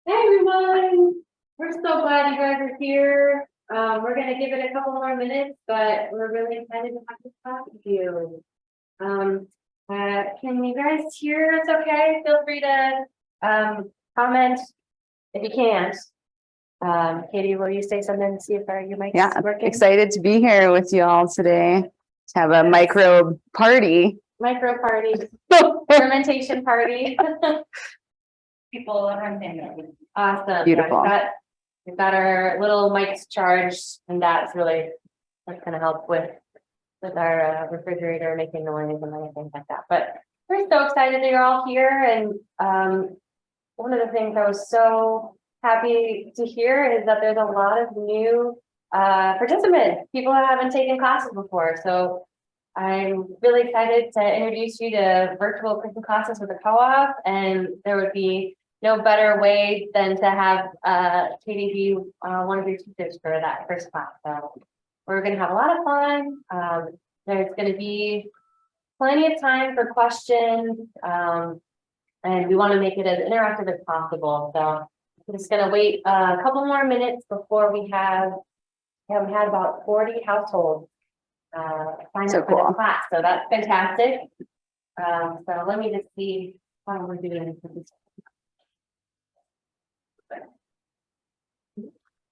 Hey everyone, we're so glad you guys are here. We're gonna give it a couple more minutes, but we're really excited to have this talk with you. Can you guys hear us okay? Feel free to comment if you can't. Kaitie, will you say something to see if your mic is working? Excited to be here with you all today to have a microbe party. Micro party, fermentation party. People are understanding. Awesome. Beautiful. Yeah, we've got our little mics charged, and that's going to help with our refrigerator making noise and everything like that. But we're so excited that you're all here. And one of the things I was so happy to hear is that there's a lot of new participants, people who haven't taken classes before. So I'm really excited to introduce you to virtual cooking classes with the co-op, and there would be no better way than to have Kaitie be one of your teachers for that first class. So we're going to have a lot of fun. There's going to be plenty of time for questions, and we want to make it as interactive as possible. So I'm just going to wait a couple more minutes before we had about 40 households sign up for the class. So that's fantastic. So let me just see how we're doing for this.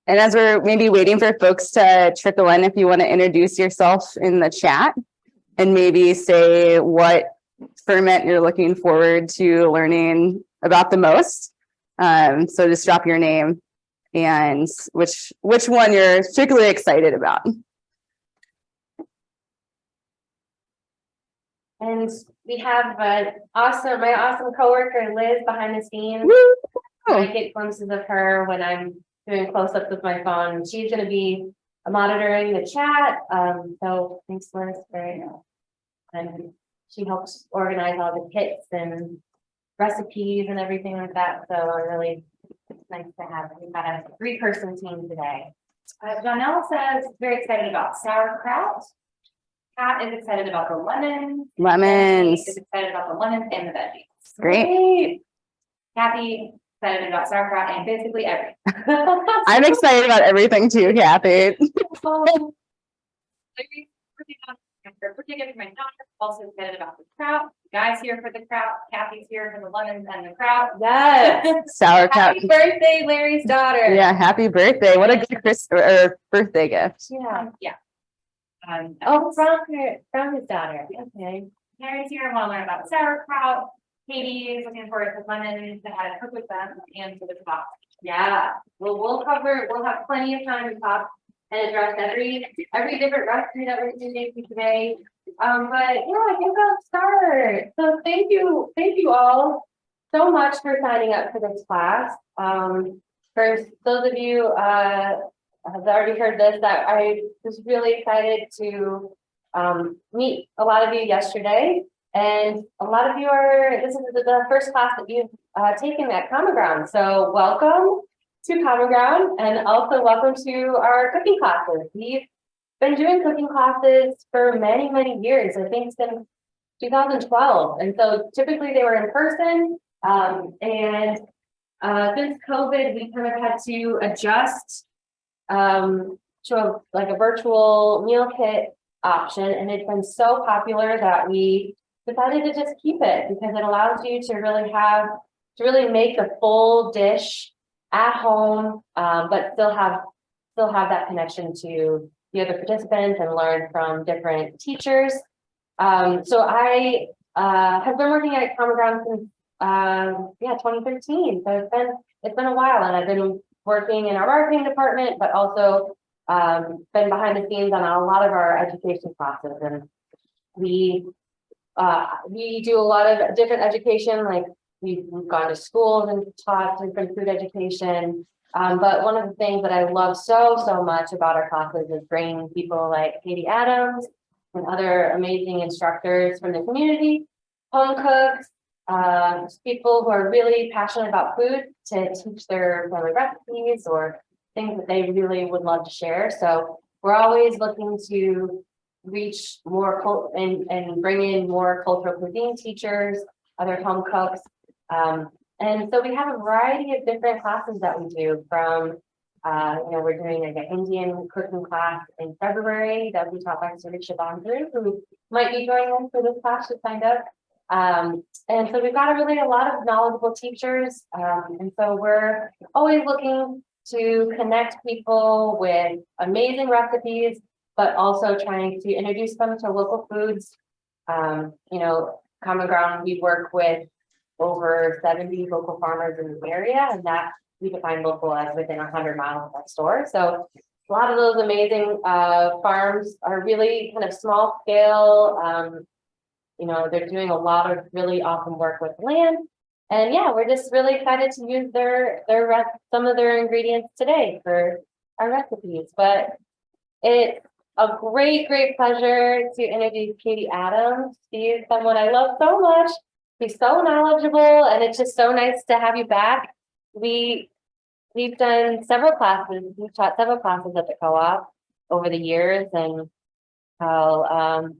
And as we're maybe waiting for folks to trickle in, if you want to introduce yourself in the chat and maybe say what ferment you're looking forward to learning about the most. So just drop your name and which one you're particularly excited about. And we have my awesome coworker Liz behind the scenes. I get glimpses of her when I'm doing close-ups with my phone. She's going to be monitoring the chat. So thanks, Liz, and she helps organize all the kits and recipes and everything like that. So it's nice to have. We've got a 3-person team today. Janelle says very excited about sauerkraut. Pat is excited about the lemons. Lemons. Is excited about the lemons and the veggies. Great. Kathy excited about sauerkraut and basically everything. I'm excited about everything too, Kathy. Also excited about the kraut. Guys here for the kraut. Kathy's here for the lemons and the kraut. Yes. Sauerkraut. Happy birthday, Larry's daughter. Yeah, happy birthday. What a good birthday gift. Yeah. From his daughter. Okay. Mary's here. I want to learn about sauerkraut. Kaitie is looking forward to lemons and how to cook with them and for the top. Yeah. Well, we'll have plenty of time to talk and address every different recipe that we're going to do today. But yeah, I think I'll start. So thank you all so much for signing up for this class. For those of you have already heard this, that I was really excited to meet a lot of you yesterday, and a lot of you this is the first class that you've taken at Common Ground. So welcome to Common Ground, and also welcome to our cooking classes. We've been doing cooking classes for many years. I think since 2012, and so typically they were in person, and since COVID, we kind of had to adjust to a virtual meal kit option, and it's been so popular that we decided to just keep it because it allows you to really make a full dish at home, but still have that connection to the other participants and learn from different teachers. So I have been working at Common Ground since 2013. So it's been a while, and I've been working in our marketing department, but also been behind the scenes on a lot of our education classes. And we do a lot of different education, like we've gone to schools and taught different food education. But one of the things that I love so much about our classes is bringing people like Kaitie Adams and other amazing instructors from the community, home cooks, people who are really passionate about food to teach their family recipes or things that they really would love to share. So we're always looking to reach more and bring in more cultural cuisine teachers, other home cooks, And so we have a variety of different classes that we do from, we're doing like an Indian cooking class in February that will be taught by Suresh Bandru, who might be joining us for this class to find out. And so we've got a lot of knowledgeable teachers. And so we're always looking to connect people with amazing recipes, but also trying to introduce them to local foods. Common Ground, we work with over 70 local farmers in the area, and that we define local as within 100 miles of our store. So a lot of those amazing farms are really kind of small scale. They're doing a lot of really awesome work with land. And yeah, we're just really excited to use some of their ingredients today for our recipes. But it's a great pleasure to introduce Kaitie Adams. She is someone I love so much. She's so knowledgeable, and it's just so nice to have you back. We've done several classes. We've taught several classes at the co-op over the years, and I'm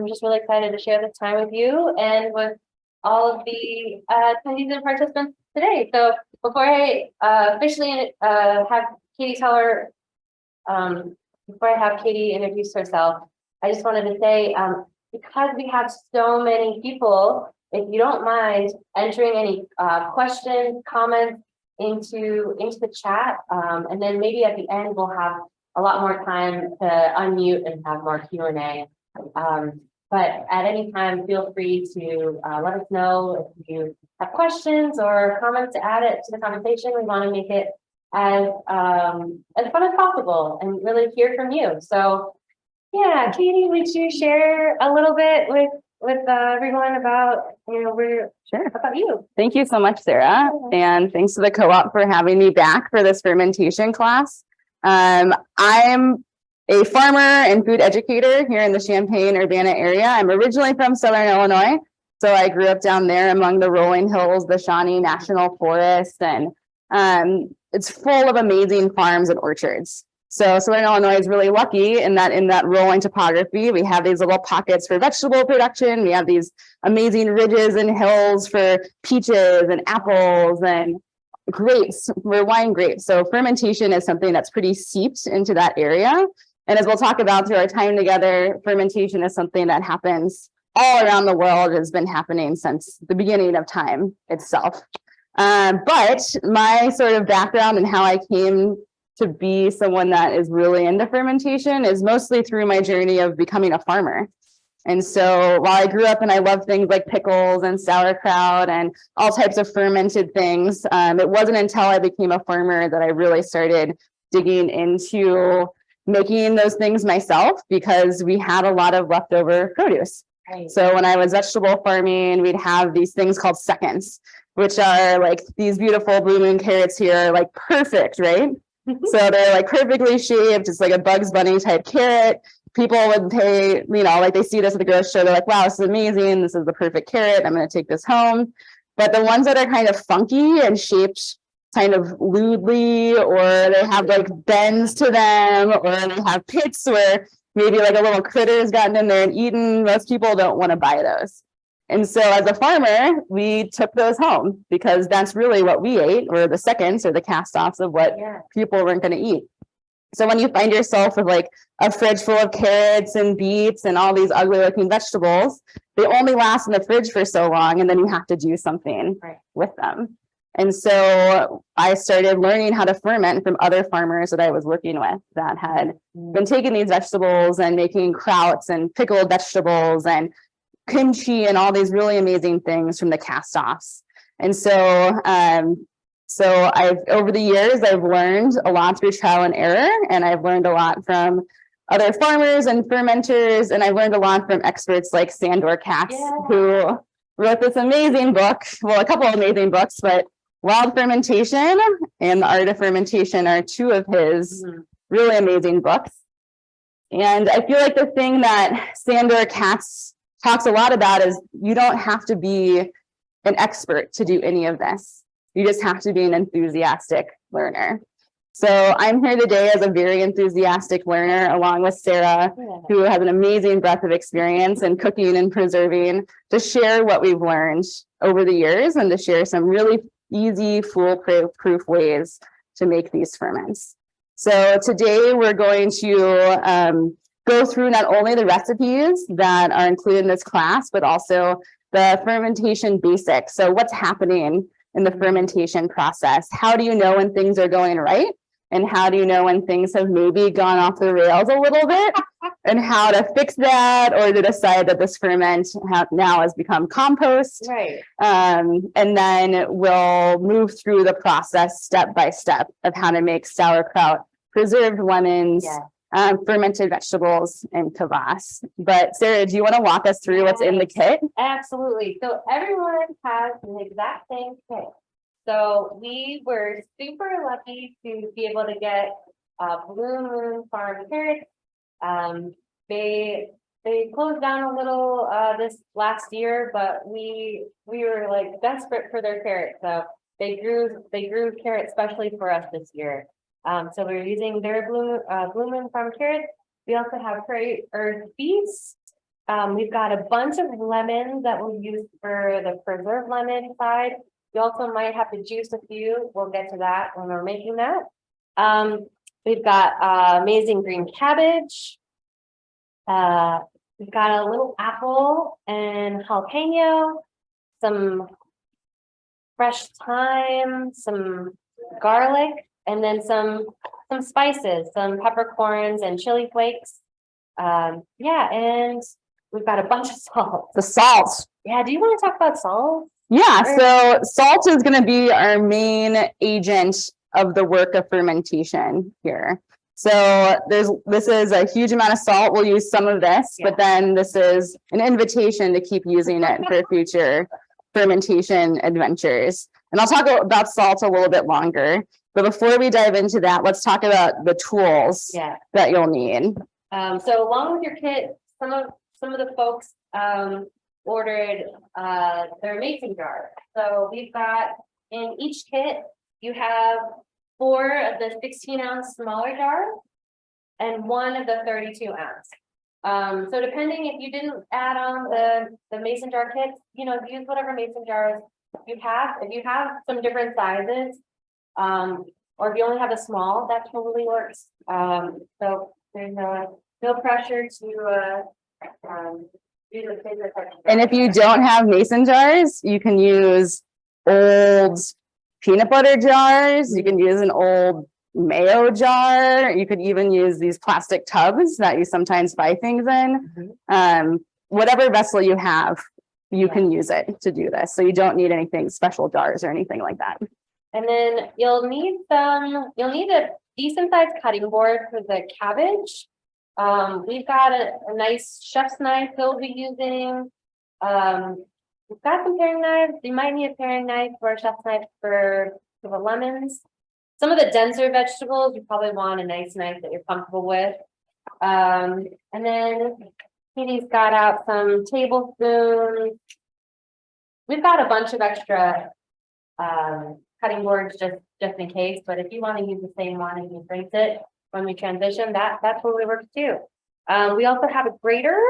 just really excited to share this time with you and with all of the attendees and participants today. So before I officially have Kaitie introduce herself, I just wanted to say, because we have so many people, if you don't mind entering any questions, comments into the chat, and then maybe at the end we'll have a lot more time to unmute and have more Q&A. But at any time, feel free to let us know if you have questions or comments to add it to the conversation. We want to make it as fun as possible and really hear from you. So yeah, Kaitie, would you share a little bit with everyone about, Sure. about you? Thank you so much, Sarah. And thanks to the co-op for having me back for this fermentation class. I'm a farmer and food educator here in the Champaign-Urbana area. I'm originally from Southern Illinois, so I grew up down there among the rolling hills, the Shawnee National Forest, and it's full of amazing farms and orchards. So Southern Illinois is really lucky in that rolling topography. We have these little pockets for vegetable production. We have these amazing ridges and hills for peaches and apples and grapes, for wine grapes. So fermentation is something that's pretty seeped into that area. And as we'll talk about through our time together, fermentation is something that happens all around the world. It has been happening since the beginning of time itself. But my sort of background and how I came to be someone that is really into fermentation is mostly through my journey of becoming a farmer. And so while I grew up and I loved things like pickles and sauerkraut and all types of fermented things, it wasn't until I became a farmer that I really started digging into making those things myself, because we had a lot of leftover produce. Right. So when I was vegetable farming, we'd have these things called seconds, which are like these beautiful blue moon carrots here, like perfect, right? So they're like perfectly shaped. It's like a Bugs Bunny type carrot. People would pay, like they see this at the grocery store. They're like, wow, this is amazing. This is the perfect carrot. I'm going to take this home. But the ones that are kind of funky and shaped kind of lewdly, or they have like bends to them, or they have pits where maybe like a little critter has gotten in there and eaten, most people don't want to buy those. And so as a farmer, we took those home because that's really what we ate, or the seconds or the cast-offs of what people weren't going to eat. So when you find yourself with like a fridge full of carrots and beets and all these ugly looking vegetables, they only last in the fridge for so long, and then you have to do something with them. And so I started learning how to ferment from other farmers that I was working with that had been taking these vegetables and making krauts and pickled vegetables and kimchi and all these really amazing things from the cast-offs. And so over the years, I've learned a lot through trial and error, and I've learned a lot from other farmers and fermenters, and I've learned a lot from experts like Sandor Katz, who wrote this amazing book, well, a couple of amazing books, but Wild Fermentation and The Art of Fermentation are two of his really amazing books. And I feel like the thing that Sandor Katz talks a lot about is you don't have to be an expert to do any of this. You just have to be an enthusiastic learner. So I'm here today as a very enthusiastic learner, along with Sarah, who has an amazing breadth of experience in cooking and preserving, to share what we've learned over the years and to share some really easy, foolproof ways to make these ferments. So today we're going to go through not only the recipes that are included in this class, but also the fermentation basics. So what's happening in the fermentation process? How do you know when things are going right? And how do you know when things have maybe gone off the rails a little bit? And how to fix that, or to decide that this ferment now has become compost. Right. And then we'll move through the process step by step of how to make sauerkraut, preserved lemons, fermented vegetables, and kvass. But Sarah, do you want to walk us through what's in the kit? Absolutely. So everyone has the exact same kit. So we were super lucky to be able to get Blue Moon Farm carrots. They closed down a little this last year, but we were like desperate for their carrots. So they grew carrots especially for us this year. So we're using their Blue Moon Farm carrots. We also have Prairie Earth beets. We've got a bunch of lemons that we'll use for the preserved lemon side. We also might have to juice a few. We'll get to that when we're making that. We've got amazing green cabbage. We've got a little apple and jalapeno, some fresh thyme, some garlic, and then some spices, some peppercorns and chili flakes. And we've got a bunch of salt. The salt. Yeah, do you want to talk about salt? Yeah, so salt is going to be our main agent of the work of fermentation here. So this is a huge amount of salt. We'll use some of this, but then this is an invitation to keep using it for future fermentation adventures. And I'll talk about salt a little bit longer. But before we dive into that, let's talk about the tools that you'll need. So along with your kit, some of the folks ordered their mason jar. So we've got in each kit, you have 4 of the 16-ounce smaller jars and 1 of the 32-ounce. So depending if you didn't add on the mason jar kits, use whatever mason jars you have. If you have some different sizes, or if you only have a small, that totally works. So there's no pressure to and if you don't have mason jars, you can use old peanut butter jars. You can use an old mayo jar. You could even use these plastic tubs that you sometimes buy things in. Whatever vessel you have, you can use it to do this. So you don't need anything special jars or anything like that. And then you'll need a decent sized cutting board for the cabbage. We've got a nice chef's knife he'll be using. We've got some paring knives. You might need a paring knife or a chef's knife for the lemons. Some of the denser vegetables, you probably want a nice knife that you're comfortable with. And then Katie's got out some tablespoons. We've got a bunch of extra cutting boards just in case, but if you want to use the same one and you rinse it when we transition, that totally works too. We also have a grater,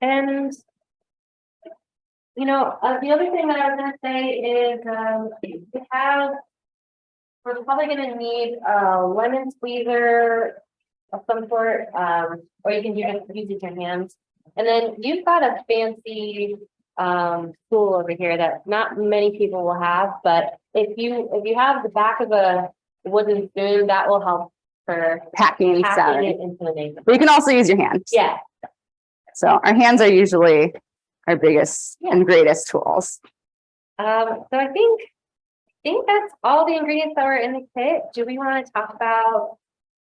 and the other thing that I was going to say is we're probably going to need a lemon squeezer of some sort, or you can just use it with your hands. And then you've got a fancy tool over here that not many people will have, but if you have the back of a wooden spoon, that will help for packing it into the mason. But you can also use your hands. Yeah. So our hands are usually our biggest and greatest tools. So I think that's all the ingredients that were in the kit. Do we want to talk about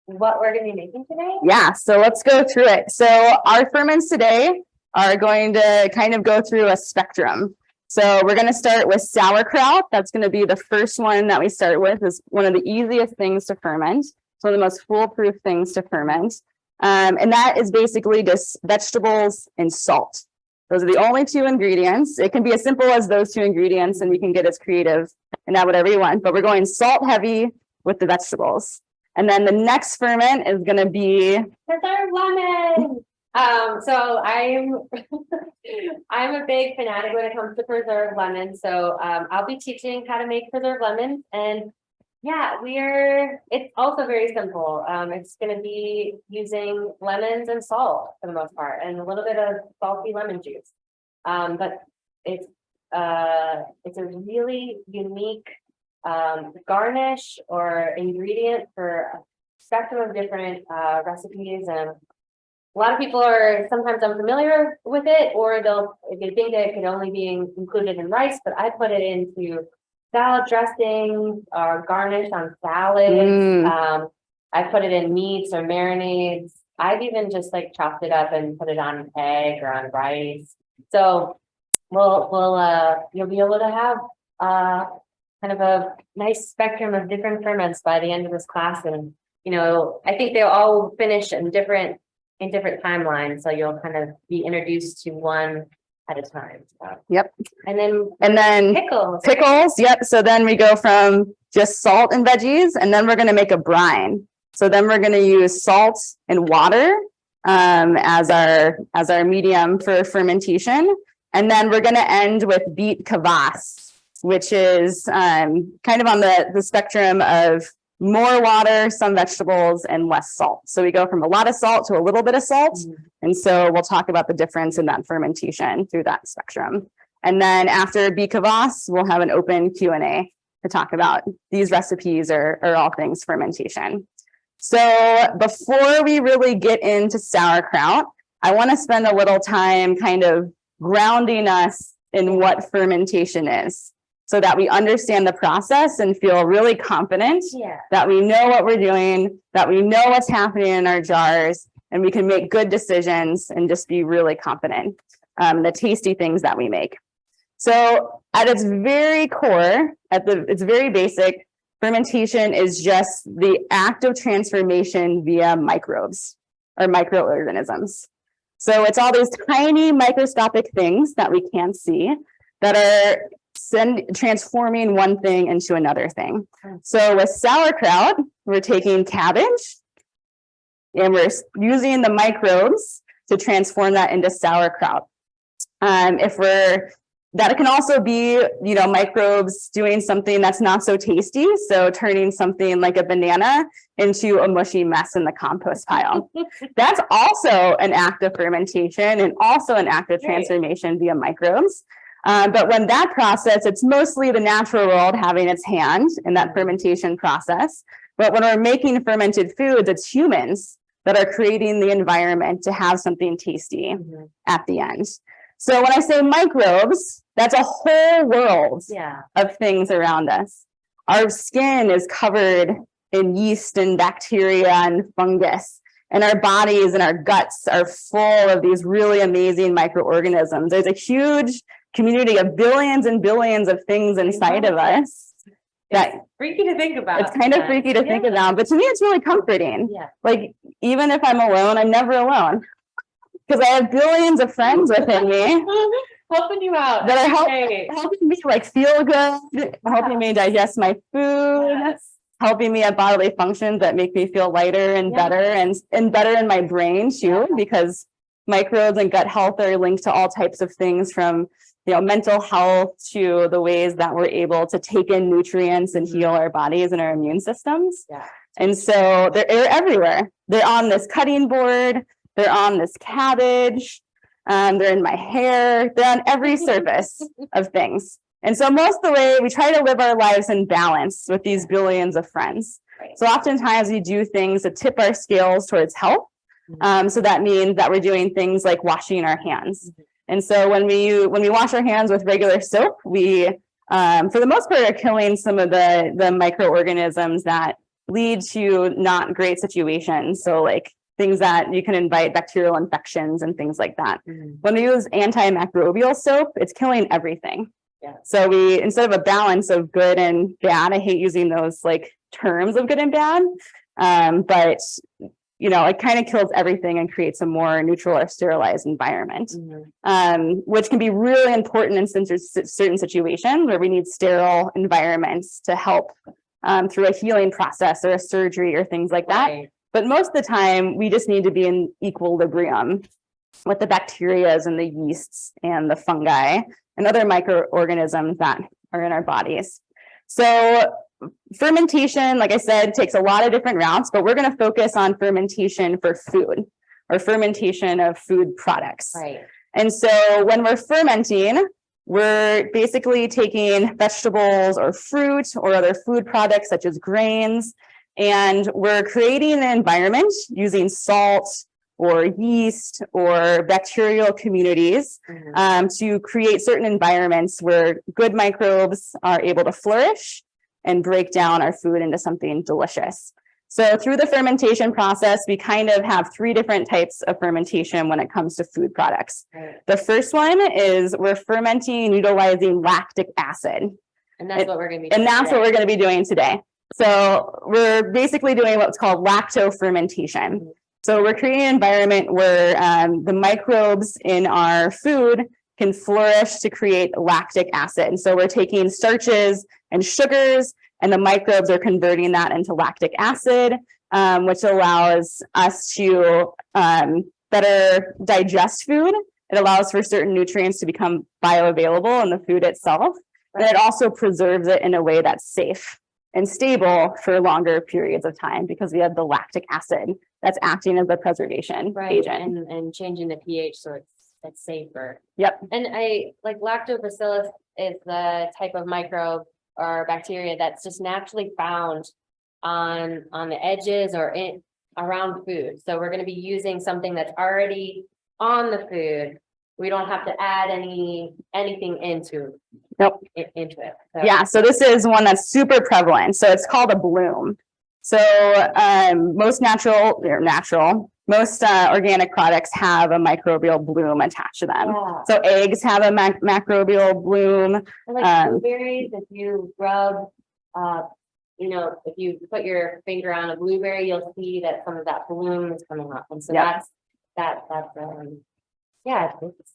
what we're going to be making today? Yeah, so let's go through it. So our ferments today are going to kind of go through a spectrum. So we're going to start with sauerkraut. That's going to be the first one that we start with. Is one of the easiest things to ferment. It's one of the most foolproof things to ferment. And that is basically just vegetables and salt. Those are the only 2 ingredients. It can be as simple as those 2 ingredients, and you can get as creative and add whatever you want. But we're going salt heavy with the vegetables. And then the next ferment is going to be preserved lemon. So I'm I'm a big fanatic when it comes to preserved lemon. So I'll be teaching how to make preserved lemons, and yeah, it's also very simple. It's going to be using lemons and salt for the most part, and a little bit of salty lemon juice. But it's a really unique garnish or ingredient for a spectrum of different recipes, and a lot of people are sometimes unfamiliar with it, or they think that it could only be included in rice, but I put it into salad dressings or garnish on salads. I put it in meats or marinades. I've even just like chopped it up and put it on an egg or on rice. So you'll be able to have kind of a nice spectrum of different ferments by the end of this class. And, I think they'll all finish in different timelines. So you'll kind of be introduced to one at a time. So. Yep. And then pickles. Yep. So then we go from just salt and veggies, and then we're going to make a brine. So then we're going to use salt and water as our medium for fermentation. And then we're going to end with beet kvass, which is kind of on the spectrum of more water, some vegetables, and less salt. So we go from a lot of salt to a little bit of salt. And so we'll talk about the difference in that fermentation through that spectrum. And then after beet kvass, we'll have an open Q&A to talk about these recipes or all things fermentation. So before we really get into sauerkraut, I want to spend a little time kind of grounding us in what fermentation is, so that we understand the process and feel really confident that we know what we're doing, that we know what's happening in our jars, and we can make good decisions and just be really confident in the tasty things that we make. So at its very core, it's very basic, fermentation is just the act of transformation via microbes or microorganisms. So it's all these tiny microscopic things that we can't see that are transforming one thing into another thing. So with sauerkraut, we're taking cabbage and we're using the microbes to transform that into sauerkraut. That can also be, microbes doing something that's not so tasty. So turning something like a banana into a mushy mess in the compost pile. That's also an act of fermentation and also an act of transformation via microbes. But when that process, it's mostly the natural world having its hand in that fermentation process. But when we're making fermented foods, it's humans that are creating the environment to have something tasty at the end. So when I say microbes, that's a whole world of things around us. Our skin is covered in yeast and bacteria and fungus, and our bodies and our guts are full of these really amazing microorganisms. There's a huge community of billions and billions of things inside of us. It's freaky to think about. It's kind of freaky to think about, but to me, it's really comforting. Yeah. Like, even if I'm alone, I'm never alone, because I have billions of friends within me helping you out. that are helping me like feel good, helping me digest my food, helping me at bodily functions that make me feel lighter and better, and better in my brain too, because microbes and gut health are linked to all types of things, from mental health to the ways that we're able to take in nutrients and heal our bodies and our immune systems. And so they're everywhere. They're on this cutting board. They're on this cabbage. They're in my hair. They're on every surface of things. And so most of the way we try to live our lives in balance with these billions of friends. So oftentimes we do things to tip our scales towards health. So that means that we're doing things like washing our hands. And so when we wash our hands with regular soap, we, for the most part, are killing some of the microorganisms that lead to not great situations. So like things that you can invite bacterial infections and things like that. When we use antimicrobial soap, it's killing everything. So we, instead of a balance of good and bad, I hate using those like terms of good and bad, but it kind of kills everything and creates a more neutral or sterilized environment, which can be really important in certain situations where we need sterile environments to help through a healing process or a surgery or things like that. Right. But most of the time, we just need to be in equilibrium with the bacteria and the yeasts and the fungi and other microorganisms that are in our bodies. So fermentation, like I said, takes a lot of different routes, but we're going to focus on fermentation for food or fermentation of food products. Right. And so when we're fermenting, we're basically taking vegetables or fruit or other food products such as grains, and we're creating an environment using salt or yeast or bacterial communities to create certain environments where good microbes are able to flourish and break down our food into something delicious. So through the fermentation process, we kind of have three different types of fermentation when it comes to food products. Right. The first one is we're fermenting utilizing lactic acid. And that's what we're going to be And doing that's today. what we're going to be doing today. So we're basically doing what's called lacto-fermentation. So we're creating an environment where the microbes in our food can flourish to create lactic acid. And so we're taking starches and sugars, and the microbes are converting that into lactic acid, which allows us to better digest food. It allows for certain nutrients to become bioavailable in the food itself. And it also preserves it in a way that's safe and stable for longer periods of time because we have the lactic acid that's acting as a preservation agent. And changing the pH so it's safer. Yep. And I like lactobacillus is the type of microbe or bacteria that's just naturally found on the edges or in around food. So we're going to be using something that's already on the food. We don't have to add anything into it. So, Yeah, so this is one that's super prevalent. So it's called a bloom. So most organic products have a microbial bloom attached to them. yeah. So eggs have a macrobial bloom. And like blueberries, if you rub, if you put your finger on a blueberry, you'll see that some of that bloom is coming up. And so that's it's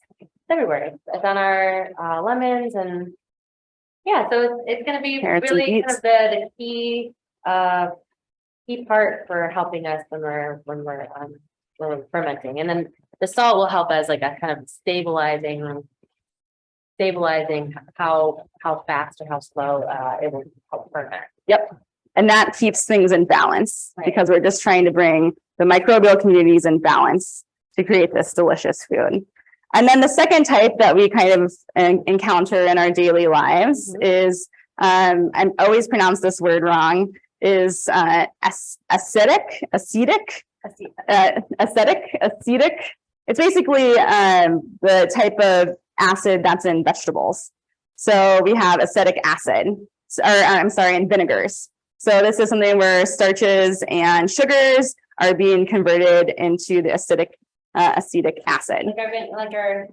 everywhere. It's on our lemons and so it's going to be Carrots and really kind beets. of the key part for helping us when we're fermenting. And then the salt will help as like a kind of stabilizing how fast or how slow it will help ferment. Yep. And that keeps things in balance Right. because we're just trying to bring the microbial communities in balance to create this delicious food. And then the second type that we kind of encounter in our daily lives is, I always pronounce this word wrong, is acetic. It's basically the type of acid that's in vegetables. So we have acetic acid, and vinegars. So this is something where starches and sugars are being converted into the acetic acid. Like our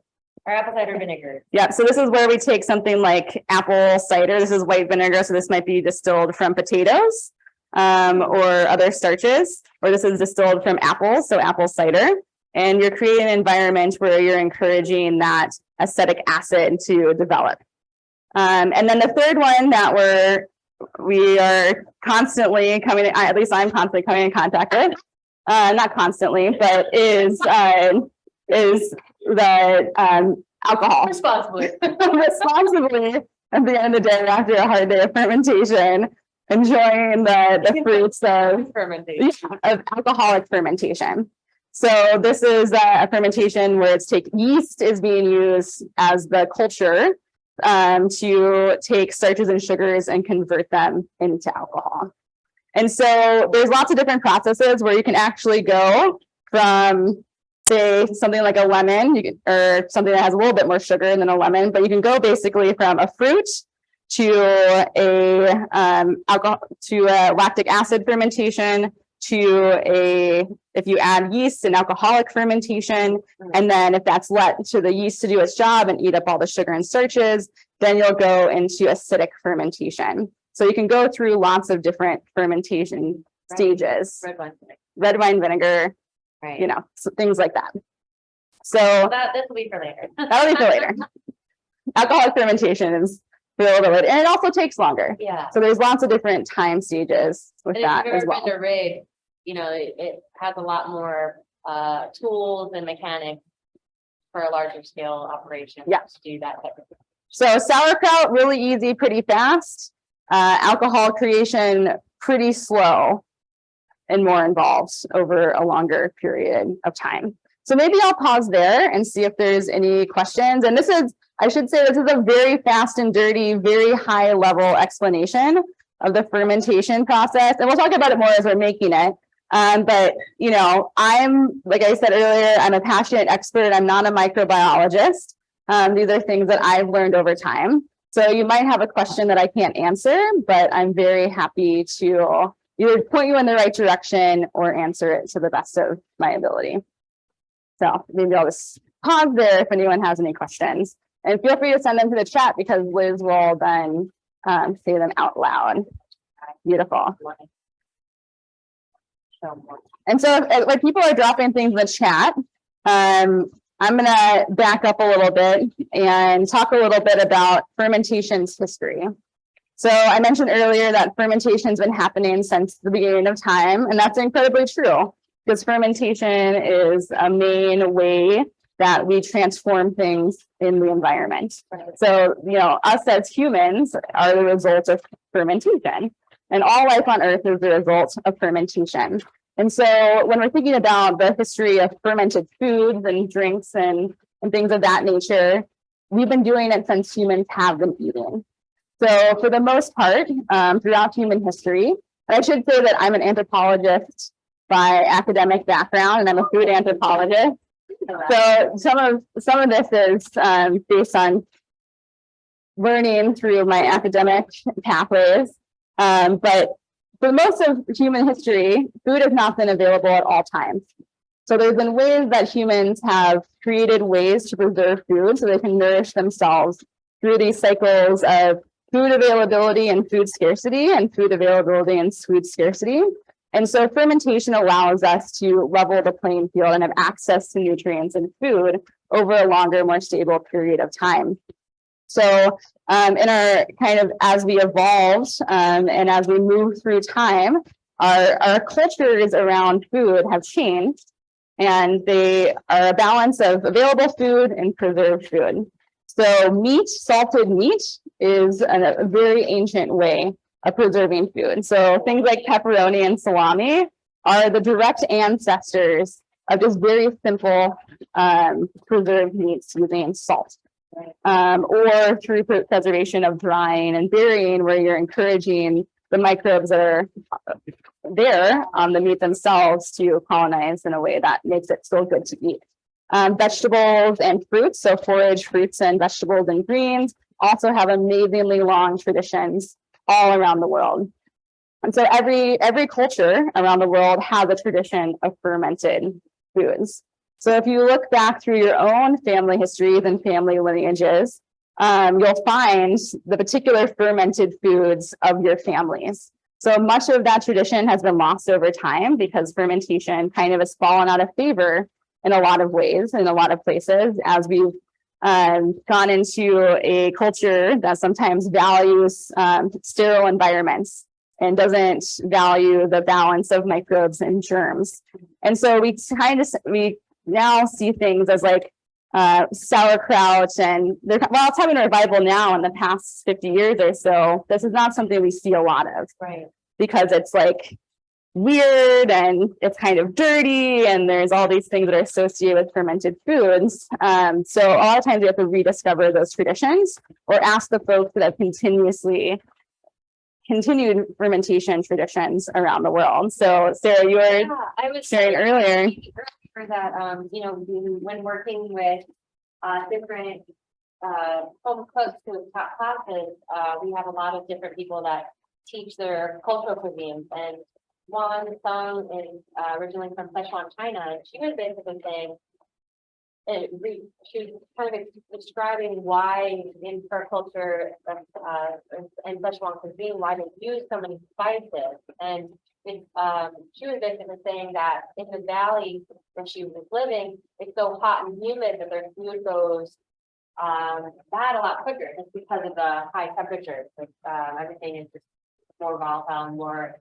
apple cider vinegar. Yeah, so this is where we take something like apple cider. This is white vinegar, so this might be distilled from potatoes or other starches, or this is distilled from apples, so apple cider. And you're creating an environment where you're encouraging that acetic acid to develop. And then the third one that we are constantly at least I'm constantly coming in contact with, not constantly, but is the alcohol. Responsibly. Responsibly at the end of the day after a hard day of fermentation, enjoying the fruits of Fermentation. of alcoholic fermentation. So this is a fermentation where yeast is being used as the culture to take starches and sugars and convert them into alcohol. And so there's lots of different processes where you can actually go from, say, something like a lemon, or something that has a little bit more sugar than a lemon, but you can go basically from a fruit to a lactic acid fermentation if you add yeast and alcoholic fermentation, and then if that's let to the yeast to do its job and eat up all the sugar and starches, then you'll go into acidic fermentation. So you can go through lots of different fermentation stages. Red wine vinegar, Right. So things like that. So This will be for later. that'll be for later. Alcoholic fermentation is for a little bit later. And it also takes longer. Yeah. So there's lots of different time stages with And if that you've as ever well. been to rig, you know, it has a lot more tools and mechanics for a larger scale operation. Yeah. To do that type of thing. So sauerkraut, really easy, pretty fast. Alcohol creation, pretty slow and more involved over a longer period of time. So maybe I'll pause there and see if there's any questions. And this is, I should say, this is a very fast and dirty, very high level explanation of the fermentation process. And we'll talk about it more as we're making it. But, you know, I'm, like I said earlier, I'm a passionate expert. I'm not a microbiologist. These are things that I've learned over time. So you might have a question that I can't answer, but I'm very happy to either point you in the right direction or answer it to the best of my ability. So maybe I'll just pause there if anyone has any questions. And feel free to send them to the chat because Liz will then say them out loud. Beautiful. And so when people are dropping things in the chat, I'm going to back up a little bit and talk a little bit about fermentation's history. So I mentioned earlier that fermentation has been happening since the beginning of time, and that's incredibly true because fermentation is a main way that we transform things in the environment. So, you know, us as humans are the result of fermentation, and all life on Earth is the result of fermentation. And so when we're thinking about the history of fermented foods and drinks and things of that nature, we've been doing it since humans have been eating. So for the most part, throughout human history, and I should say that I'm an anthropologist by academic background, and I'm a food anthropologist. So some of this is based on learning through my academic pathways. But for most of human history, food has not been available at all times. So there's been ways that humans have created ways to preserve food so they can nourish themselves through these cycles of food availability and food scarcity and food availability and food scarcity. And so fermentation allows us to level the playing field and have access to nutrients and food over a longer, more stable period of time. So in our kind of, as we evolved and as we move through time, our cultures around food have changed, and they are a balance of available food and preserved food. So meat, salted meat, is a very ancient way of preserving food. So things like pepperoni and salami are the direct ancestors of just very simple preserved meats using salt. Or through preservation of drying and burying, where you're encouraging the microbes that are there on the meat themselves to colonize in a way that makes it still good to eat. Vegetables and fruits, so forage fruits and vegetables and greens, also have amazingly long traditions all around the world. And so every culture around the world has a tradition of fermented foods. So if you look back through your own family histories and family lineages, you'll find the particular fermented foods of your families. So much of that tradition has been lost over time because fermentation kind of has fallen out of favor in a lot of ways, in a lot of places, as we've gone into a culture that sometimes values sterile environments and doesn't value the balance of microbes and germs. And so we now see things as like sauerkraut, and while it's having a revival now in the past 50 years or so, this is not something we see a lot of. Right. Because it's like weird and it's kind of dirty, and there's all these things that are associated with fermented foods. So a lot of times we have to rediscover those traditions or ask the folks that have continued fermentation traditions around the world. So Sarah, you were I was sharing earlier. for that, you know, when working with different home cooks who have taught classes, we have a lot of different people that teach their cultural cuisines. And Wan Sung is originally from Sichuan, China, and she was basically saying, she was kind of describing why in her culture and Sichuan cuisine, why they use so many spices. And she was basically saying that in the valley where she was living, it's so hot and humid that their food goes bad a lot quicker just because of the high temperatures. Like, everything is just more volatile and more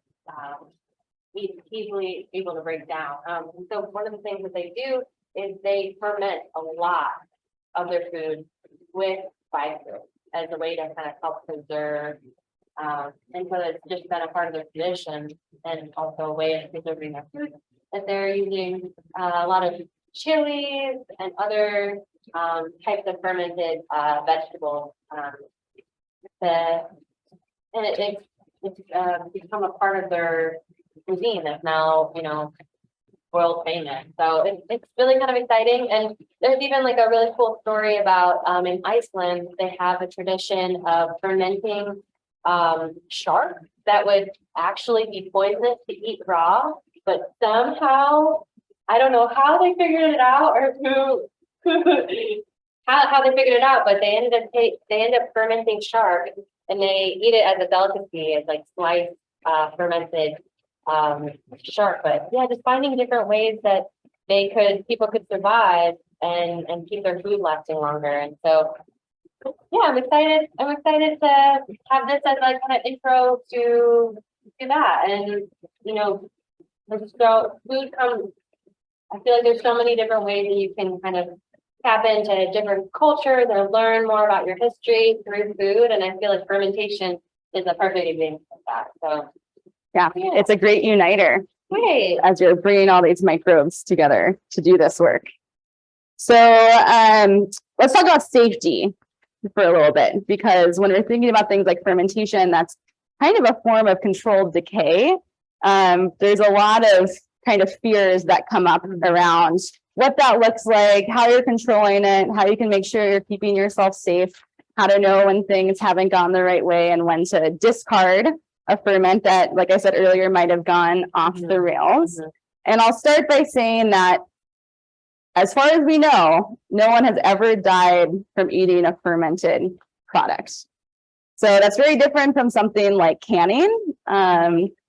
easily able to break down. And so one of the things that they do is they ferment a lot of their food with spices as a way to kind of help preserve. And so it's just been a part of their tradition and also a way of preserving their food, that they're using a lot of chilies and other types of fermented vegetables. And it's become a part of their cuisine that's now, you know, world famous. So it's really kind of exciting. And there's even like a really cool story about in Iceland, they have a tradition of fermenting shark that would actually be poisonous to eat raw, but somehow, I don't know how they figured it out or how they figured it out, but they ended up fermenting shark and they eat it as a delicacy, as like sliced fermented shark. But yeah, just finding different ways that people could survive and keep their food lasting longer. And so yeah, I'm excited to have this as like kind of intro to that. And you know, so food comes, I feel like there's so many different ways that you can kind of tap into different cultures and learn more about your history through food. And I feel like fermentation is a perfect example of that. So Yeah, it's a great uniter great. as you're bringing all these microbes together to do this work. So let's talk about safety for a little bit, because when we're thinking about things like fermentation, that's kind of a form of controlled decay. There's a lot of kind of fears that come up around what that looks like, how you're controlling it, how you can make sure you're keeping yourself safe, how to know when things haven't gone the right way and when to discard a ferment that, like I said earlier, might have gone off the rails. And I'll start by saying that as far as we know, no one has ever died from eating a fermented product. So that's very different from something like canning.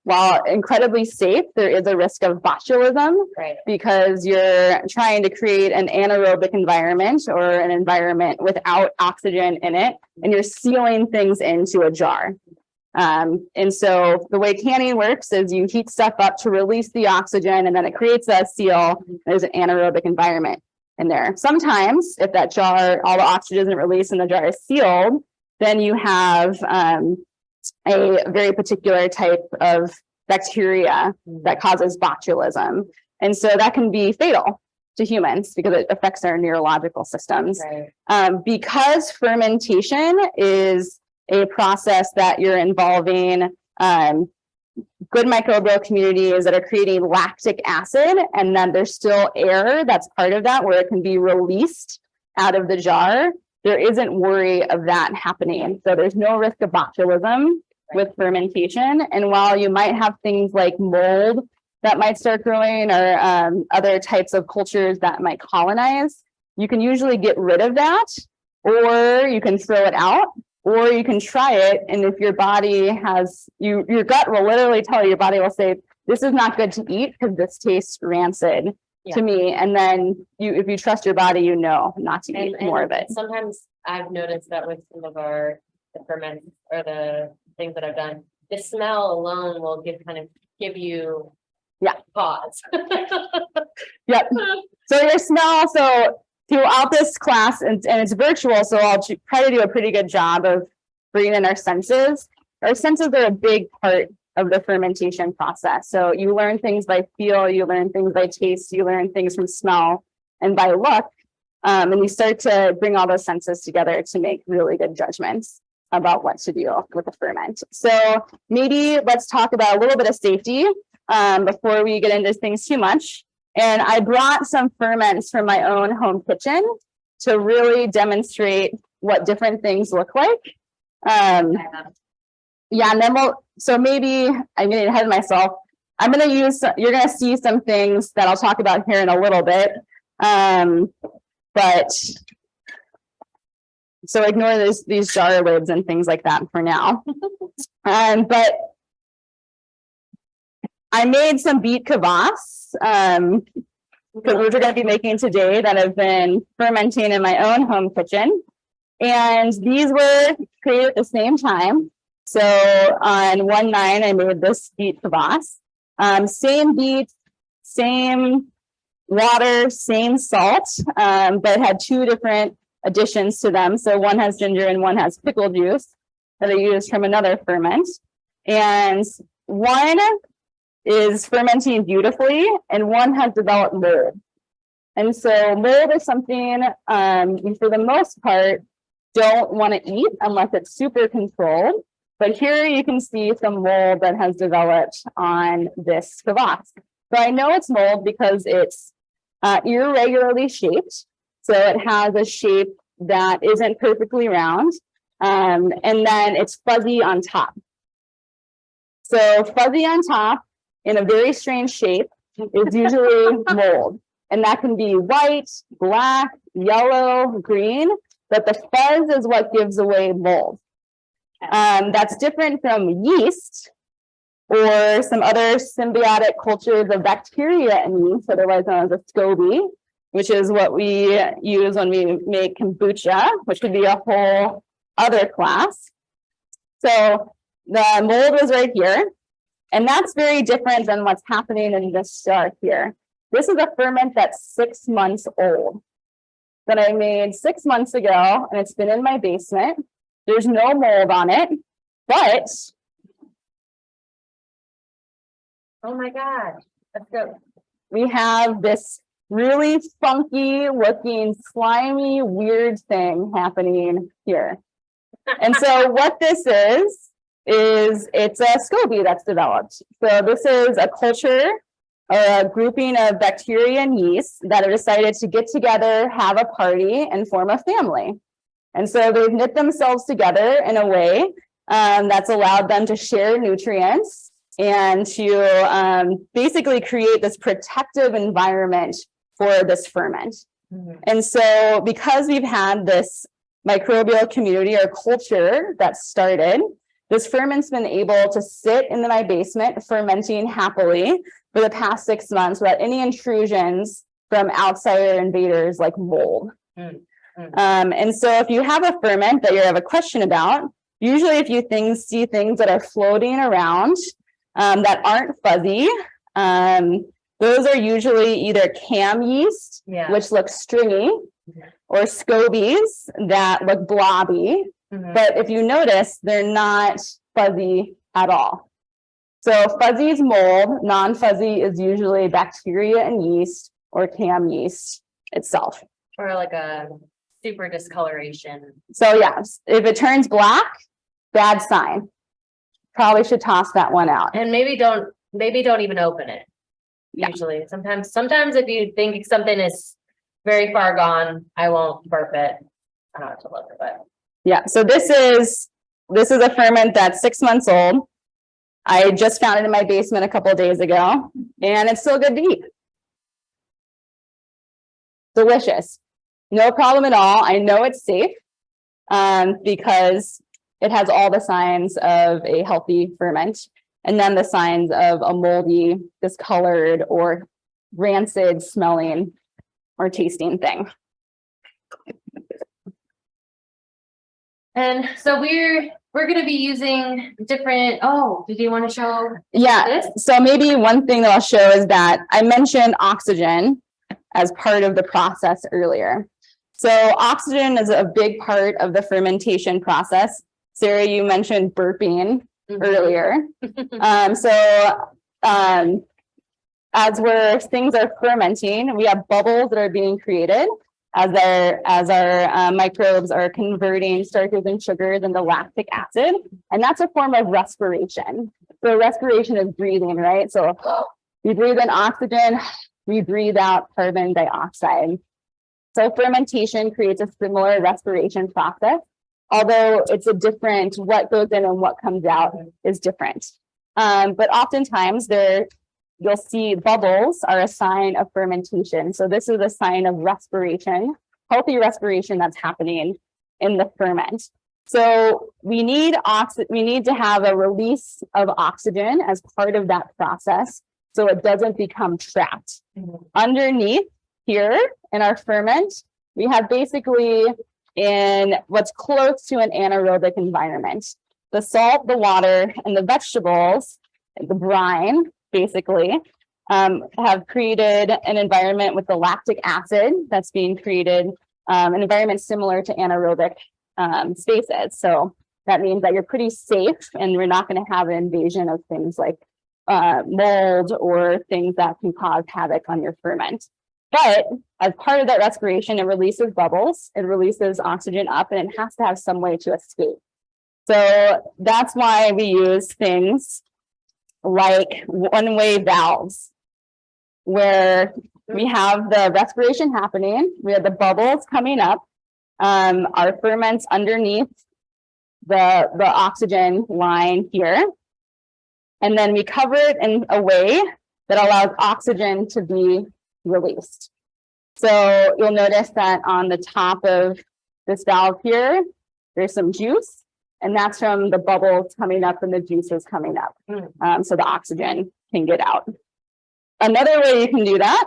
While incredibly safe, there is a risk of botulism, Right. because you're trying to create an anaerobic environment or an environment without oxygen in it, and you're sealing things into a jar. And so the way canning works is you heat stuff up to release the oxygen, and then it creates a seal. There's an anaerobic environment in there. Sometimes if that jar, all the oxygen isn't released and the jar is sealed, then you have a very particular type of bacteria that causes botulism. And so that can be fatal to humans because it affects our neurological systems. Right. Because fermentation is a process that you're involving good microbial communities that are creating lactic acid, and then there's still air that's part of that where it can be released out of the jar. There isn't worry of that happening. So there's no risk of botulism with fermentation. And while you might have things like mold that might start growing or other types of cultures that might colonize, you can usually get rid of that, or you can throw it out, or you can try it. And if your body has, your gut will literally tell you, your body will say, this is not good to eat because this tastes rancid to me. And then if you trust your body, you know not to eat more of it. Sometimes I've noticed that with some of the ferments or the things that I've done, the smell alone will give you pause. Yep. So your smell, so throughout this class, and it's virtual, so I'll try to do a pretty good job of bringing in our senses. Our senses are a big part of the fermentation process. So you learn things by feel, you learn things by taste, you learn things from smell and by look. And you start to bring all those senses together to make really good judgments about what to do with the ferment. So maybe let's talk about a little bit of safety before we get into things too much. And I brought some ferments from my own home kitchen to really demonstrate what different things look like. Yeah, and then so maybe I'm getting ahead of myself. I'm going to you're going to see some things that I'll talk about here in a little bit. But so ignore these jar lids and things like that for now. But I made some beet kvass, because we're going to be making today, that I've been fermenting in my own home kitchen. And these were created at the same time. So on 1/9, I made this beet kvass. Same beet, same water, same salt, but it had two different additions to them. So one has ginger and one has pickle juice that I used from another ferment. And one is fermenting beautifully and one has developed mold. And so mold is something we, for the most part, don't want to eat unless it's super controlled. But here you can see some mold that has developed on this kvass. So I know it's mold because it's irregularly shaped. So it has a shape that isn't perfectly round. And then it's fuzzy on top. So fuzzy on top in a very strange shape is usually mold. And that can be white, black, yellow, green, but the fuzz is what gives away mold. That's different from yeast or some other symbiotic cultures of bacteria and yeast, otherwise known as a SCOBY, which is what we use when we make kombucha, which could be a whole other class. So the mold was right here, and that's very different than what's happening in this chart here. This is a ferment that's 6 months old that I made 6 months ago, and it's been in my basement. There's no mold on it, but Oh my God, let's go. we have this really funky looking, slimy, weird thing happening here. And so what this is it's a SCOBY that's developed. So this is a culture, a grouping of bacteria and yeast that have decided to get together, have a party, and form a family. And so they've knit themselves together in a way that's allowed them to share nutrients and to basically create this protective environment for this ferment. And so because we've had this microbial community or culture that started, this ferment's been able to sit in my basement fermenting happily for the past 6 months without any intrusions from outsider invaders like mold. And so if you have a ferment that you have a question about, usually if you see things that are floating around that aren't fuzzy, those are usually either cam yeast, which looks stringy, or scobies that look blobby. But if you notice, they're not fuzzy at all. So fuzzy is mold, non-fuzzy is usually bacteria and yeast or cam yeast itself. Or like a super discoloration. So yeah, if it turns black, bad sign. Probably should toss that one out. And maybe don't even open it. Usually, sometimes if you think something is very far gone, I won't burp it. I don't have to look at it. Yeah, so this is a ferment that's 6 months old. I just found it in my basement a couple of days ago, and it's still good to eat. Delicious. No problem at all. I know it's safe because it has all the signs of a healthy ferment, and then the signs of a moldy, discolored, or rancid smelling or tasting thing. And so we're going to be using different. Oh, did you want to show? Yeah. This? So maybe one thing that I'll show is that I mentioned oxygen as part of the process earlier. So oxygen is a big part of the fermentation process. Sarah, you mentioned burping earlier. As things are fermenting, we have bubbles that are being created as our microbes are converting starches and sugars into lactic acid, and that's a form of respiration. So respiration is breathing, right? So we breathe in oxygen, we breathe out carbon dioxide. So fermentation creates a similar respiration process, although it's a different, what goes in and what comes out is different. But oftentimes you'll see bubbles are a sign of fermentation. So this is a sign of respiration, healthy respiration that's happening in the ferment. So we need to have a release of oxygen as part of that process so it doesn't become trapped. Underneath here in our ferment, we have basically in what's close to an anaerobic environment. The salt, the water, and the vegetables, the brine, basically, have created an environment with the lactic acid that's being created, an environment similar to anaerobic spaces. So that means that you're pretty safe and we're not going to have an invasion of things like mold or things that can cause havoc on your ferment. But as part of that respiration, it releases bubbles, it releases oxygen up, and it has to have some way to escape. So that's why we use things like one-way valves, where we have the respiration happening, we have the bubbles coming up, our ferments underneath the oxygen line here, and then we cover it in a way that allows oxygen to be released. So you'll notice that on the top of this valve here, there's some juice, and that's from the bubbles coming up and the juices coming up. So the oxygen can get out. Another way you can do that,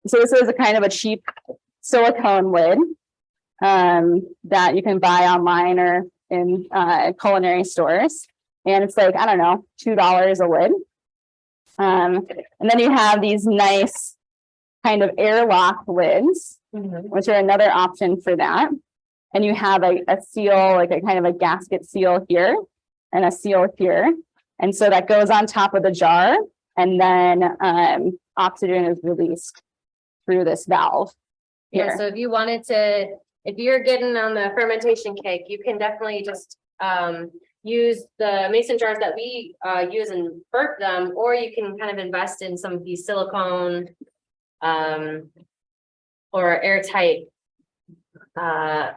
so this is a kind of a cheap silicone lid that you can buy online or in culinary stores. And it's like, I don't know, $2 a lid. And then you have these nice kind of airlock lids, which are another option for that. And you have a seal, like a kind of a gasket seal here and a seal here. And so that goes on top of the jar, and then oxygen is released through this valve here. Yeah, so if you wanted to, if you're getting on the fermentation cake, you can definitely just use the mason jars that we use and burp them, or you can kind of invest in some of these silicone or airtight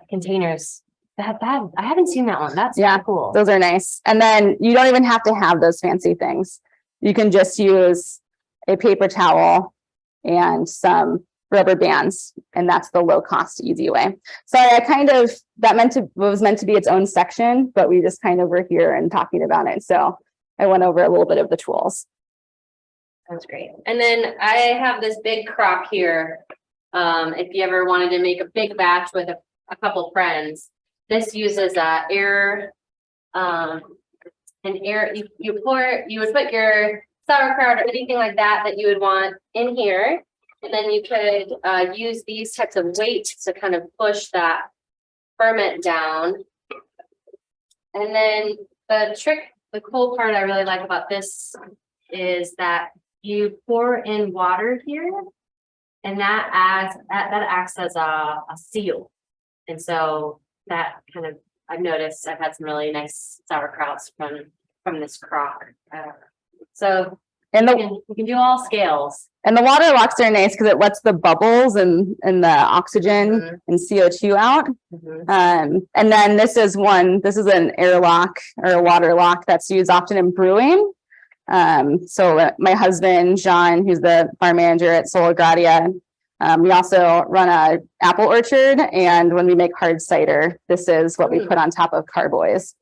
containers. That I haven't seen that one. That's Yeah, cool. Those are nice. And then you don't even have to have those fancy things. You can just use a paper towel and some rubber bands, and that's the low cost, easy way. Sorry, I kind of, was meant to be its own section, but we just kind of were here and talking about it. So I went over a little bit of the tools. That's great. And then I have this big crock here. If you ever wanted to make a big batch with a couple friends, this uses air, you would put your sauerkraut or anything like that you would want in here. And then you could use these types of weights to kind of push that ferment down. And then the cool part I really like about this is that you pour in water here, and that acts as a seal. And so that kind of, I've noticed I've had some really nice sauerkrauts from this crock. So you can do all scales. And the water locks are nice because it lets the bubbles and the oxygen and CO2 out. And then this is an airlock or a water lock that's used often in brewing. So my husband, John, who's the farm manager at Solagaria, we also run a apple orchard, and when we make hard cider, this is what we put on top of carboys.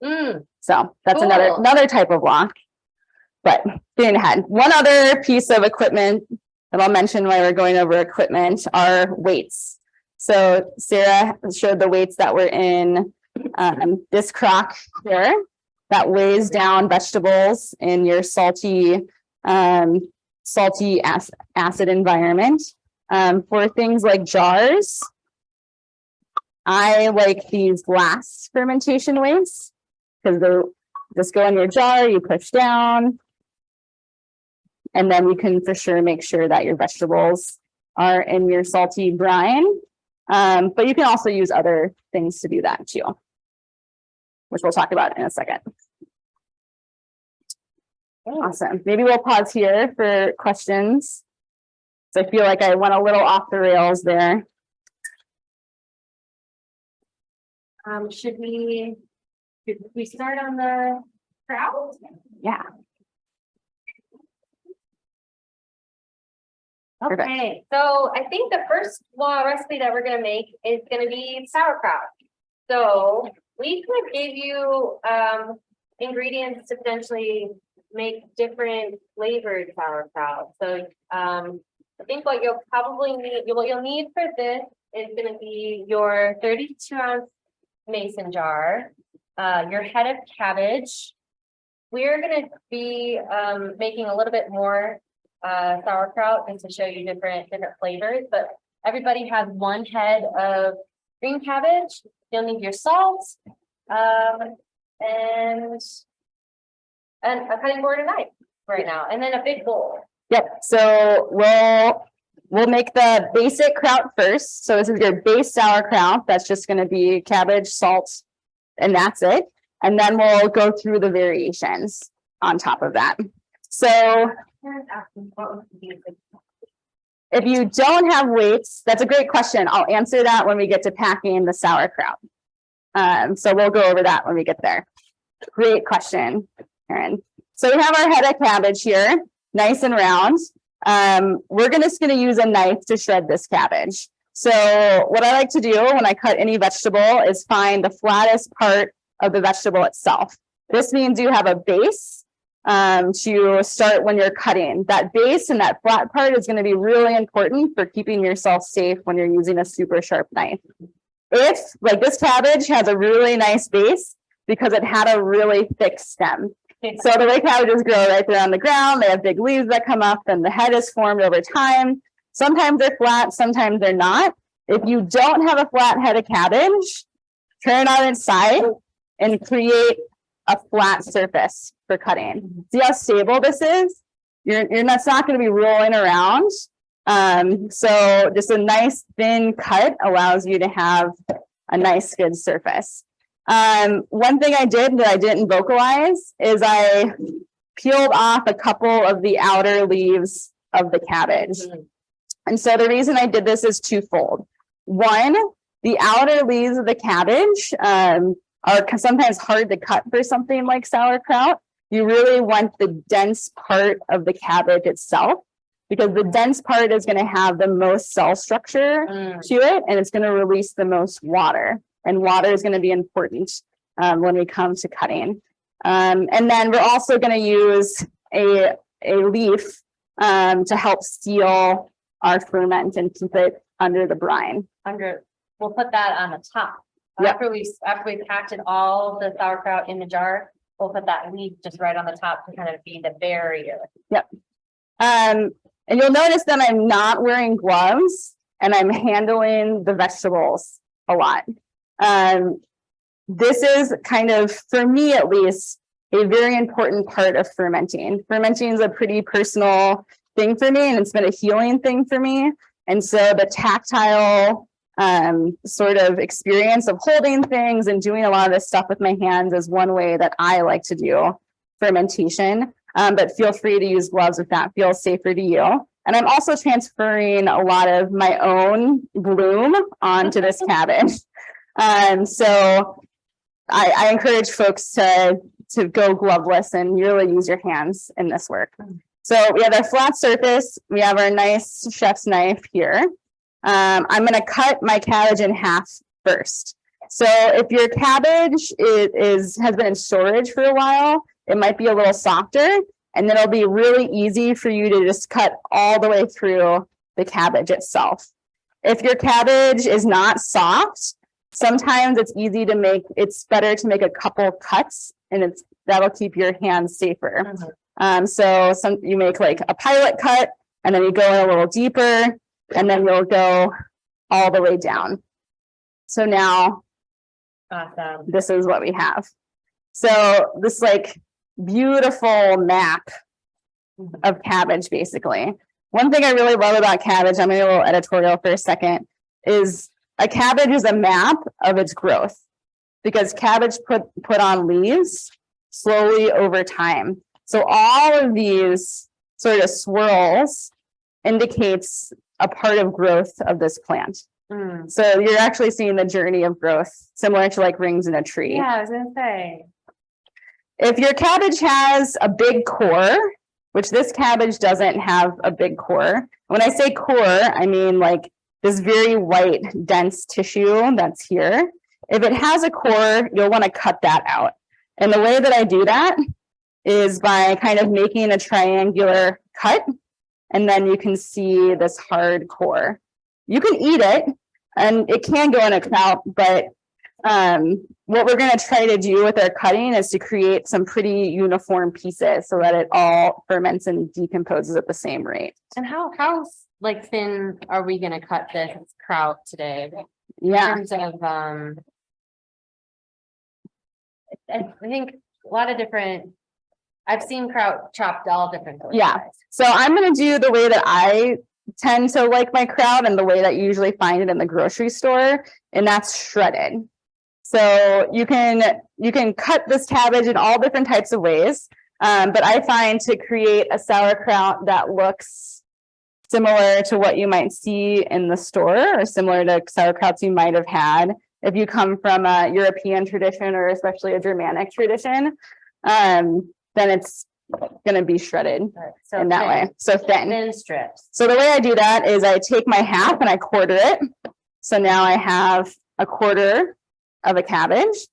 So that's Cool. another type of lock. But getting ahead, one other piece of equipment that I'll mention while we're going over equipment are weights. So Sarah showed the weights that were in this crock here that weighs down vegetables in your salty acid environment. For things like jars, I like these glass fermentation weights because they just go in your jar, you push down, and then you can for sure make sure that your vegetables are in your salty brine. But you can also use other things to do that too, which we'll talk about in a second. Awesome. Maybe we'll pause here for questions. So I feel like I went a little off the rails there. Should we start on the kraut? Yeah. Okay, so I think the first recipe that we're gonna make is gonna be sauerkraut. So we could give you ingredients to potentially make different flavored sauerkraut. So I think what you'll probably need, what you'll need for this is gonna be your 32-ounce mason jar, your head of cabbage. We're gonna be making a little bit more sauerkraut just to show you different flavors, but everybody has one head of green cabbage. You'll need your salt, and a cutting board and knife right now, and then a big bowl. Yep, so we'll make the basic kraut first. So this is your base sauerkraut. That's just gonna be cabbage, salt, and that's it. And then we'll go through the variations on top of that. So if you don't have weights, that's a great question. I'll answer that when we get to packing the sauerkraut. So we'll go over that when we get there. Great question, Erin. So we have our head of cabbage here, nice and round. We're just gonna use a knife to shred this cabbage. So what I like to do when I cut any vegetable is find the flattest part of the vegetable itself. This means you have a base to start when you're cutting. That base and that flat part is going to be really important for keeping yourself safe when you're using a super sharp knife. If, like this cabbage has a really nice base because it had a really thick stem. So the way cabbages grow right there on the ground, they have big leaves that come up and the head is formed over time. Sometimes they're flat, sometimes they're not. If you don't have a flat head of cabbage, turn it on its side and create a flat surface for cutting. See how stable this is? That's not going to be rolling around. So just a nice thin cut allows you to have a nice good surface. One thing I did that I didn't vocalize is I peeled off a couple of the outer leaves of the cabbage. And so the reason I did this is twofold. One, the outer leaves of the cabbage are sometimes hard to cut for something like sauerkraut. You really want the dense part of the cabbage itself, because the dense part is going to have the most cell structure to it, and it's going to release the most water. And water is going to be important when we come to cutting. And then we're also going to use a leaf to help seal our ferment and keep it under the brine. We'll put that on the top. Yep. After we packed all the sauerkraut in the jar, we'll put that leaf just right on the top to kind of be the barrier. Yep. And you'll notice that I'm not wearing gloves and I'm handling the vegetables a lot. This is kind of, for me at least, a very important part of fermenting. Fermenting is a pretty personal thing for me, and it's been a healing thing for me. And so the tactile sort of experience of holding things and doing a lot of this stuff with my hands is one way that I like to do fermentation. But feel free to use gloves if that feels safer to you. And I'm also transferring a lot of my own bloom onto this cabbage. So I encourage folks to go gloveless and really use your hands in this work. So we have our flat surface. We have our nice chef's knife here. I'm going to cut my cabbage in half first. So if your cabbage has been in storage for a while, it might be a little softer, and then it'll be really easy for you to just cut all the way through the cabbage itself. If your cabbage is not soft, sometimes it's better to make a couple cuts, and that'll keep your hands safer. So you make like a pilot cut, and then you go in a little deeper, and then you'll go all the way down. So now, awesome. This is what we have. So this like beautiful map of cabbage, basically. One thing I really love about cabbage, I'm going to do a little editorial for a second, is a cabbage is a map of its growth, because cabbage put on leaves slowly over time. So all of these sort of swirls indicates a part of growth of this plant. So you're actually seeing the journey of growth, similar to like rings in a tree. Yeah, I was gonna say. If your cabbage has a big core, which this cabbage doesn't have a big core. When I say core, I mean like this very white, dense tissue that's here. If it has a core, you'll want to cut that out. And the way that I do that is by kind of making a triangular cut, and then you can see this hard core. You can eat it. And it can go in a kraut, but what we're going to try to do with our cutting is to create some pretty uniform pieces so that it all ferments and decomposes at the same rate. And how like thin are we gonna cut this kraut today? In Yeah. terms of, I think a lot of different, I've seen kraut chopped all different. Yeah. size. So I'm going to do the way that I tend to like my kraut and the way that you usually find it in the grocery store, and that's shredded. So you can cut this cabbage in all different types of ways. But I find to create a sauerkraut that looks similar to what you might see in the store or similar to sauerkrauts you might have had if you come from a European tradition or especially a Germanic tradition, then it's going to be shredded So in that thin- way. So thin. Thin strips. So the way I do that is I take my half and I quarter it. So now I have a quarter of a cabbage,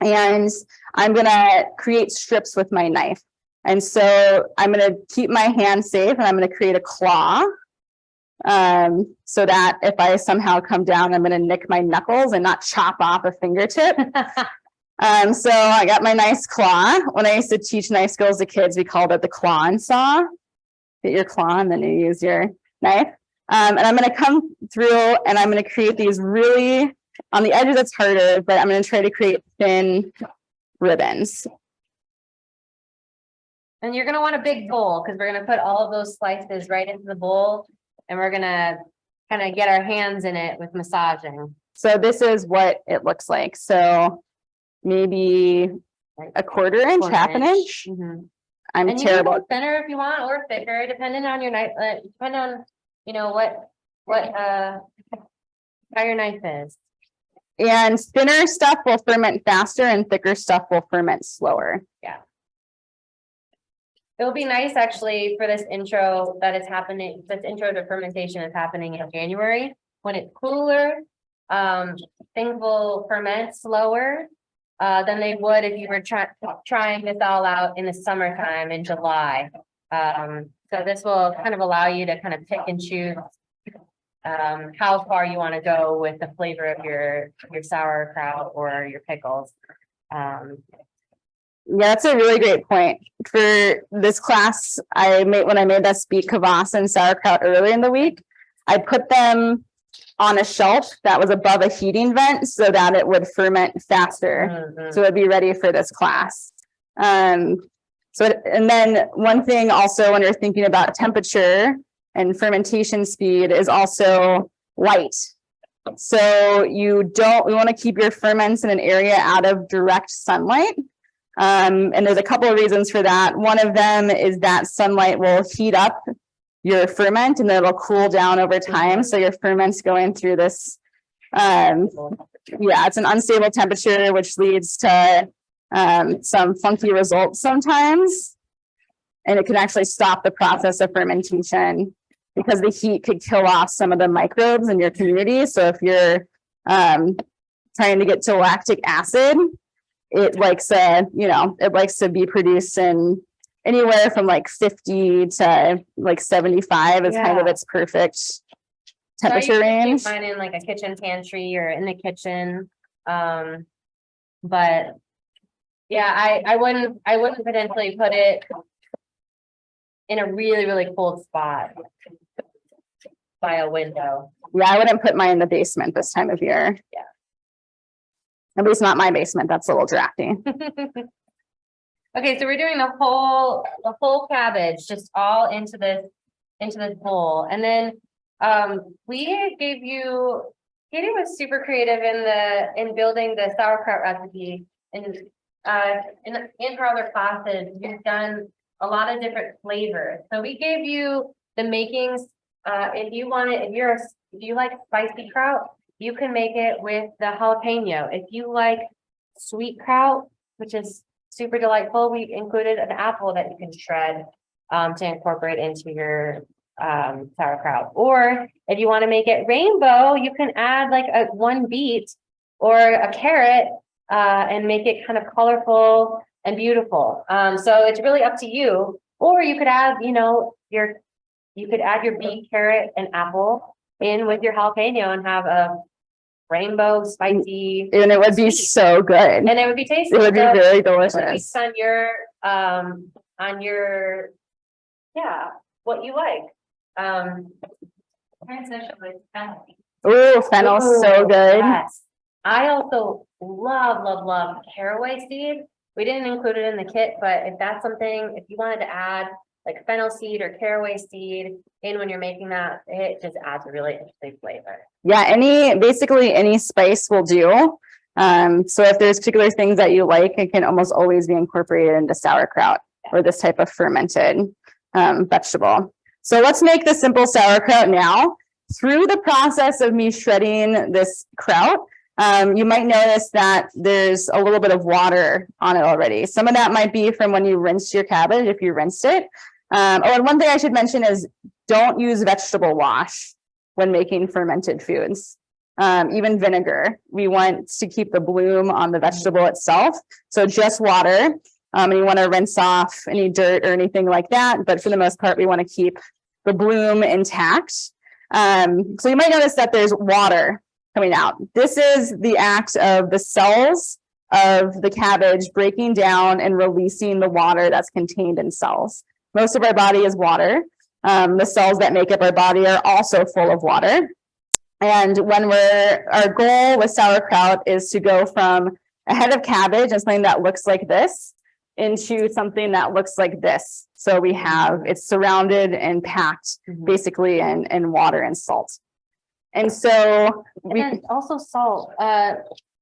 and I'm going to create strips with my knife. And so I'm going to keep my hand safe and I'm going to create a claw. So that if I somehow come down, I'm going to nick my knuckles and not chop off a fingertip. So I got my nice claw. When I used to teach knife skills to kids, we called it the claw and saw. Get your claw and then you use your knife. And I'm going to come through and I'm going to create these really, on the edges it's harder, but I'm going to try to create thin ribbons. And you're gonna want a big bowl, because we're gonna put all of those slices right into the bowl, and we're gonna kind of get our hands in it with massaging. So this is what it looks like. So maybe a quarter inch, half an inch. Mhm. I'm And you can terrible. go thinner if you want, or thicker, depending on your knife, depending on, you know, how your knife is. And thinner stuff will ferment faster and thicker stuff will ferment slower. It'll be nice actually for this intro that is happening, this intro to fermentation is happening in January. When it's cooler, things will ferment slower than they would if you were trying this all out in the summertime in July. So this will kind of allow you to kind of pick and choose how far you want to go with the flavor of your sauerkraut or your pickles. Yeah, that's a really great point. For this class, when I made us beet, kvass, and sauerkraut earlier in the week, I put them on a shelf that was above a heating vent so that it would ferment faster. So it'd be ready for this class. And then one thing also when you're thinking about temperature and fermentation speed is also light. So we want to keep your ferments in an area out of direct sunlight. And there's a couple of reasons for that. One of them is that sunlight will heat up your ferment and then it'll cool down over time. So your ferment's going through this, it's an unstable temperature, which leads to some funky results sometimes. And it can actually stop the process of fermentation because the heat could kill off some of the microbes in your community. So if you're trying to get to lactic acid, it likes to be produced in anywhere from like 50 to like 75 is kind of its perfect temperature range. Mine in like a kitchen pantry or in the kitchen. But yeah, I wouldn't potentially put it in a really, really cold spot by a window. Yeah, I wouldn't put mine in the basement this time of year. Yeah. At least not my basement. That's a little drafty. Okay, so we're doing the whole cabbage just all into this bowl. And then we gave you, Kaitie was super creative in building the sauerkraut recipe. And in her other classes, we've done a lot of different flavors. So we gave you the makings. If you like spicy kraut, you can make it with the jalapeno. If you like sweet kraut, which is super delightful, we included an apple that you can shred to incorporate into your sauerkraut. Or if you want to make it rainbow, you can add like one beet or a carrot and make it kind of colorful and beautiful. So it's really up to you. Or you could add, you could add your beet, carrot, and apple in with your jalapeno and have a rainbow spicy, And it would be so good. and it would be tasty. It would be So, really Based delicious. on your, yeah, what you like. Transition with family. Ooh, fennel's so Ooh, good. yes. I also love caraway seed. We didn't include it in the kit, but if that's something, if you wanted to add like fennel seed or caraway seed in when you're making that, it just adds a really interesting flavor. Yeah, basically any spice will do. So if there's particular things that you like, it can almost always be incorporated into sauerkraut or this type of fermented vegetable. So let's make the simple sauerkraut now. Through the process of me shredding this kraut, you might notice that there's a little bit of water on it already. Some of that might be from when you rinsed your cabbage, if you rinsed it. And one thing I should mention is don't use vegetable wash when making fermented foods. Even vinegar, we want to keep the bloom on the vegetable itself. So just water, and you want to rinse off any dirt or anything like that. But for the most part, we want to keep the bloom intact. So you might notice that there's water coming out. This is the act of the cells of the cabbage breaking down and releasing the water that's contained in cells. Most of our body is water. The cells that make up our body are also full of water. And our goal with sauerkraut is to go from a head of cabbage and something that looks like this into something that looks like this. So it's surrounded and packed basically in water and salt. And so And also salt.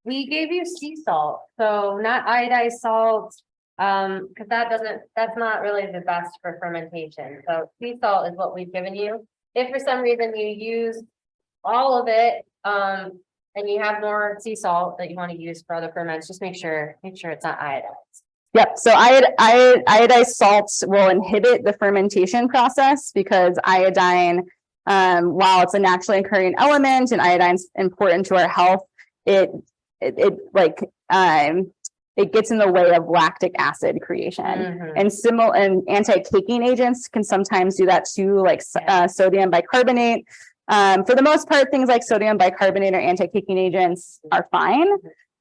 We gave you sea salt, so not iodized salt. Because that's not really the best for fermentation. So sea salt is what we've given you. If for some reason you use all of it, and you have more sea salt that you want to use for other ferments, just make sure it's not iodized. Yep. So iodized salts will inhibit the fermentation process because iodine, while it's a naturally occurring element and iodine's important to our health, it gets in the way of lactic acid creation. And anti-caking agents can sometimes do that too, like sodium bicarbonate. For the most part, things like sodium bicarbonate or anti-caking agents are fine.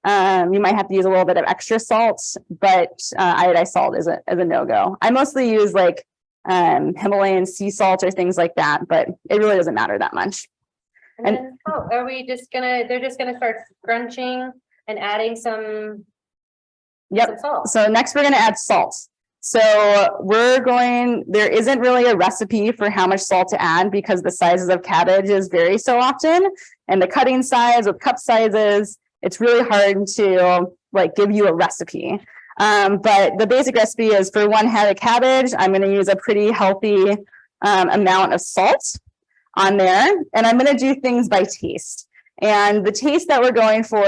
You might have to use a little bit of extra salt, but iodized salt is a no-go. I mostly use like Himalayan sea salt or things like that, but it really doesn't matter that much. And then, they're just gonna start scrunching and adding some salt. So next we're going to add salt. So there isn't really a recipe for how much salt to add because the sizes of cabbages vary so often, and the cutting size with cup sizes, it's really hard to give you a recipe. But the basic recipe is for 1 head of cabbage, I'm going to use a pretty healthy amount of salt on there, and I'm going to do things by taste. And the taste that we're going for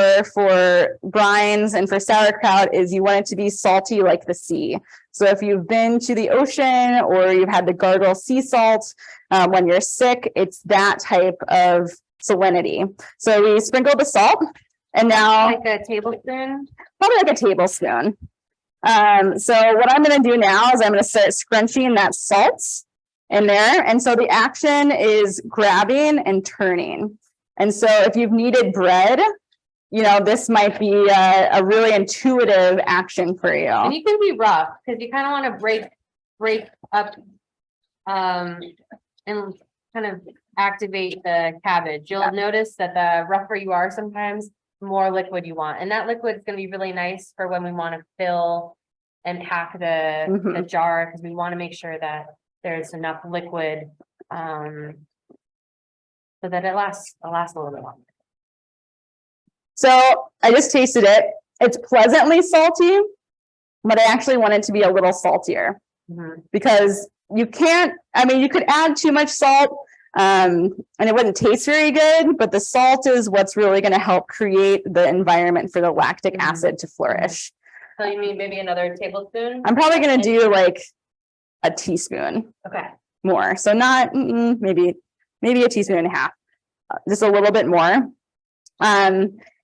brines and for sauerkraut is you want it to be salty like the sea. So if you've been to the ocean or you've had to gargle sea salt when you're sick, it's that type of salinity. So we sprinkle the salt, and now like a tablespoon, probably like a tablespoon. So what I'm going to do now is I'm going to start scrunching that salt in there. And so the action is grabbing and turning. And so if you've kneaded bread, this might be a really intuitive action for you. and you can be rough because you kind of want to break up and kind of activate the cabbage. You'll notice that the rougher you are, sometimes the more liquid you want, and that liquid is going to be really nice for when we want to fill and pack the jar, because we want to make sure that there's enough liquid so that it lasts a little bit longer. So I just tasted it. It's pleasantly salty, but I actually want it to be a little saltier because you could add too much salt and it wouldn't taste very good, but the salt is what's really going to help create the environment for the lactic acid to flourish. So you mean maybe another tablespoon? I'm probably going to do like a teaspoon. Okay. More. So not maybe a teaspoon and a half, just a little bit more.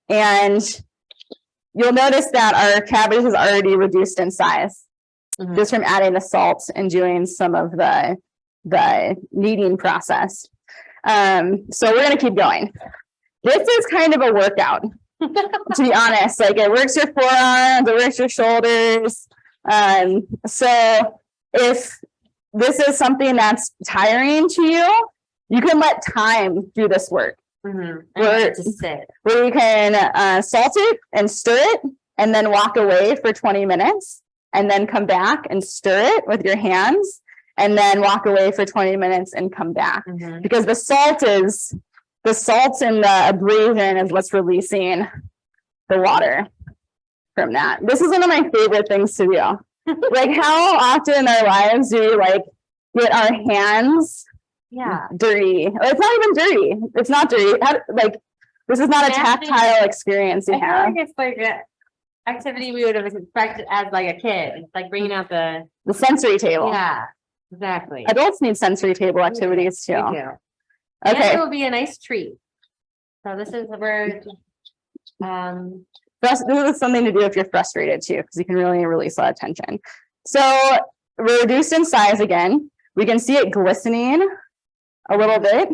And you'll notice that our cabbage is already reduced in size just from adding the salt and doing some of the kneading process. So we're gonna keep going. This is kind of a workout, to be honest. Like it works your forearms, it works your shoulders. So if this is something that's tiring to you, you can let time do this work. Where you can salt it and stir it and then walk away for 20 minutes and then come back and stir it with your hands and then walk away for 20 minutes and come back. Because the salt and the abrasion is what's releasing the water from that. This is one of my favorite things to do. Like how often in our lives do we like get our hands dirty? It's not even dirty. It's not dirty. Like this is not a tactile experience you have. I feel like it's like an activity we would have expected as like a kid. It's like bringing out the sensory table. Yeah, exactly. Adults need sensory table activities too. Okay. Okay. It will be a nice treat. So this is where This is something to do if you're frustrated too, because you can really release a lot of tension. So we're reduced in size again. We can see it glistening a little bit.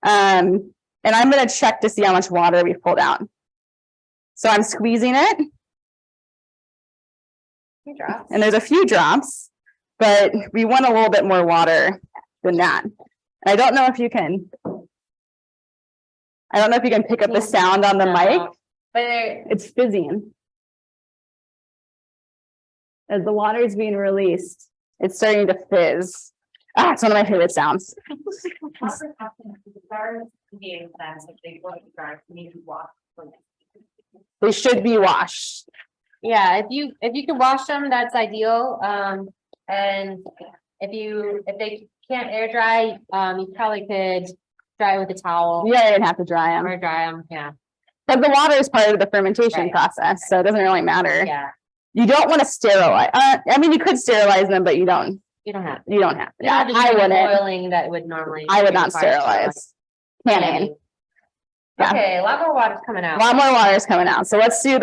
And I'm going to check to see how much water we pulled out. So I'm squeezing it. And there's a few drops, but we want a little bit more water than that. I don't know if you can pick up the sound on the mic, but it's fizzing. As the water is being released, it's starting to fizz. Ah, it's one of my favorite sounds. They should be washed. Yeah, if you can wash them, that's ideal. And if they can't air dry, you probably could dry it with a towel. Yeah, you didn't have to dry them. Or dry them, yeah. But the water is part of the fermentation process, so it doesn't really matter. Yeah. You don't want to sterilize. I mean, you could sterilize them, but you don't. You don't have to. You don't have to. You don't have to I do the wouldn't. boiling that would normally. I would not sterilize. Canning. Yeah. Okay, a lot more water's coming out. A lot more water is coming out. So let's do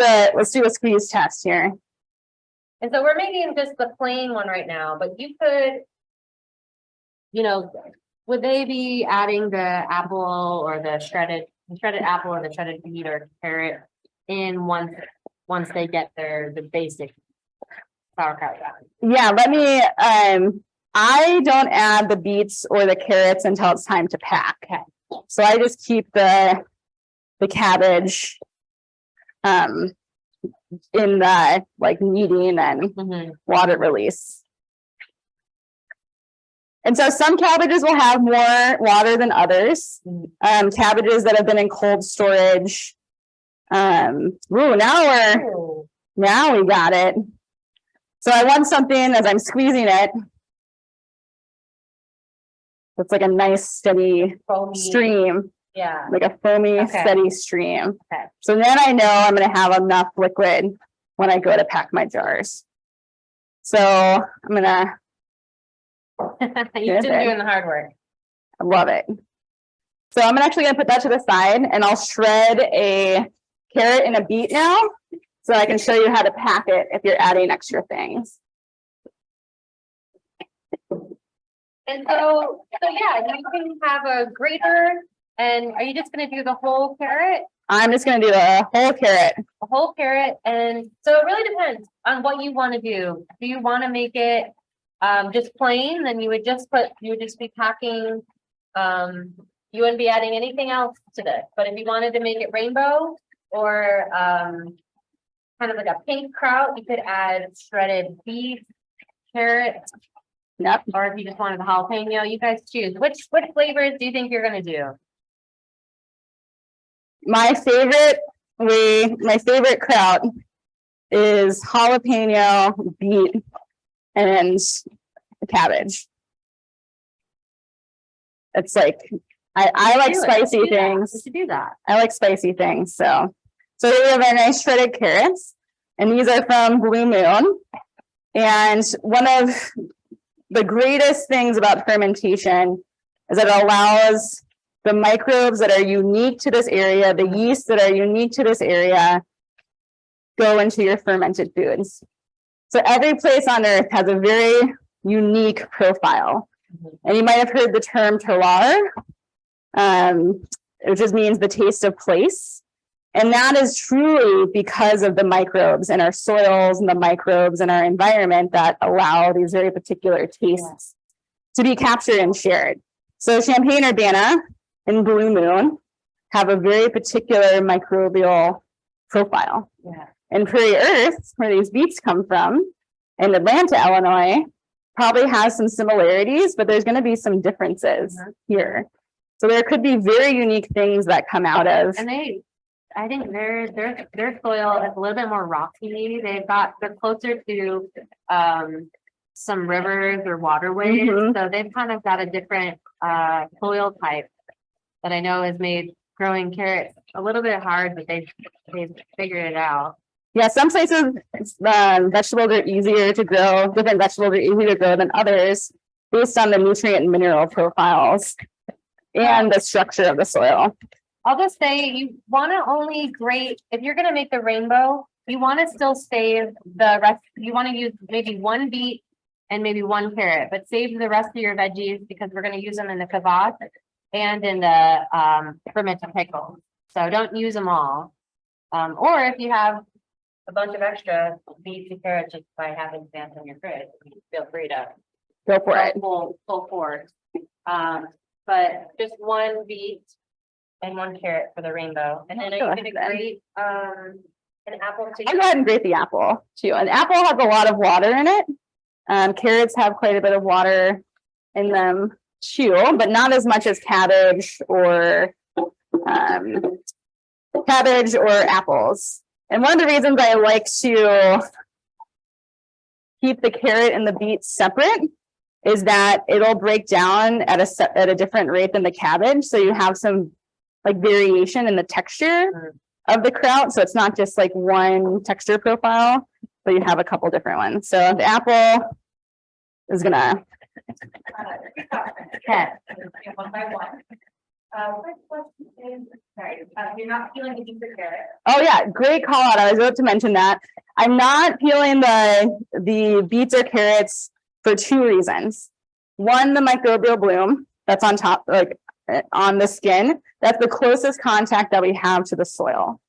a squeeze test here. And so we're making just the plain one right now, but you could, would they be adding the apple or the shredded apple or the shredded beet or carrot in once they get the basic sauerkraut down? Yeah, let me, I don't add the beets or the carrots until it's time to pack. Okay. So I just keep the cabbage in the like kneading and water release. And so some cabbages will have more water than others. Cabbages that have been in cold storage. Now we got it. So I want something as I'm squeezing it. It's like a nice steady Foamy. stream. Yeah. Like a foamy, steady stream. Okay. So then I know I'm going to have enough liquid when I go to pack my jars. So I'm going to. You've been doing the hard work. I love it. So I'm actually going to put that to the side and I'll shred a carrot and a beet now so I can show you how to pack it if you're adding extra things. And so yeah, you can have a grater. And are you just going to do the whole carrot? I'm just going to do the whole carrot. A whole carrot. And so it really depends on what you want to do. Do you want to make it just plain? Then you would just be packing, you wouldn't be adding anything else to this. But if you wanted to make it rainbow or kind of like a pink kraut, you could add shredded beet, carrot. Yep. Or if you just wanted the jalapeno, you guys choose. Which flavors do you think you're going to do? My favorite kraut is jalapeno, beet, and cabbage. It's like I like spicy things. Just to do that. I like spicy things. So we have our nice shredded carrots, and these are from Blue Moon. And one of the greatest things about fermentation is that it allows the microbes that are unique to this area, the yeasts that are unique to this area, go into your fermented foods. So every place on earth has a very unique profile. And you might have heard the term terroir. which just means the taste of place. And that is truly because of the microbes in our soils and the microbes in our environment that allow these very particular tastes to be captured and shared. So Champaign-Urbana and Blue Moon have a very particular microbial profile. Yeah. And Prairie Earth, where these beets come from, in Atlanta, Illinois, probably has some similarities, but there's going to be some differences here. So there could be very unique things that come out of. And I think their soil is a little bit more rocky. They're closer to some rivers or waterways, so they've kind of got a different soil type that I know has made growing carrots a little bit hard, but they've figured it out. Yeah, some places vegetables are easier to grow, different vegetables are easier to grow than others based on the nutrient and mineral profiles and the structure of the soil. I'll just say you want to only grate, if you're going to make the rainbow, you want to still save the rest. You want to use maybe one beet and maybe one carrot, but save the rest of your veggies because we're going to use them in the kvass and in the fermented pickle. So don't use them all. Or if you have a bunch of extra beets and carrots just by having them in your fridge, feel free to Go for it. full force. But just one beet and one carrot for the rainbow. And then are you going to grate an apple? I'll go ahead and grate the apple too. An apple has a lot of water in it. Carrots have quite a bit of water in them too, but not as much as cabbage or apples. And one of the reasons I like to keep the carrot and the beet separate is that it'll break down at a different rate than the cabbage. So you have some like variation in the texture of the kraut. So it's not just like one texture profile, but you have a couple different ones. So the apple is gonna. One by one. You're not peeling the beets or carrot. Oh yeah, great call out. I was about to mention that. I'm not peeling the beets or carrots for two reasons. One, the microbial bloom that's on top, like on the skin. That's the closest contact that we have to the soil.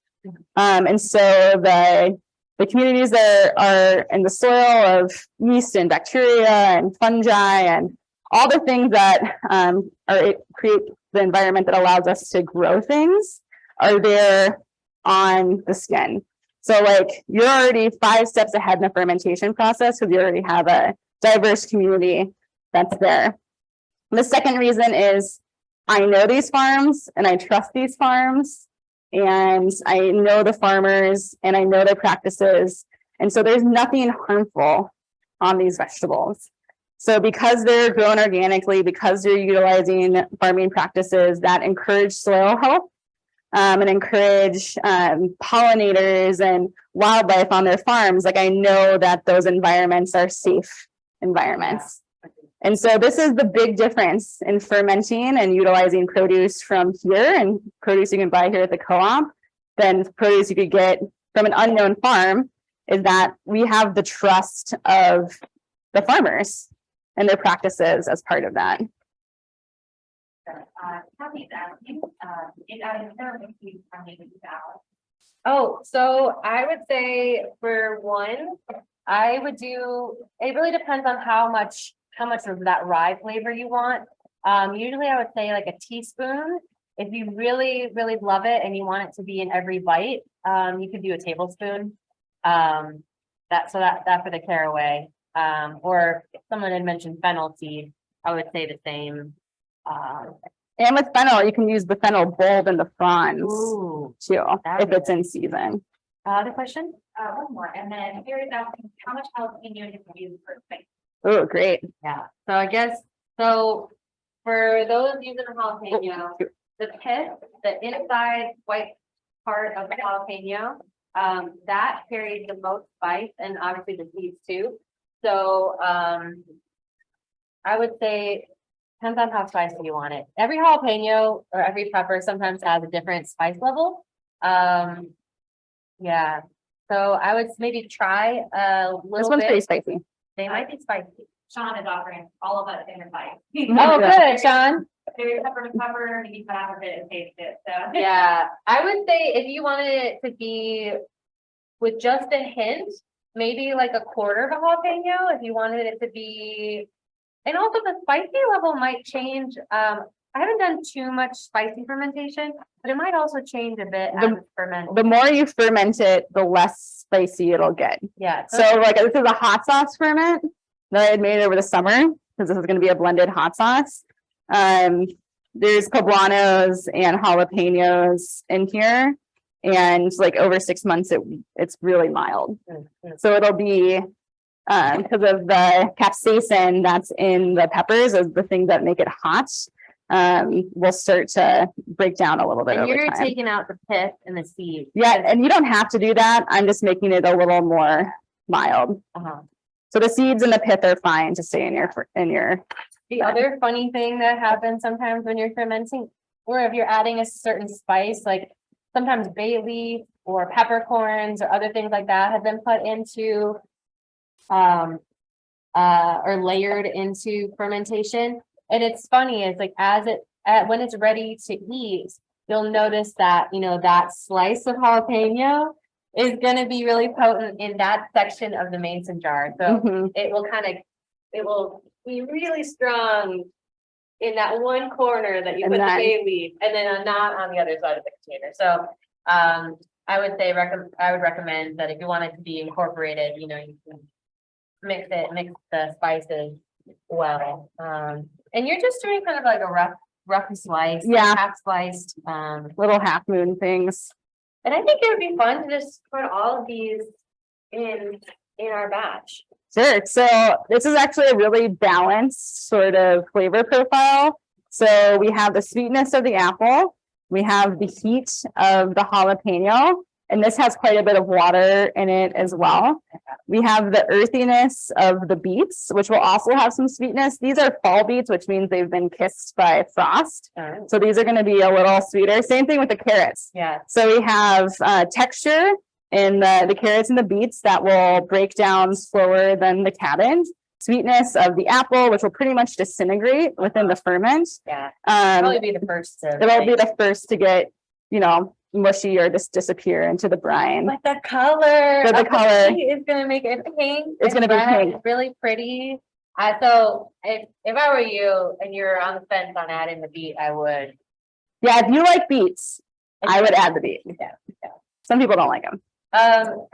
And so the communities that are in the soil of yeast and bacteria and fungi and all the things that create the environment that allows us to grow things are there on the skin. So like you're already 5 steps ahead in the fermentation process because you already have a diverse community that's there. The second reason is I know these farms and I trust these farms and I know the farmers and I know their practices. And so there's nothing harmful on these vegetables. So because they're grown organically, because they're utilizing farming practices that encourage soil health and encourage pollinators and wildlife on their farms, like I know that those environments are safe environments. And so this is the big difference in fermenting and utilizing produce from here and produce you can buy here at the co-op than produce you could get from an unknown farm, is that we have the trust of the farmers and their practices as part of that. Katie's asking, Oh, so I would say for one, I would do, it really depends on how much of that rye flavor you want. Usually I would say like a teaspoon. If you really, really love it and you want it to be in every bite, you could do a tablespoon. That for the caraway. Or if someone had mentioned fennel seed, I would say the same. And with fennel, you can use the fennel bulb in the fronds too, if it's in season. Other question? One more, and then here is asking how much jalapeno you can use per space. Oh, great. Yeah, so I guess, so for those using a jalapeno, the pith, the inside white part of the jalapeno, that carries the most spice and obviously the seeds too. So I would say, depends on how spicy you want it. Every jalapeno or every pepper sometimes has a different spice level. Yeah, so I would maybe try a little bit. This one's pretty spicy. They might be spicy. Sean is offering all of us in advice. Oh, good, Sean. There's pepper, maybe cut out a bit and taste it, so. Yeah, I would say if you wanted it to be with just a hint, maybe like a quarter of a jalapeno, if you wanted it to be. And also the spicy level might change. I haven't done too much spicy fermentation, but it might also change a bit as it's fermented. The more you ferment it, the less spicy it'll get. Yeah. So like this is a hot sauce ferment that I had made over the summer, because this is going to be a blended hot sauce. There's poblanos and jalapenos in here. And like over 6 months, it's really mild. So it'll be, because of the capsaicin that's in the peppers is the thing that make it hot, will start to break down a little bit And over you're time. taking out the pith and the seeds. Yeah, and you don't have to do that. I'm just making it a little more mild. Uh-huh. So the seeds and the pith are fine to stay in your. The other funny thing that happens sometimes when you're fermenting, or if you're adding a certain spice, like sometimes bay leaf or peppercorns or other things like that have been put into or layered into fermentation. And it's funny, it's like when it's ready to eat, you'll notice that, you know, that slice of jalapeno is going to be really potent in that section of the mason jar. So Mhm. it will be really strong in that one corner that you And put the then- bay leaf, and then not on the other side of the container. So I would say I would recommend that if you want it to be incorporated, you know, you can mix the spices well. And you're just doing kind of like a rough slice, Yeah. half sliced. Little half moon things. And I think it would be fun to just put all of these in our batch. Sure. So this is actually a really balanced sort of flavor profile. So we have the sweetness of the apple, we have the heat of the jalapeno, and this has quite a bit of water in it as well. We have the earthiness of the beets, which will also have some sweetness. These are fall beets, which means they've been kissed by frost. So these are going to be a little sweeter. Same thing with the carrots. Yeah. So we have texture in the carrots and the beets that will break down slower than the cabbage. Sweetness of the apple, which will pretty much disintegrate within the ferment. Yeah. Probably be the first to. It'll be the first to get, you know, mushy or just disappear into the brine. But the color. So the of color- beet is gonna make it pink. It's and gonna be red, pink. Really pretty. So if I were you and you're on the fence on adding the beet, I would. Yeah, if you like beets, I would add the beet. Yeah, yeah. Some people don't like them.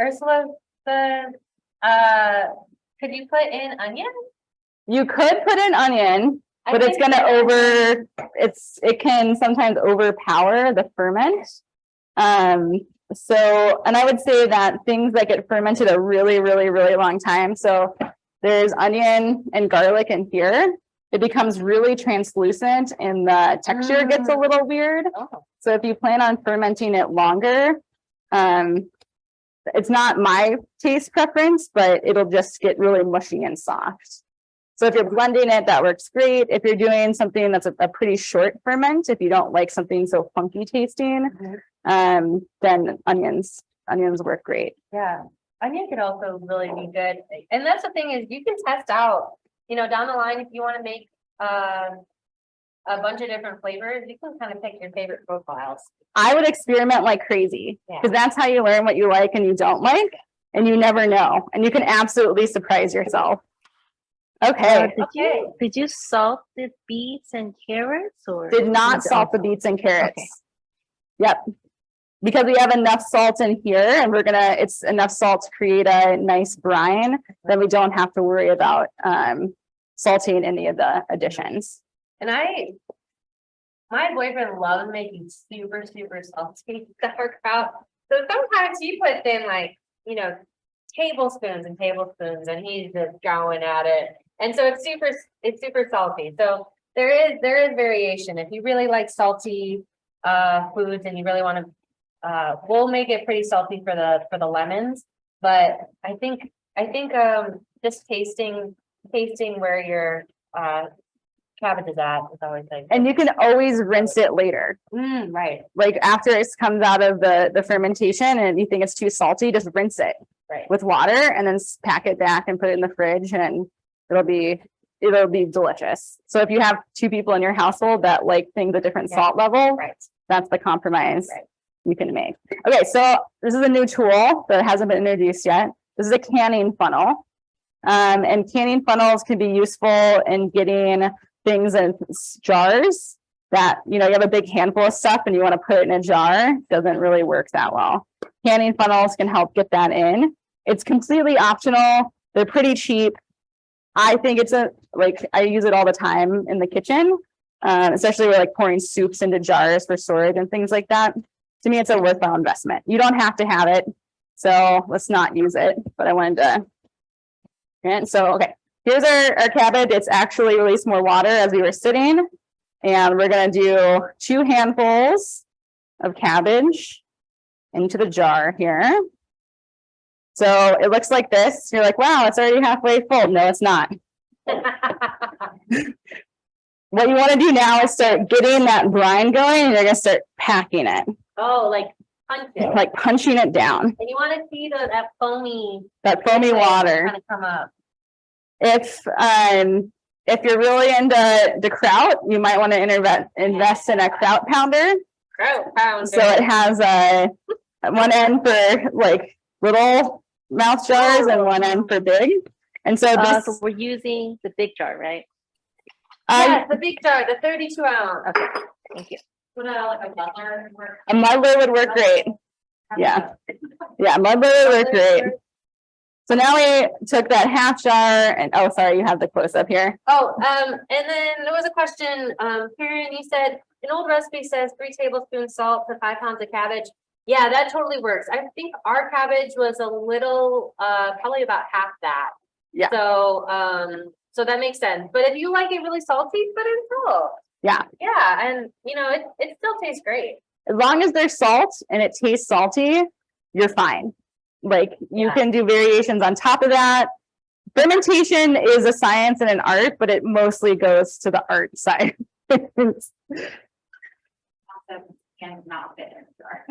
Ursula said, could you put in onion? You could put in onion, I but it's think gonna that- it can sometimes overpower the ferment. So, and I would say that things that get fermented a really, really, really long time. So there's onion and garlic in here. It becomes really translucent and the texture gets a little weird. Oh, So if you plan on fermenting it longer, it's not my taste preference, but it'll just get really mushy and soft. So if you're blending it, that works great. If you're doing something that's a pretty short ferment, if you don't like something so funky tasting, then onions work great. yeah. Onion could also really be good. And that's the thing is you can test out, you know, down the line, if you want to make a bunch of different flavors, you can kind of pick your favorite profiles. I would experiment like crazy Yeah. because that's how you learn what you like and you don't like, and you never know. And you can absolutely surprise yourself. Okay, Did you salt the beets and carrots or? did not salt the beets and carrots. Yep. Because we have enough salt in here and it's enough salt to create a nice brine, then we don't have to worry about salting any of the additions. And my boyfriend loves making super, super salty sauerkraut. So sometimes he puts in like, you know, tablespoons and tablespoons and he's just going at it. And so it's super salty. So there is variation. If you really like salty foods and you really want to, we'll make it pretty salty for the lemons. But I think just tasting where your cabbage is at, it's always like. And you can always rinse it later. Right, Like after it comes out of the fermentation and you think it's too salty, just rinse it right. with water and then pack it back and put it in the fridge and it'll be delicious. So if you have two people in your household that like things at different Yeah. salt level, Right. that's the compromise Right. you can make. Okay, so this is a new tool that hasn't been introduced yet. This is a canning funnel. And canning funnels can be useful in getting things in jars that, you know, you have a big handful of stuff and you want to put it in a jar, doesn't really work that well. Canning funnels can help get that in. It's completely optional. They're pretty cheap. I think it's I use it all the time in the kitchen, especially with like pouring soups into jars for storage and things like that. To me, it's a worthwhile investment. You don't have to have it, so let's not use it, but I wanted to. And so, okay, here's our cabbage. It's actually released more water as we were sitting. And we're gonna do 2 handfuls of cabbage into the jar here. So it looks like this. You're like, wow, it's already halfway full. No, it's not. What you want to do now is start getting that brine going and you're gonna start packing it, Oh, like punch it. like punching it down, And you want to see that foamy. that foamy water. Kind of come up. If you're really into the kraut, you might want to invest in a kraut pounder. Kraut pounder. So it has one end for like little mouth jars and one end for big. And so this, So we're using the big jar, right? Yes, the big jar, the 32 ounce. Okay, thank you. Would like a butler work? a muddler would work great. Yeah. Yeah, muddler would work great. So now we took that half jar and, oh, sorry, you have the close up here. Oh, and then there was a question, Karen, you said, an old recipe says 3 tablespoons salt to 5 pounds of cabbage. Yeah, that totally works. I think our cabbage was a little, probably about half that. Yeah. So that makes sense. But if you like it really salty, put in salt. Yeah. Yeah, and you know, it still tastes great. As long as there's salt and it tastes salty, you're fine. Like you Yeah. can do variations on top of that. Fermentation is a science and an art, but it mostly goes to the art side. And not fit in the jar.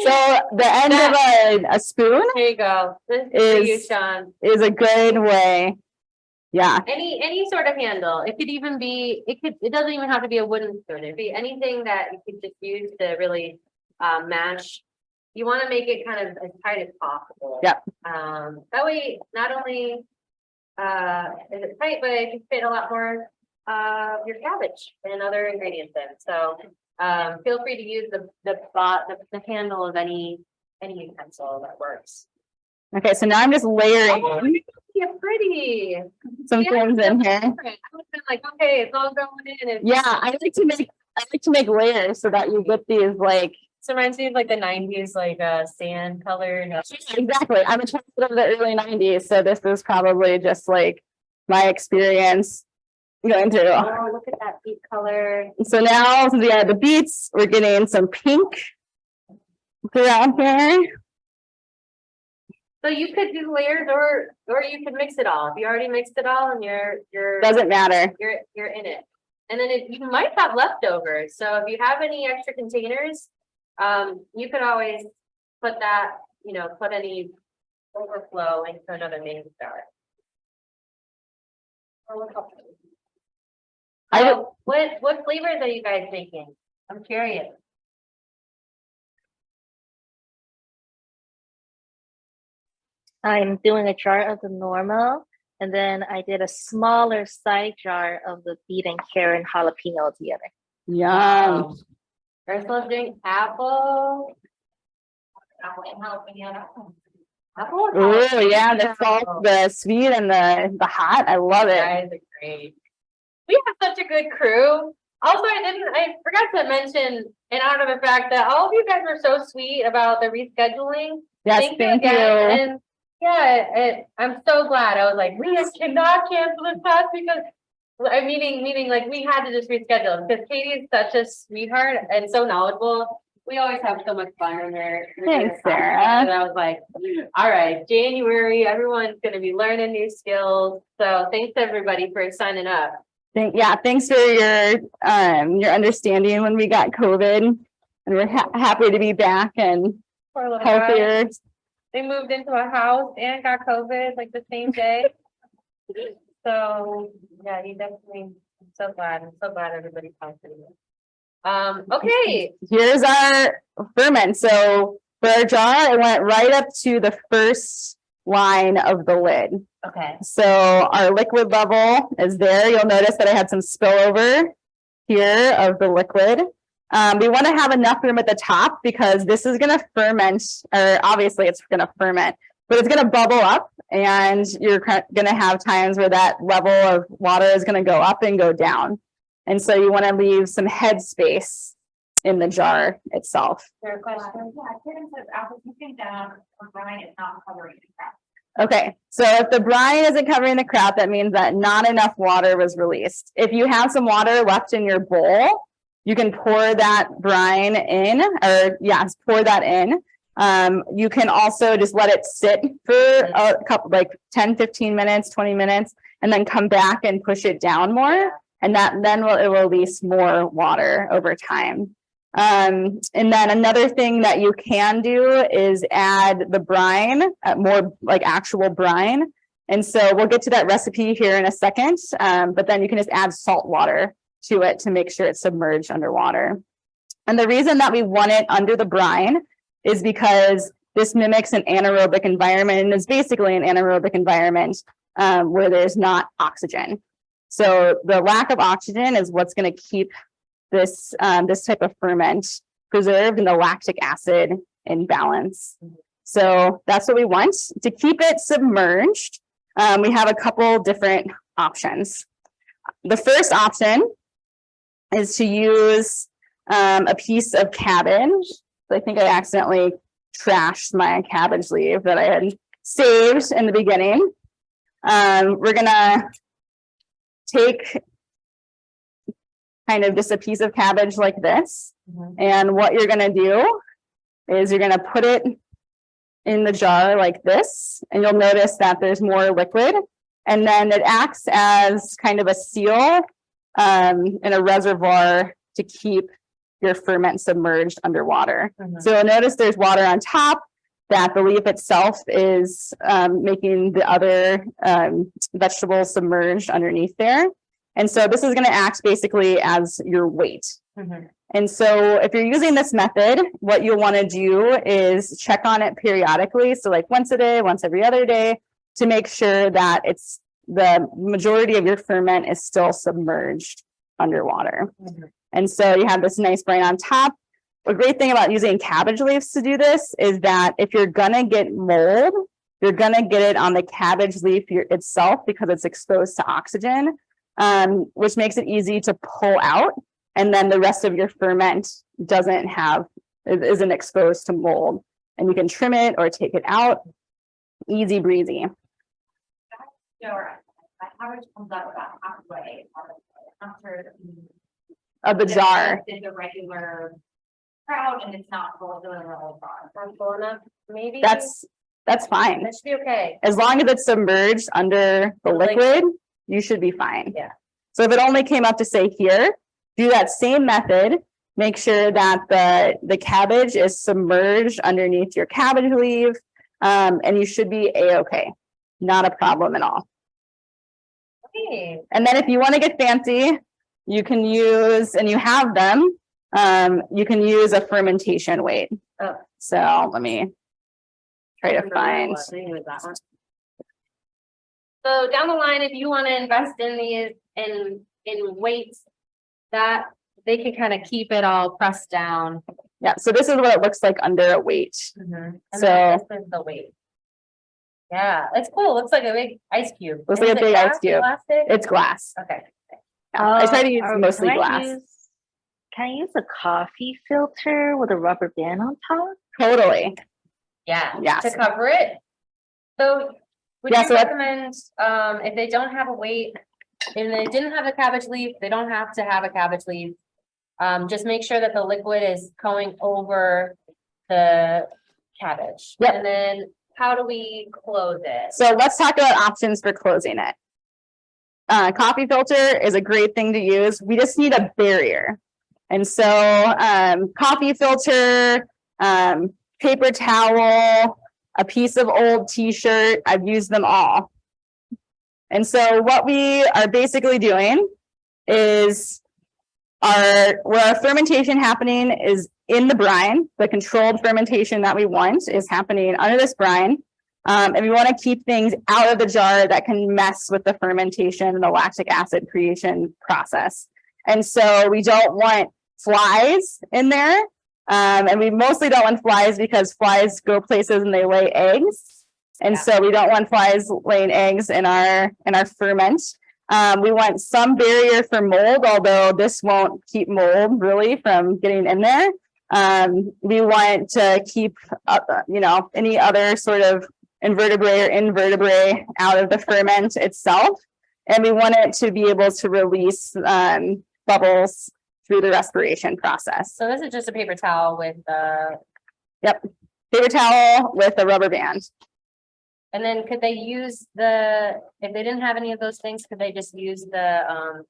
So the end of a spoon Here you go. This is for you, Is- Sean. is a good way. Yeah, Any sort of handle. It could even be, it doesn't even have to be a wooden spoon. It'd be anything that you could just use to really mash. You want to make it kind of as tight as possible. Yep. That way, not only is it tight, but it can fit a lot more of your cabbage and other ingredients in. So feel free to use the handle of any utensil that works. okay, so now I'm just layering Oh, yeah, pretty. some Yeah, things in here. I would have been like, okay, it's all going in. And Yeah, I like to make layers so that you get these like, so reminds me of like the 90s, like sand colored. exactly. I'm a child of the early 90s, so this is probably just like my experience going through. Oh, look at that deep color. So now, since we have the beets, we're getting some pink throughout here. So you could do layers or you could mix it all. If you already mixed it all and you're Doesn't matter. you're in it. And then if you might have leftovers. So if you have any extra containers, you could always put that, put any overflow into another mason jar. What flavors are you guys making? I'm curious. I'm doing a jar of the normal, and then I did a smaller side jar of the beet and carrot and jalapeno together. Yum. Ursula's doing apple. Apple and jalapeno. Apple. and Oh, jalapeno. yeah, the salt, the sweet and the hot. I love You it. guys are great. We have such a good crew. Also, I forgot to mention in honor of the fact that all of you guys were so sweet about the rescheduling. Yes, Thank thank you you. again. And yeah, I'm so glad. I was like, we cannot cancel this class because meaning like we had to just reschedule because Kaitie is such a sweetheart and so knowledgeable. We always have so much fun in there. Thanks, Sarah. And I was like, all right, January, everyone's gonna be learning new skills. So thanks everybody for signing up. Thanks for your understanding when we got COVID, and we're happy to be back and Poor little guy. healthier. They moved into a house and got COVID like the same day. So, yeah, he definitely, I'm so glad everybody's healthy. Okay, Here's our ferment. So for our jar, it went right up to the first line of the lid. okay, So our liquid level is there. You'll notice that I had some spillover here of the liquid. We want to have enough room at the top because this is going to ferment, or obviously it's going to ferment, but it's going to bubble up, and you're going to have times where that level of water is going to go up and go down. And so you want to leave some head space in the jar itself. is there a question? Yeah, Karen says after cooking down, the brine is not covering the crap. Okay, so if the brine isn't covering the crop, that means that not enough water was released. If you have some water left in your bowl, you can pour that brine in, or yes, pour that in. You can also just let it sit for a couple, like 10, 15 minutes, 20 minutes, and then come back and push it down more. And then it will release more water over time. And then another thing that you can do is add the brine, more like actual brine. And so we'll get to that recipe here in a second, but then you can just add salt water to it to make sure it's submerged underwater. And the reason that we want it under the brine is because this mimics an anaerobic environment, and is basically an anaerobic environment where there's not oxygen. So the lack of oxygen is what's going to keep this type of ferment preserved and the lactic acid in balance. So that's what we want. To keep it submerged, we have a couple different options. The first option is to use a piece of cabbage. I think I accidentally trashed my cabbage leaf that I had saved in the beginning. We're gonna take kind of just a piece of cabbage like this. And what you're gonna do is you're gonna put it in the jar like this, and you'll notice that there's more liquid. And then it acts as kind of a seal in a reservoir to keep your ferment submerged underwater. So you'll notice there's water on top, that the leaf itself is making the other vegetables submerged underneath there. And so this is going to act basically as your weight. And so if you're using this method, what you'll want to do is check on it periodically. So like once a day, once every other day, to make sure that it's the majority of your ferment is still submerged underwater. And so you have this nice brine on top. A great thing about using cabbage leaves to do this is that if you're gonna get mold, you're gonna get it on the cabbage leaf itself because it's exposed to oxygen, which makes it easy to pull out. And then the rest of your ferment isn't exposed to mold, and you can trim it or take it out. Easy breezy. Sure. My cabbage comes out about halfway after Of the jar. the regular crowd, and it's not full of the whole jar. Not full enough, maybe? That's fine. That should be okay. As long as it's submerged under the liquid, you should be fine. Yeah. So if it only came up to say here, do that same method. Make sure that the cabbage is submerged underneath your cabbage leaf, and you should be a-okay. Not a problem at all. Okay. And then if you want to get fancy, you can use, and you have them, you can use a fermentation weight. Oh. So let me try to find. So down the line, if you want to invest in these in weights, that they can kind of keep it all pressed down. Yeah, so this is what it looks like under a weight. And So- then this is the weight. Yeah, it's cool. It looks like a big ice cube. Looks And like a is it big ice glass, cube. plastic? It's glass. Okay. Yeah, I try to use Or mostly can I glass. Can I use a coffee filter with a rubber band on top? Totally. Yeah. Yes. To cover it. So would Yeah, you so that- recommend, if they don't have a weight, if they didn't have a cabbage leaf, they don't have to have a cabbage leaf. Just make sure that the liquid is going over the cabbage. Yep. And then how do we close it? So let's talk about options for closing it. coffee filter is a great thing to use. We just need a barrier. And so coffee filter, paper towel, a piece of old t-shirt, I've used them all. And so what we are basically doing is where our fermentation happening is in the brine. The controlled fermentation that we want is happening under this brine. And we want to keep things out of the jar that can mess with the fermentation and the lactic acid creation process. And so we don't want flies in there. And we mostly don't want flies because flies go places and they lay eggs. And so we don't want flies laying eggs in our ferment. We want some barrier for mold, although this won't keep mold really from getting in there. We want to keep any other sort of invertebrate or invertebrate out of the ferment itself. And we want it to be able to release bubbles through the respiration process. So this is just a paper towel with Paper towel with a rubber band. and then could they use if they didn't have any of those things, could they just use the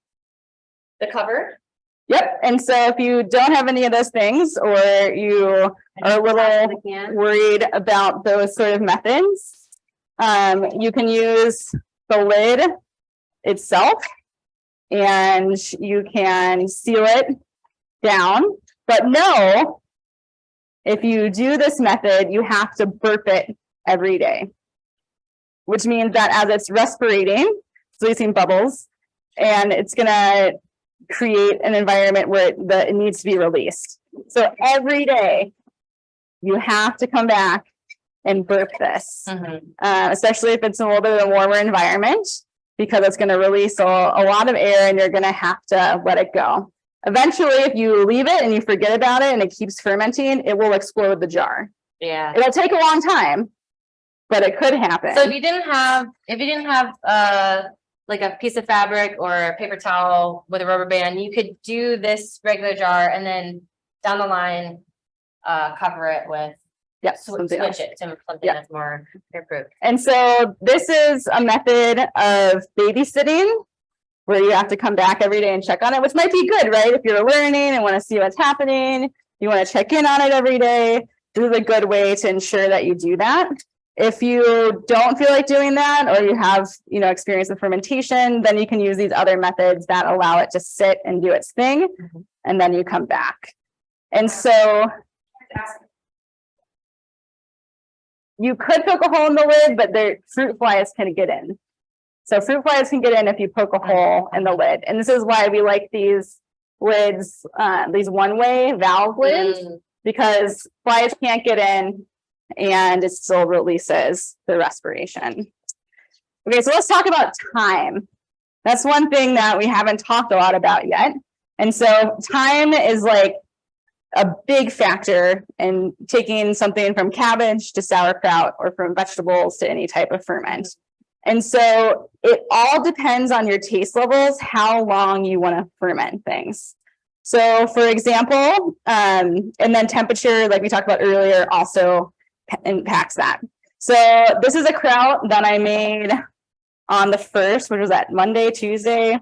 cover? Yep. And so if you don't have any of those things, or you are a little worried about those sort of methods, you can use the lid itself and you can seal it down. But no, if you do this method, you have to burp it every day, which means that as it's respirating, it's releasing bubbles, and it's going to create an environment where it needs to be released. So every day you have to come back and burp this, especially if it's a little bit of a warmer environment, because it's going to release a lot of air and you're going to have to let it go. Eventually, if you leave it and you forget about it and it keeps fermenting, it will explode the jar. Yeah. It'll take a long time, but it could happen. So if you didn't have like a piece of fabric or a paper towel with a rubber band, you could do this regular jar and then down the line, cover it with, switch it to something that's more airproof. And so this is a method of babysitting where you have to come back every day and check on it, which might be good, right? If you're learning and want to see what's happening, you want to check in on it every day. This is a good way to ensure that you do that. If you don't feel like doing that, or you have, experience with fermentation, then you can use these other methods that allow it to sit and do its thing, and then you come back. And so you could poke a hole in the lid, but fruit flies can get in. So fruit flies can get in if you poke a hole in the lid. And this is why we like these lids, these one-way valve lids, because flies can't get in and it still releases the respiration. Okay, so let's talk about time. That's one thing that we haven't talked a lot about yet. And so time is like a big factor in taking something from cabbage to sauerkraut, or from vegetables to any type of ferment. And so it all depends on your taste levels, how long you want to ferment things. So for example, and then temperature, like we talked about earlier, also impacts that. So this is a kraut that I made on the 1st, which was that Monday, Tuesday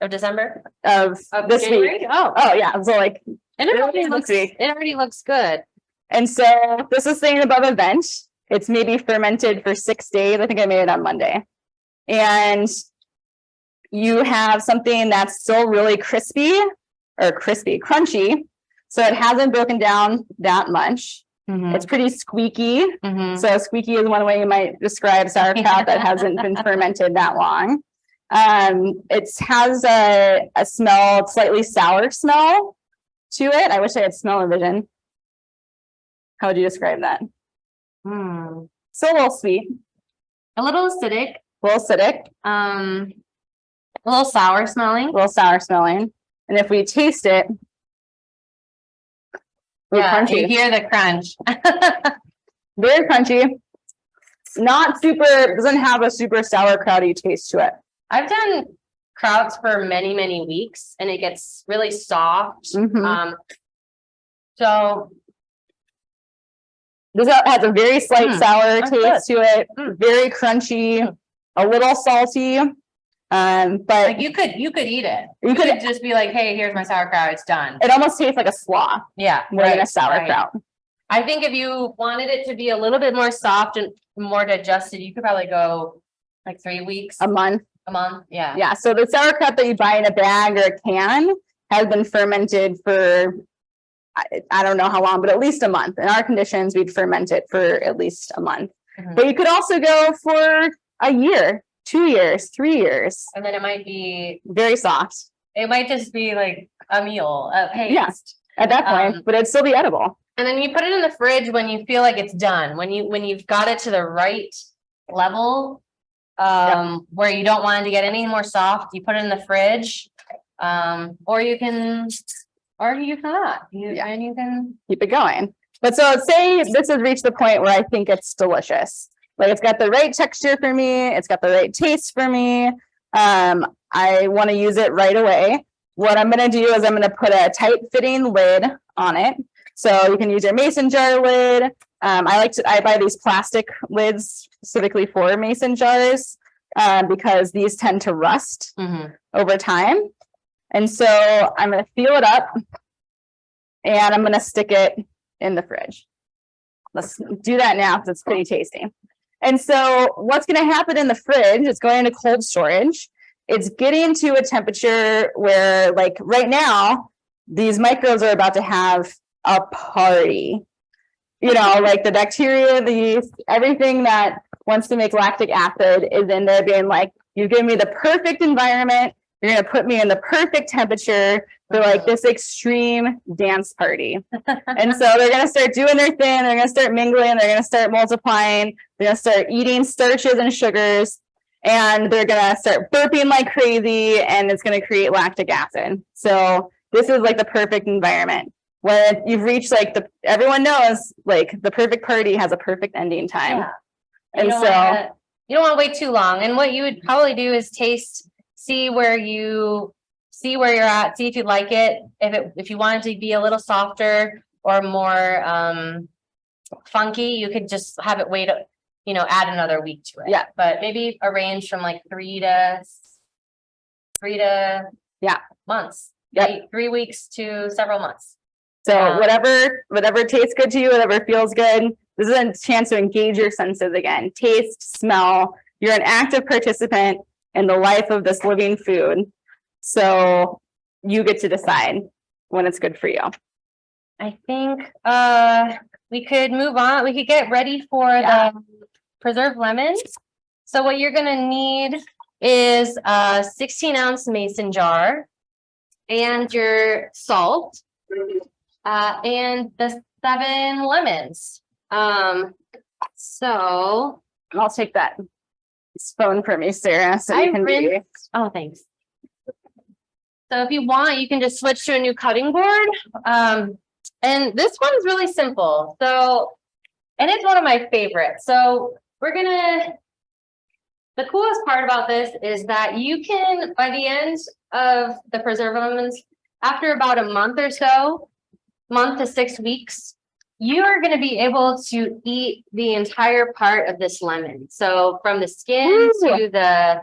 of December of this January? week. Oh yeah. So like it already looks good. And so this is staying above a vent. It's maybe fermented for 6 days. I think I made it on Monday. And you have something that's still really crunchy. So it hasn't broken down that much. It's pretty squeaky. So squeaky is one way you might describe sauerkraut that hasn't been fermented that long. It has a smell, slightly sour smell to it. I wish I had smell-o-vision. How would you describe that? So a little sweet. A little acidic. A little acidic. A little sour smelling. A little sour smelling. And if we taste it, crunchy. You hear the crunch. Very crunchy. Not super, doesn't have a super sauerkrauty taste to it. I've done krauts for many, many weeks and it gets really soft. So this has a very slight sour taste to it, very crunchy, a little salty. But Like you could eat it. You You could- could just be like, hey, here's my sauerkraut, it's done. it almost tastes like a slaw Yeah. more than a right, right. sauerkraut. I think if you wanted it to be a little bit more soft and more digested, you could probably go like 3 weeks, A month. a month, yeah. Yeah, so the sauerkraut that you buy in a bag or a can has been fermented for, I don't know how long, but at least a month. In our conditions, we'd ferment it for at least a month. Mhm. But you could also go for a year, 2 years, 3 years, And then it might be, very soft it might just be like a meal, a paste. Yeah. at that point, but it'd still be edible. And then you put it in the fridge when you feel like it's done, when you've got it to the right level. Where you don't want it to get any more soft, you put it in the fridge. Or you cannot, and you can. Keep it going. But so say this has reached the point where I think it's delicious. Like it's got the right texture for me. It's got the right taste for me. I want to use it right away. What I'm going to do is I'm going to put a tight fitting lid on it. So you can use your mason jar lid. I buy these plastic lids specifically for mason jars because these tend to rust over time. And so I'm going to seal it up and I'm going to stick it in the fridge. Let's do that now because it's pretty tasty. And so what's going to happen in the fridge, it's going into cold storage. It's getting to a temperature where, like right now, these microbes are about to have a party. You know, like the bacteria, the yeast, everything that wants to make lactic acid is in there being like, you've given me the perfect environment. You're going to put me in the perfect temperature for like this extreme dance party. And so they're going to start doing their thing. They're going to start mingling. They're going to start multiplying. They're going to start eating starches and sugars. And they're going to start burping like crazy. And it's going to create lactic acid. So this is like the perfect environment. When you've reached like everyone knows like the perfect party has a perfect ending time. Yeah. And You don't want to wait too long. And what you would probably do is see where you're at, see if you like it. If you want it to be a little softer or more funky, you could just have it wait, add another week to it. Yeah. But maybe arrange from like 3 to months. Yep. 3 weeks to several months. So whatever tastes good to you, whatever feels good, this is a chance to engage your senses again. Taste, smell. You're an active participant in the life of this living food. So you get to decide when it's good for you. I think we could move on. We could get ready for the preserved lemons. So what you're gonna need is a 16-ounce mason jar and your salt and the 7 lemons. So I'll take that phone for me, Sarah, so you can be. Oh, thanks. So if you want, you can just switch to a new cutting board. And this one's really simple. So, and it's one of my favorites. So the coolest part about this is that you can, by the end of the preserved lemons, after about a month or so, month to 6 weeks, you are going to be able to eat the entire part of this lemon. So from the skin to the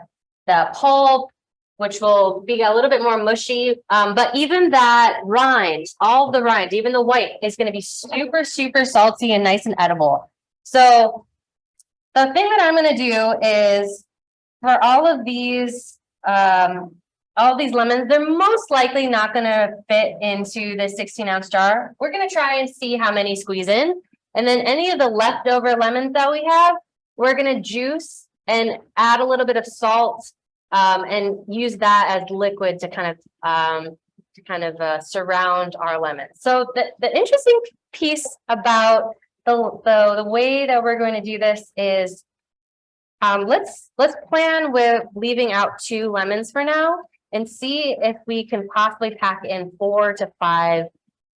pulp, which will be a little bit more mushy. But even that rind, all the rind, even the white, is going to be super, super salty and nice and edible. So the thing that I'm going to do is for all of these lemons, they're most likely not going to fit into the 16-ounce jar. We're going to try and see how many squeeze in. And then any of the leftover lemons that we have, we're going to juice and add a little bit of salt and use that as liquid to kind of surround our lemons. So the interesting piece about the way that we're going to do this is let's plan with leaving out 2 lemons for now and see if we can possibly pack in 4 to 5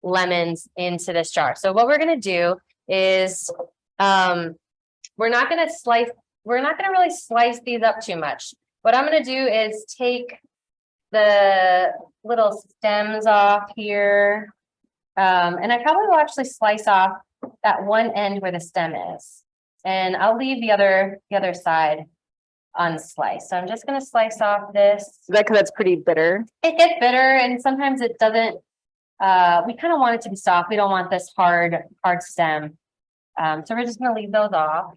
lemons into this jar. So what we're going to do is we're not going to really slice these up too much. What I'm going to do is take the little stems off here. And I probably will actually slice off that one end where the stem is. And I'll leave the other side unsliced. So I'm just gonna slice off this. Is that because that's pretty bitter? It gets bitter and sometimes it doesn't, we kind of want it to be soft. We don't want this hard stem. So we're just gonna leave those off.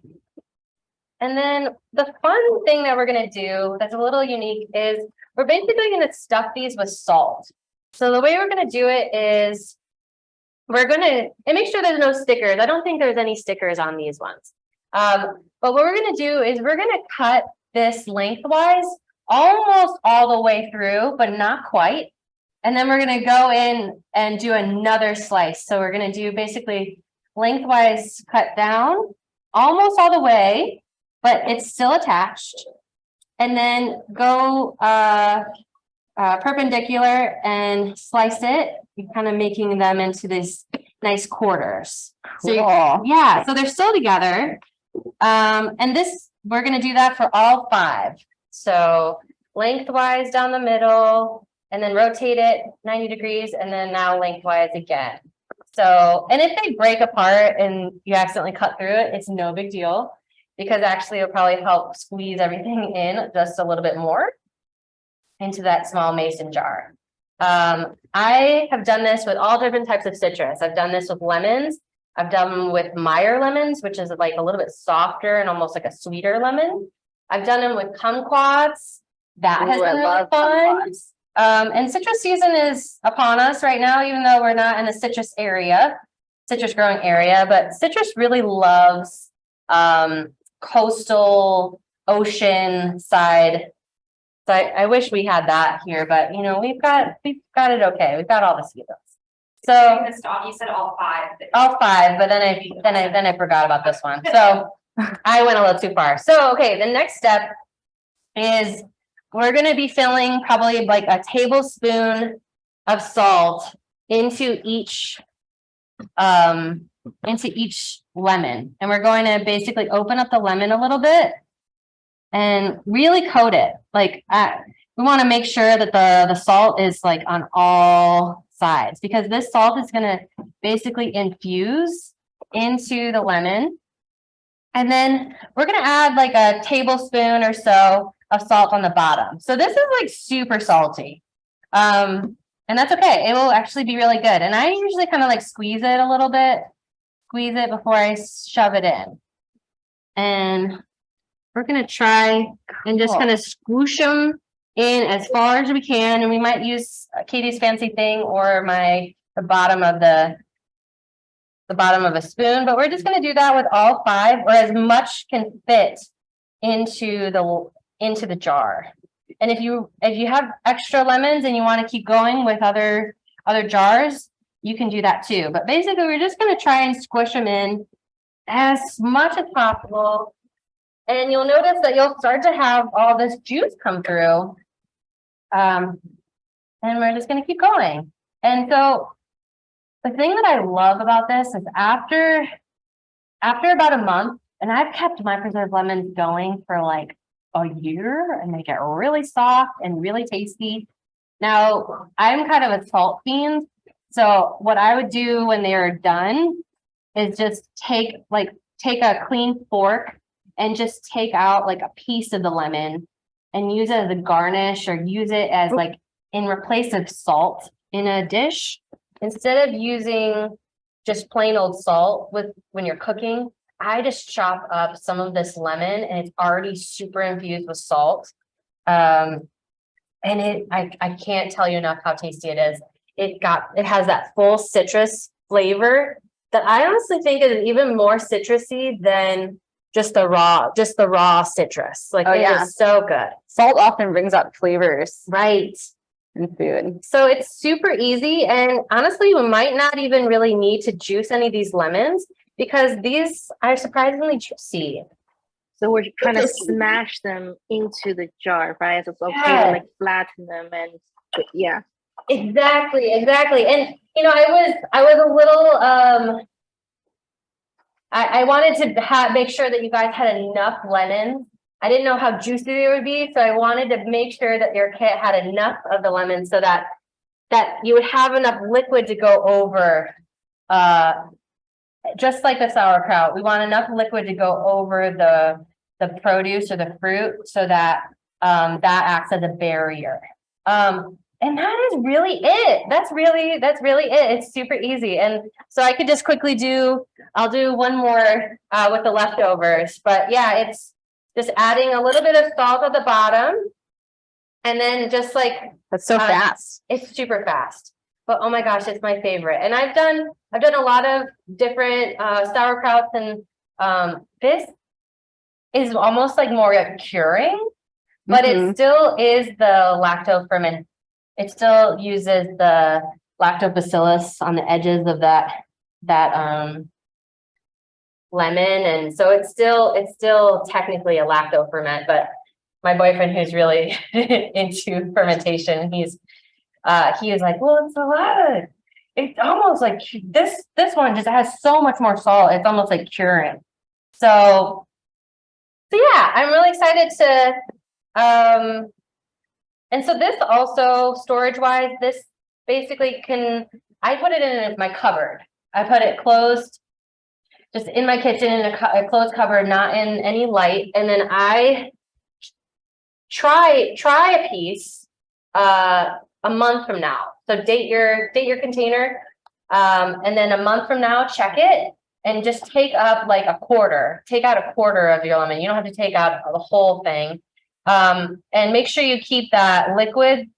And then the fun thing that we're gonna do that's a little unique is we're basically gonna stuff these with salt. So the way we're gonna do it is we're gonna, and make sure there's no stickers. I don't think there's any stickers on these ones. But what we're gonna do is we're gonna cut this lengthwise almost all the way through, but not quite. And then we're gonna go in and do another slice. So we're gonna do basically lengthwise cut down almost all the way, but it's still attached. And then go perpendicular and slice it, kind of making them into these nice quarters. So Cool. yeah, so they're still together. And this, we're gonna do that for all 5. So lengthwise down the middle, and then rotate it 90 degrees, and then now lengthwise again. So, and if they break apart and you accidentally cut through it, it's no big deal, because actually it'll probably help squeeze everything in just a little bit more into that small mason jar. I have done this with all different types of citrus. I've done this with lemons. I've done them with Meyer lemons, which is like a little bit softer and almost like a sweeter lemon. I've done them with kumquats. That has Ooh, I been really love fun. kumquats. And citrus season is upon us right now, even though we're not in a citrus growing area, but citrus really loves coastal ocean side. So I wish we had that here, but you know, we've got it okay. We've got all the seasons. So You said all 5. all 5, but then I forgot about this one. So I went a little too far. So okay, the next step is we're going to be filling probably like a tablespoon of salt into each lemon, and we're going to basically open up the lemon a little bit and really coat it. Like we want to make sure that the salt is like on all sides, because this salt is going to basically infuse into the lemon. And then we're going to add like a tablespoon or so of salt on the bottom. So this is like super salty. And that's okay. It will actually be really good. And I usually kind of like squeeze it a little bit, squeeze it before I shove it in. And we're going to try and just kind of squoosh them in as far as we can. And we might use Kaitie's fancy thing or the bottom of a spoon, but we're just going to do that with all 5, or as much can fit into the jar. And if you have extra lemons and you want to keep going with other jars, you can do that too. But basically, we're just going to try and squish them in as much as possible. And you'll notice that you'll start to have all this juice come through. And we're just going to keep going. And so the thing that I love about this is after about a month, and I've kept my preserved lemons going for like a year, and they get really soft and really tasty. Now, I'm kind of a salt fiend. So what I would do when they are done is just take a clean fork and just take out like a piece of the lemon and use it as a garnish, or use it as like in replace of salt in a dish. Instead of using just plain old salt when you're cooking, I just chop up some of this lemon, and it's already super infused with salt. And I can't tell you enough how tasty it is. It has that full citrus flavor that I honestly think is even more citrusy than just the raw citrus. Like, it is so good. Salt often brings out flavors Right. in food. So it's super easy, and honestly, we might not even really need to juice any of these lemons, because these are surprisingly juicy. So we're trying to smash them into the jar, right? So it's okay Yeah. to like flatten them and yeah. Exactly. And you know, I was a little I wanted to make sure that you guys had enough lemons. I didn't know how juicy they would be, so I wanted to make sure that your kit had enough of the lemon so that you would have enough liquid to go over. Just like the sauerkraut, we want enough liquid to go over the the produce or the fruit so that that acts as a barrier. And that is really it. That's really it. It's super easy. And so I could just quickly I'll do one more with the leftovers. But yeah, it's just adding a little bit of salt at the bottom. And then just like That's so fast. it's super fast. But oh my gosh, it's my favorite. And I've done a lot of different sauerkrauts, and this is almost like more like curing, but it still is the lacto-ferment. It still uses the lactobacillus on the edges of that lemon, and so it's still technically a lacto-ferment. But my boyfriend, who's really into fermentation, he was like, well, it's a lot. It's almost like this one just has so much more salt. It's almost like curing. So yeah, I'm really excited to and so this also, storage wise, this basically I put it in my cupboard. I put it closed, just in my kitchen in a closed cupboard, not in any light. And then I try a piece a month from now. So date your container. And then a month from now, check it and just take up like a quarter. Take out a quarter of your lemon. You don't have to take out the whole thing. And make sure you keep that liquid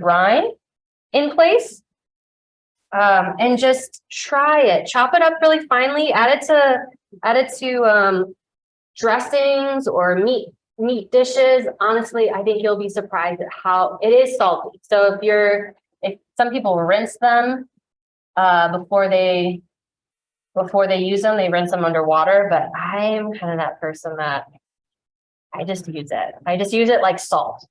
brine in place. And just try it. Chop it up really finely. Add it to dressings or meat dishes. Honestly, I think you'll be surprised at how it is salty. So if some people rinse them before they use them, they rinse them underwater. But I'm kind of that person that I just use it. I just use it like salt.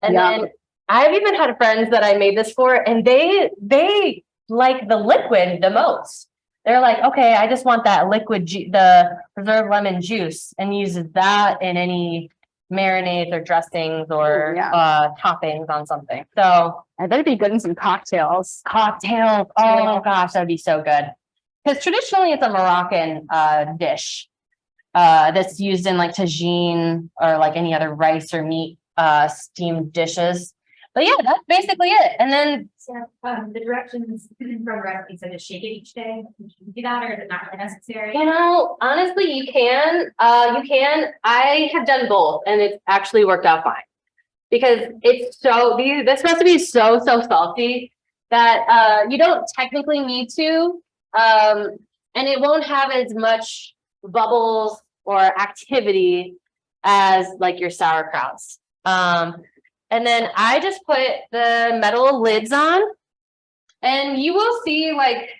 And then I've even had friends that I made this for, and they like the liquid the most. They're like, okay, I just want that liquid, the preserved lemon juice, and uses that in any marinades or dressings or toppings on something. So I bet it'd be good in some cocktails. Oh gosh, that'd be so good. Because traditionally it's a Moroccan dish that's used in like tagine or like any other rice or meat steamed dishes. But yeah, that's basically it. And then the directions from the recipe, so just shake it each day. You can do that, or is it not really necessary? honestly, you can. I have done both, and it's actually worked out fine. Because it's this recipe is so salty that you don't technically need to. And it won't have as much bubbles or activity as like your sauerkrauts. And then I just put the metal lids on, and you will see like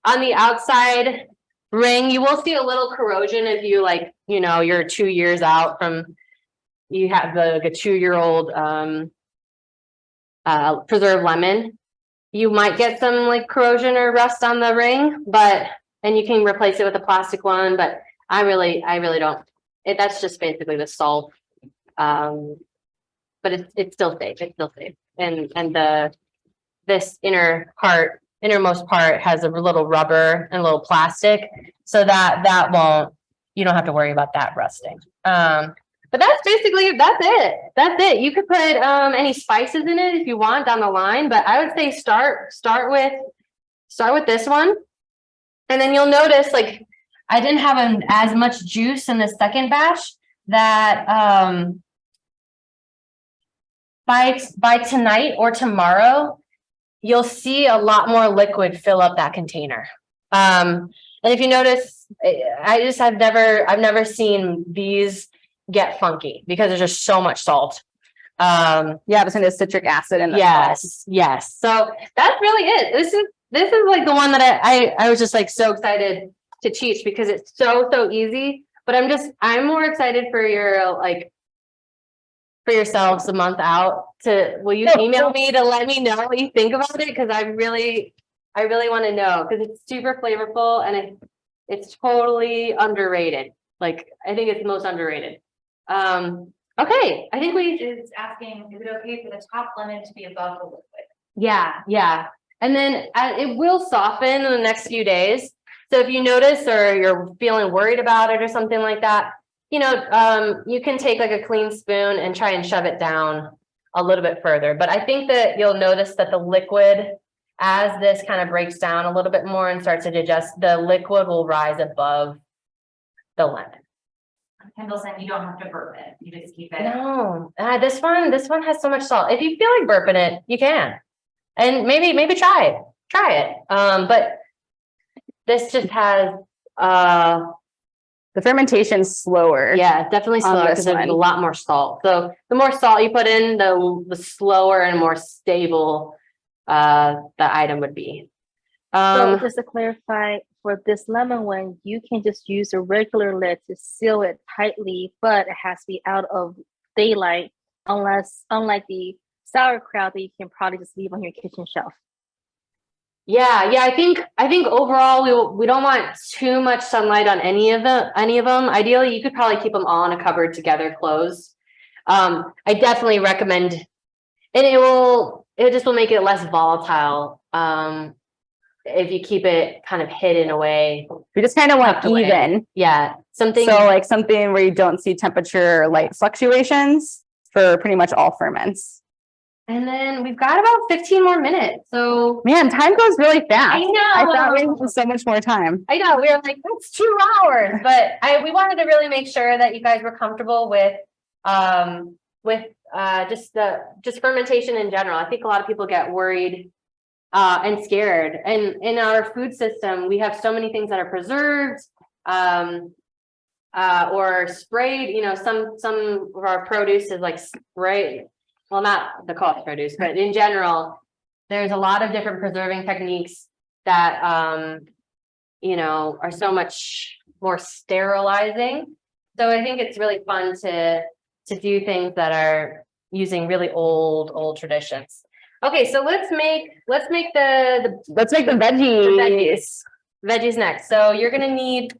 on the outside ring, you will see a little corrosion if you you're 2 years out from, you have like a 2-year-old preserved lemon. You might get some like corrosion or rust on the ring, and you can replace it with a plastic one, but I really don't. That's just basically the salt. But it's still safe. It's still safe. And this innermost part has a little rubber and a little plastic, so that won't, you don't have to worry about that rusting. But that's it. That's it. You could put any spices in it if you want down the line, but I would say start with this one. And then you'll notice like I didn't have as much juice in the second batch, that by tonight or tomorrow, you'll see a lot more liquid fill up that container. And if you notice, I've never seen these get funky because there's just so much salt. It's in a citric acid in the yes. So that's really it. This is like the one that I was just like so excited to teach because it's so easy. But I'm more excited for yourselves a month out will you email me to let me know what you think about it? Because I really want to know, because it's super flavorful and it's totally underrated. Like, I think it's the most underrated. Okay, I think is asking, is it okay for the top lemon to be above the liquid? Yeah. And then it will soften in the next few days. So if you notice or you're feeling worried about it or something like that, you can take like a clean spoon and try and shove it down a little bit further. But I think that you'll notice that the liquid, as this kind of breaks down a little bit more and starts to digest, the liquid will rise above the lemon. Kendall said you don't have to burp it, you just keep it. No, this one has so much salt. If you feel like burping it, you can. And maybe try it. But this just has, The fermentation's slower. yeah, definitely On slower this because there's one. a lot more salt. So the more salt you put in, the slower and more stable the item would be. So just to clarify, for this lemon one, you can just use a regular lid to seal it tightly, but it has to be out of daylight, unlike the sauerkraut that you can probably just leave on your kitchen shelf. Yeah, I think overall we don't want too much sunlight on any of them. Ideally, you could probably keep them all in a cupboard together, closed. I definitely recommend, and it just will make it less volatile. If you keep it kind of hidden away. We just kind of want tucked away. even. Yeah, something. So like something where you don't see temperature or light fluctuations for pretty much all ferments. And then we've got about 15 more minutes. So Man, time goes really fast. I know. I thought we had so much more time. I know, we were like, that's 2 hours, but we wanted to really make sure that you guys were comfortable with just fermentation in general. I think a lot of people get worried and scared. And in our food system, we have so many things that are preserved or sprayed. Some of our produce is like sprayed. Well, not the cost produce, but in general, there's a lot of different preserving techniques that, are so much more sterilizing. So I think it's really fun to do things that are using really old traditions. Okay, so let's make the veggies next. So you're gonna need,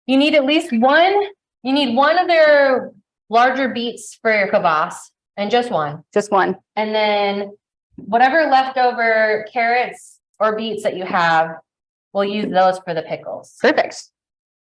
you need at least one. You need one of their larger beets for your kvass, and just one. Just one. And then whatever leftover carrots or beets that you have, we'll use those for the pickles. Perfect.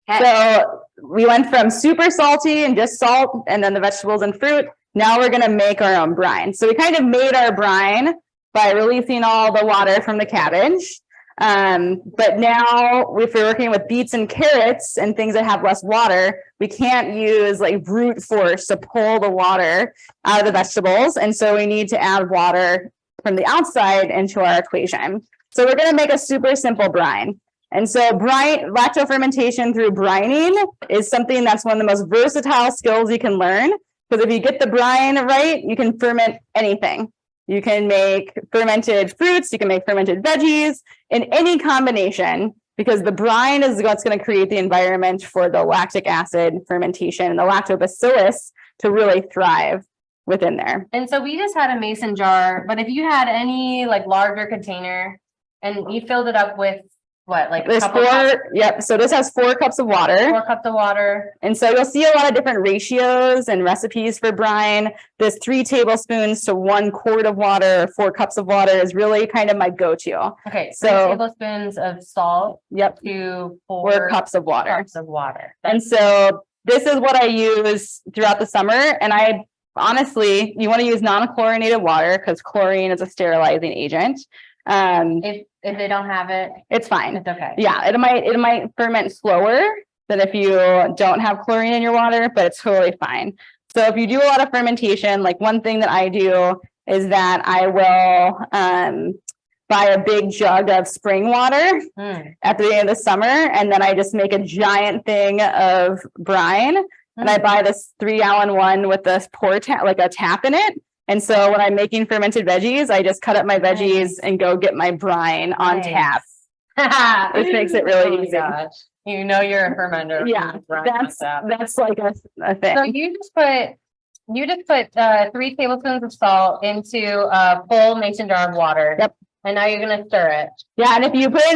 Okay. So we went from super salty and just salt and then the vegetables and fruit. Now we're going to make our own brine. So we kind of made our brine by releasing all the water from the cabbage. But now if we're working with beets and carrots and things that have less water, we can't use like brute force to pull the water out of the vegetables. And so we need to add water from the outside into our equation. So we're going to make a super simple brine. And so lacto-fermentation through brining is something that's one of the most versatile skills you can learn. Because if you get the brine right, you can ferment anything. You can make fermented fruits, you can make fermented veggies in any combination, because the brine is what's going to create the environment for the lactic acid fermentation and the lactobacillus to really thrive within there. And so we just had a mason jar, but if you had any like larger container and you filled it up with what, like There's 4, yep. So this has 4 cups of water. 4 cups of water. And so you'll see a lot of different ratios and recipes for brine. This 3 tablespoons to 1 quart of water, or 4 cups of water is really kind of my go-to. Okay, So 3 tablespoons of salt. Yep. To 4 cups of water. Cups of water. And so this is what I use throughout the summer. And I honestly, you want to use non-chlorinated water because chlorine is a sterilizing agent. If they don't have it, it's fine. it's okay. Yeah, it might ferment slower than if you don't have chlorine in your water, but it's totally fine. So if you do a lot of fermentation, like one thing that I do is that I will buy a big jug of spring water at the beginning of the summer, and then I just make a giant thing of brine, and I buy this 3-gallon one with this like a tap in it. And so when I'm making fermented veggies, I just cut up my veggies and go get my brine on tap. Which makes it really easy. Gosh. You know you're a fermenter. Yeah, that's like a thing. So you just put 3 tablespoons of salt into a full mason jar of water. Yep. And now you're gonna stir it. Yeah, and if you do it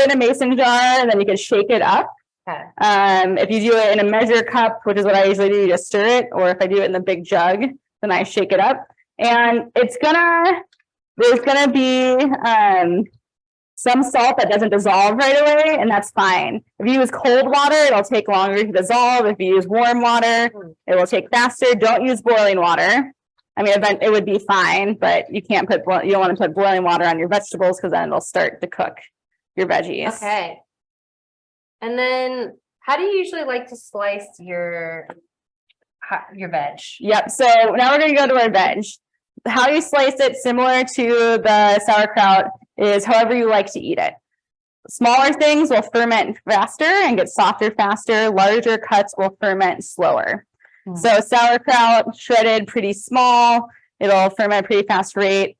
in a mason jar, then you can shake it up. Okay. If you do it in a measure cup, which is what I usually do, you just stir it. Or if I do it in the big jug, then I shake it up. And there's gonna be some salt that doesn't dissolve right away, and that's fine. If you use cold water, it'll take longer to dissolve. If you use warm water, it will take faster. Don't use boiling water. I mean, it would be fine, but you can't put, you don't want to put boiling water on your vegetables because then it'll start to cook your veggies. Okay. And then how do you usually like to slice your veg? Yep. So now we're going to go to our veg. How you slice it, similar to the sauerkraut, is however you like to eat it. Smaller things will ferment faster and get softer faster. Larger cuts will ferment slower. So sauerkraut shredded pretty small, it'll ferment at a pretty fast rate.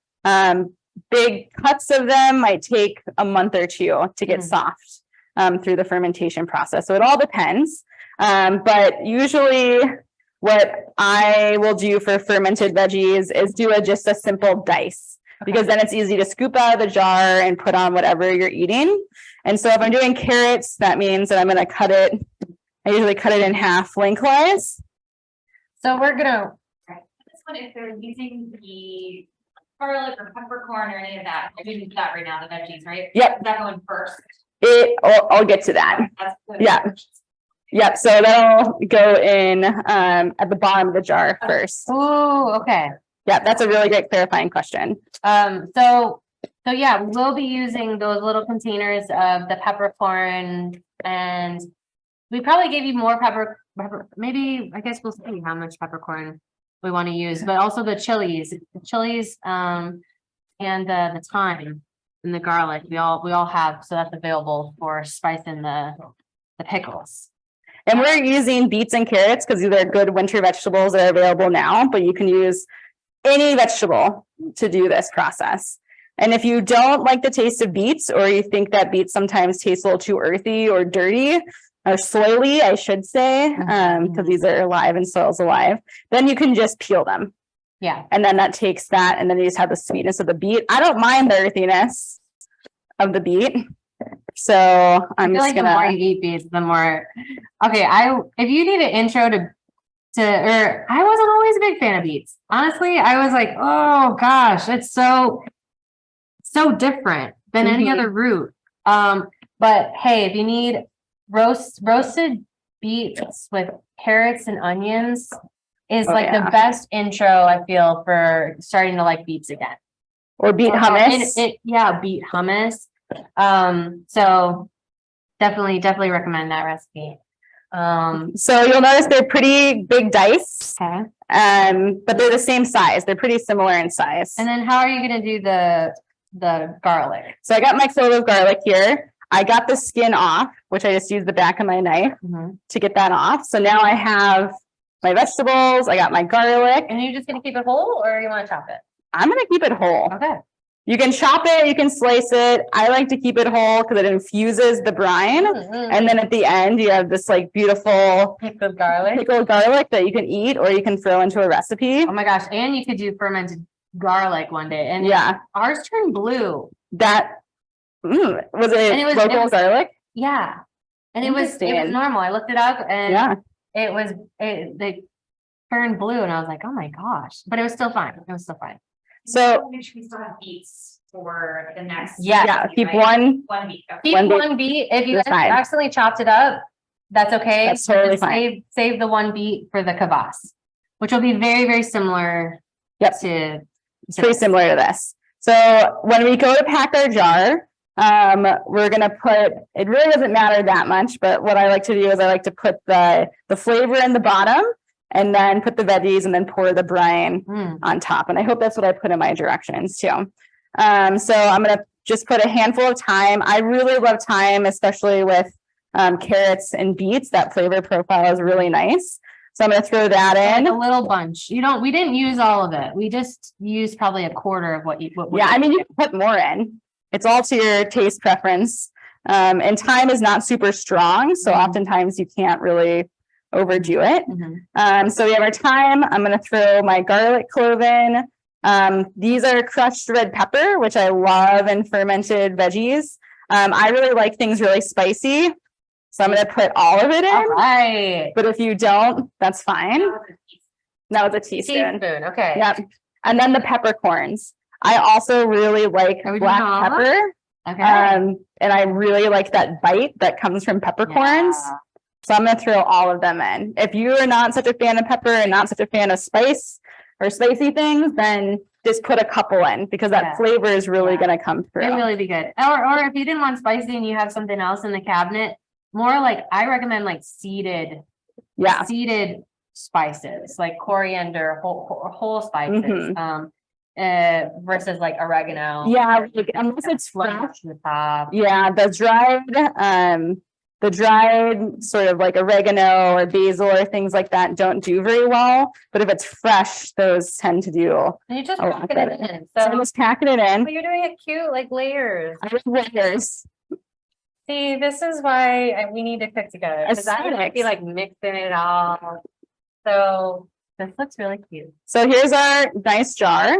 Big cuts of them might take a month or two to get soft through the fermentation process. So it all depends. But usually what I will do for fermented veggies is do just a simple dice, because then it's easy to scoop out of the jar and put on whatever you're eating. And so if I'm doing carrots, that means that I'm going to cut it. I usually cut it in half lengthwise. So we're gonna. This one, if they're using the garlic or peppercorn or any of that, I do that right now, the veggies, right? Yep. Is that going first? I'll get to that. That's good. Yeah. Yep. So that'll go in at the bottom of the jar first. Oh, okay. Yeah, that's a really great clarifying question. So yeah, we'll be using those little containers of the peppercorn, and we probably gave you more pepper, maybe, I guess we'll see how much peppercorn we want to use, but also the chilies, and the thyme and the garlic, we all have, so that's available for spicing the pickles. And we're using beets and carrots because these are good winter vegetables that are available now, but you can use any vegetable to do this process. And if you don't like the taste of beets, or you think that beets sometimes taste a little too earthy or dirty, or soily, I should say, because these are alive and soil's alive, then you can just peel them. Yeah. And then that takes that, and then you just have the sweetness of the beet. I don't mind the earthiness of the beet. So I'm just The more you eat beets, the more. Okay, if you need an intro to I wasn't always a big fan of beets. Honestly, I was like, oh gosh, it's so different than any other root. But hey, if you need roasted beets with carrots and onions is the best intro, I feel, for starting to like beets again. Or beet hummus. Beet hummus. So definitely recommend that recipe. So you'll notice they're pretty big dice. Okay. But they're the same size. They're pretty similar in size. And then how are you going to do the garlic? So I got my clove of garlic here. I got the skin off, which I just used the back of my knife to get that off. So now I have my vegetables. I got my garlic. And you're just going to keep it whole, or you want to chop it? I'm going to keep it whole. Okay. You can chop it, you can slice it. I like to keep it whole because it infuses the brine. And then at the end, you have this like beautiful pickled garlic that you can eat, or you can throw into a recipe. Oh my gosh. And you could do fermented garlic one day. And ours turned blue. Was it local garlic? Yeah. And it was normal. I looked it up, and they turned blue, and I was like, oh my gosh, but it was still fine. So make sure we still have beets for the next. Keep one beet. Keep one beet. If you accidentally chopped it up, that's okay. That's totally fine. Save the one beet for the kvass, which will be very, very similar. It's pretty similar to this. So when we go to pack our jar, we're going to put, it really doesn't matter that much, but what I like to do is I like to put the flavor in the bottom, and then put the veggies, and then pour the brine on top. And I hope that's what I put in my directions too. So I'm going to just put a handful of thyme. I really love thyme, especially with carrots and beets. That flavor profile is really nice. So I'm going to throw that in. Like a little bunch. We didn't use all of it. We just used probably a quarter of what you. I mean, you can put more in. It's all to your taste preference. And thyme is not super strong, so oftentimes you can't really overdo it. So we have our thyme. I'm going to throw my garlic clove in. These are crushed red pepper, which I love in fermented veggies. I really like things really spicy, so I'm going to put all of it in. All right. But if you don't, that's fine. Now it's a teaspoon. Okay. Yep. And then the peppercorns. I also really like black pepper. Okay. And I really like that bite that comes from peppercorns. Yeah. So I'm gonna throw all of them in. If you are not such a fan of pepper and not such a fan of spice or spicy things, then just put a couple in because that Yeah. flavor is really Yeah. gonna come through. It'd really be good. Or if you didn't want spicy and you have something else in the cabinet, more like I recommend like seeded spices, like coriander, whole spices. Mhm. Versus like oregano. Yeah, like, unless it's fresh. Flush the top. Yeah, the dried sort of like oregano or basil or things like that don't do very well. But if it's fresh, those tend to do. And you just a lot pack it better. in. So So I'm just packing it in. but you're doing it cute, like layers. I have layers. See, this is why we need to cook together. Because I would Aesthetics. be like mixing it all. So this looks really cute. So here's our nice jar.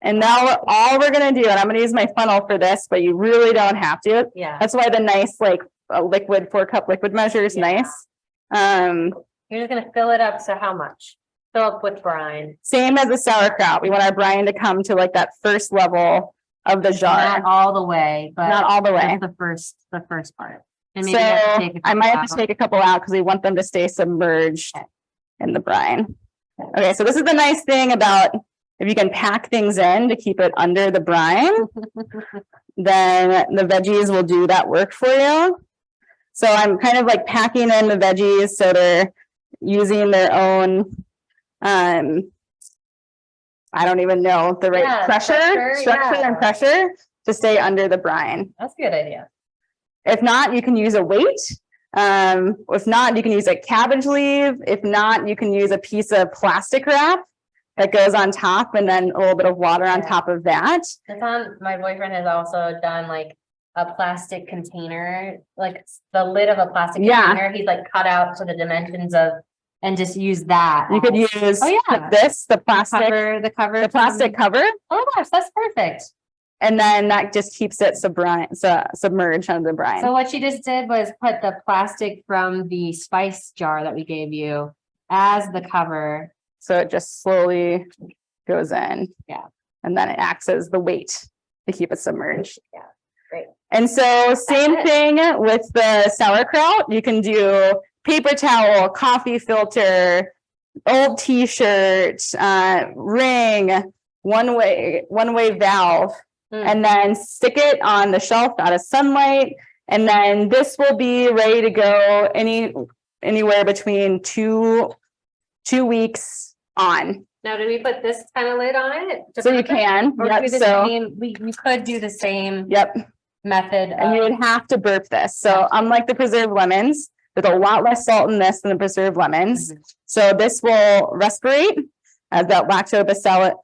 And now all we're gonna do, and I'm gonna use my funnel for this, but you really don't have to. Yeah. That's why the nice like liquid 4-cup liquid measure is Yeah. nice. You're just gonna fill it up. So how much? Fill up with brine. Same as the sauerkraut. We want our brine to come to like that first level of the jar. Not all the way, but Not all the way. just the first part. And So maybe you have to take a I might have couple to take a couple out because we want them to stay submerged Okay. in the brine. Okay, so this is the nice thing about if you can pack things in to keep it under the brine, then the veggies will do that work for you. So I'm kind of like packing in the veggies so they're using their own, I don't even know the right Yeah, structure yeah. and pressure to stay under the brine. That's a good idea. If not, you can use a weight. If not, you can use a cabbage leaf. If not, you can use a piece of plastic wrap that goes on top and then a little bit of water on top of that. My boyfriend has also done like a plastic container, like the lid of a plastic Yeah. container. He's like cut out to the dimensions of, and just use that. You could as- use Oh, yeah. this, the plastic the plastic cover, Oh my gosh, that's perfect. and then that just keeps it submerged under the brine. So what she just did was put the plastic from the spice jar that we gave you as the cover. So it just slowly goes in. Yeah. And then it acts as the weight to keep it submerged. Yeah, great. And so same That's it. thing with the sauerkraut. You can do paper towel, coffee filter, old t-shirt, ring, one-way valve, and then stick it on the shelf out of sunlight. And then this will be ready to go anywhere between two weeks on. Now, do we put this kind of lid on it? to So you prep it? can, Or yep, do the so, same, we could do the same yep. method. And you of- would have to burp this. So unlike the preserved lemons, there's a lot less salt in this than the preserved lemons. Mhm. So this will respirate as that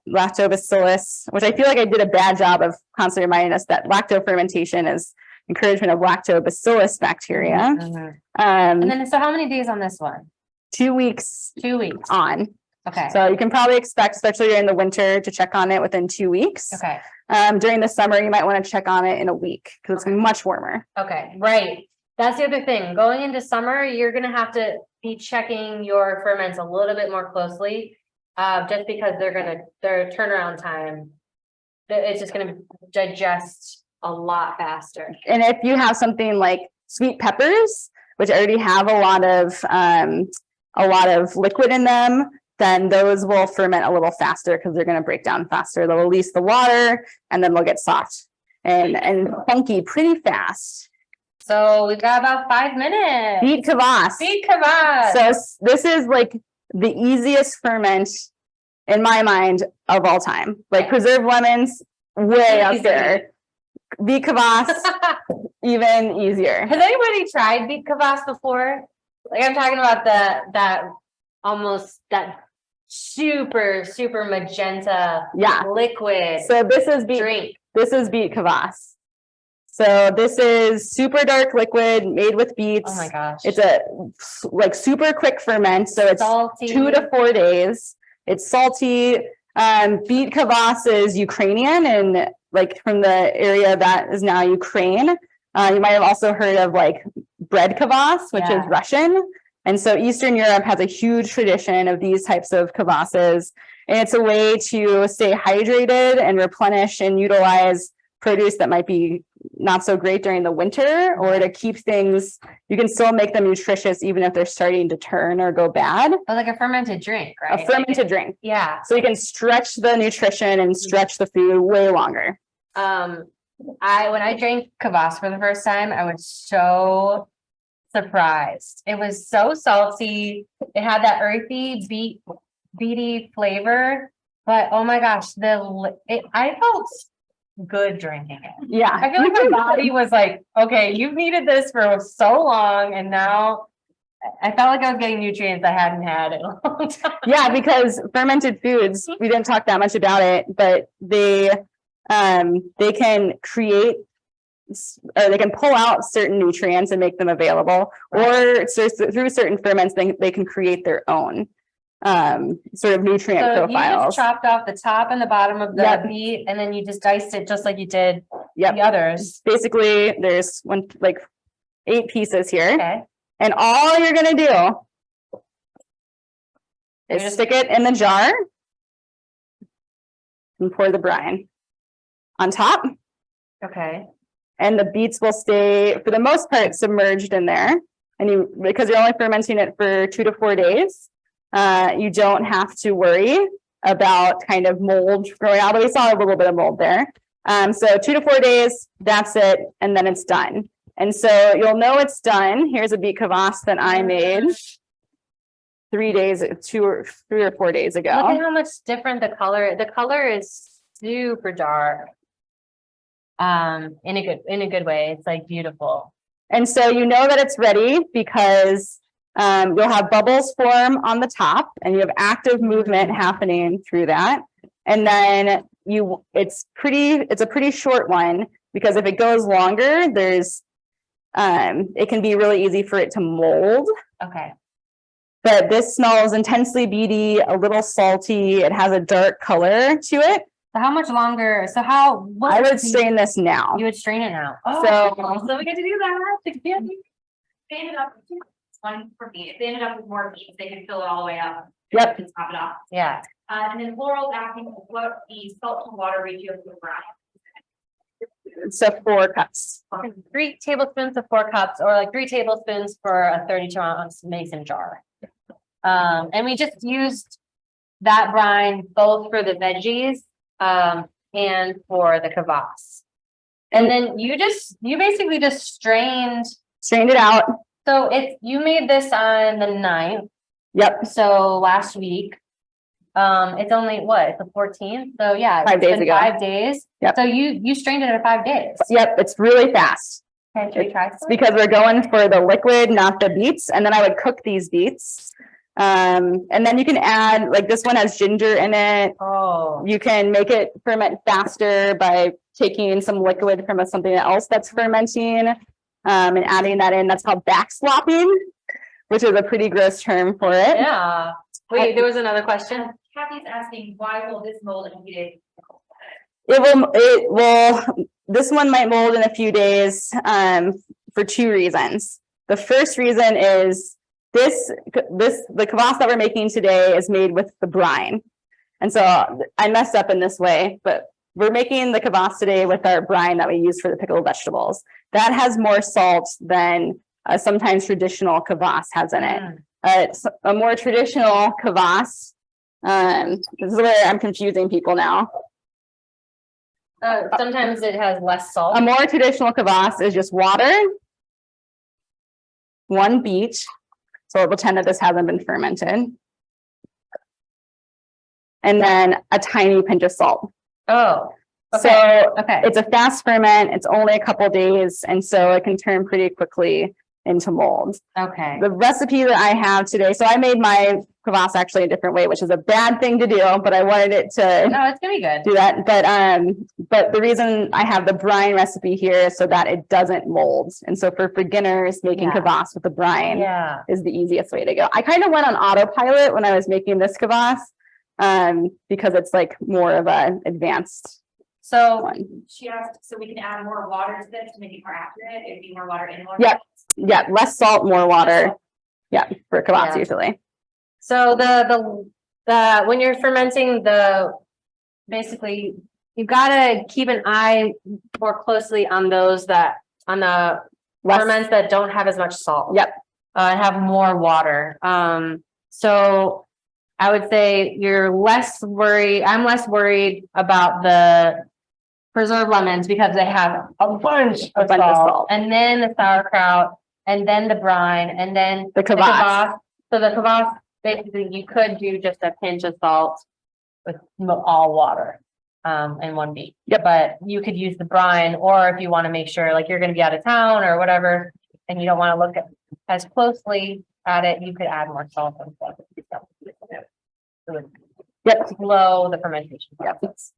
lactobacillus, which I feel like I did a bad job of constantly reminding us that lacto-fermentation is encouragement of lactobacillus bacteria. Mhm. And then, so how many days on this one? 2 weeks 2 weeks. on. Okay. So you can probably expect, especially during the winter, to check on it within 2 weeks. Okay. During the summer, you might want to check on it in a week because it's much warmer. Okay. Right. That's the other thing. Going into summer, you're gonna have to be checking your ferments a little bit more closely. Just because their turnaround time, it's just gonna digest a lot faster. And if you have something like sweet peppers, which already have a lot of liquid in them, then those will ferment a little faster because they're going to break down faster. They'll release the water and then they'll get soft and funky pretty fast. So we've got about 5 minutes. Beet kvass. Beet kvass. So this is like the easiest ferment in my mind of all time. Like preserved lemons, way up there. Beet kvass, even easier. Has anybody tried beet kvass before? Like I'm talking about that super magenta liquid. So this is beet. Drink. This is beet kvass. So this is super dark liquid made with beets. Oh my gosh. It's a like super quick ferment. So it's salty. 2 to 4 days. It's salty. Beet kvass is Ukrainian and like from the area that is now Ukraine. You might have also heard of like bread kvass, which is Russian. And so Eastern Europe has a huge tradition of these types of kvasses. And it's a way to stay hydrated and replenish and utilize produce that might be not so great during the winter, or to keep things, you can still make them nutritious even if they're starting to turn or go bad. But like a fermented drink, right? A fermented drink. Yeah. So you can stretch the nutrition and stretch the food way longer. When I drank kvass for the first time, I was so surprised. It was so salty. It had that earthy, beety flavor. But oh my gosh, I felt good drinking it. Yeah. I feel like my body was like, okay, you've needed this for so long, and now I felt like I was getting nutrients I hadn't had in a long time. Yeah, because fermented foods, we didn't talk that much about it, but they can create, or they can pull out certain nutrients and make them available, or through certain ferments, they can create their own sort of nutrient So you profiles. just chopped off the top and the bottom of the Yep. beet, and then you just diced it just like you did Yep. the others. Basically, there's 8 pieces here, Okay. and all you're gonna do You're is just- stick it in the jar and pour the brine on top. Okay. And the beets will stay, for the most part, submerged in there. And because you're only fermenting it for 2 to 4 days, you don't have to worry about kind of mold growing out, but we saw a little bit of mold there. So 2 to 4 days, that's it, and then it's done. And so you'll know it's done. Here's a beet kvass that I made 3 or 4 days Look at ago. how much different the color is super dark. In a good way. It's like beautiful. And so you know that it's ready because you'll have bubbles form on the top, and you have active movement happening through that. And then it's a pretty short one, because if it goes longer, it can be really easy for it to mold. Okay. But this smells intensely beety, a little salty. It has a dark color to it. So how much longer? So I would strain this now. You would strain it now. So we get to do that. Yeah. They ended up with one for me. If they ended up with more beets, they could fill it all the way up. Yep. And top it off. Yeah. And then Laurel's asking what the salt to water ratio for the brine. So 4 cups. 3 tablespoons of 4 cups, or like 3 tablespoons for a 32-ounce mason jar. And we just used that brine both for the veggies and for the kvass. And then you basically just strained it out. So you made this on the 9th. Yep. So last week. It's only it's the 14th. So yeah, 5 days ago. 5 days. Yep. So you strained it in 5 days. Yep. It's really fast. Okay, should we try It's because we're going for the liquid, not the beets. And then I would cook these beets. And then you can add, like, this one has ginger in it. Oh. You can make it ferment faster by taking some liquid from something else that's fermenting, and adding that in. That's called backslopping, which is a pretty gross term for it. Yeah. Wait, there was another question. Kathy's asking, why will this mold in heated? It will, this one might mold in a few days, for 2 reasons. The first reason is the kvass that we're making today is made with the brine. And so I messed up in this way, but we're making the kvass today with our brine that we use for the pickled vegetables. That has more salt than sometimes traditional kvass has in it. A more traditional kvass, this is where I'm confusing people now. Sometimes it has less salt. A more traditional kvass is just water, 1 beet. So we'll pretend that this hasn't been fermented. And then a tiny pinch of salt. Oh. Okay. So Okay. it's a fast ferment. It's only a couple days. And so it can turn pretty quickly into mold. Okay. The recipe that I have today, so I made my kvass actually a different way, which is a bad thing to do, but I wanted it to No, it's gonna be good. do that. But the reason I have the brine recipe here is so that it doesn't mold. And so for beginners, making Yeah. kvass with the brine Yeah. is the easiest way to go. I kind of went on autopilot when I was making this kvass, because it's like more of an advanced So one. She asked, so we can add more water to this to make it more accurate. It'd be more water in water. Yep. Yeah, less salt, more water. Yeah, for kvass Yeah. usually. So the when you're fermenting basically you gotta keep an eye more closely on those on the ferments that don't have as much salt. Yep. Have more water. So I would say I'm less worried about the preserved lemons because they have a bunch of salt. And then the sauerkraut, and then the brine, and then The kvass. So the kvass, basically you could do just a pinch of salt with all water and one beet. Yep. But you could use the brine, or if you want to make sure like you're going to be out of town or whatever, and you don't want to look at as closely at it, you could add more salt and stuff. Yep. Slow the fermentation process.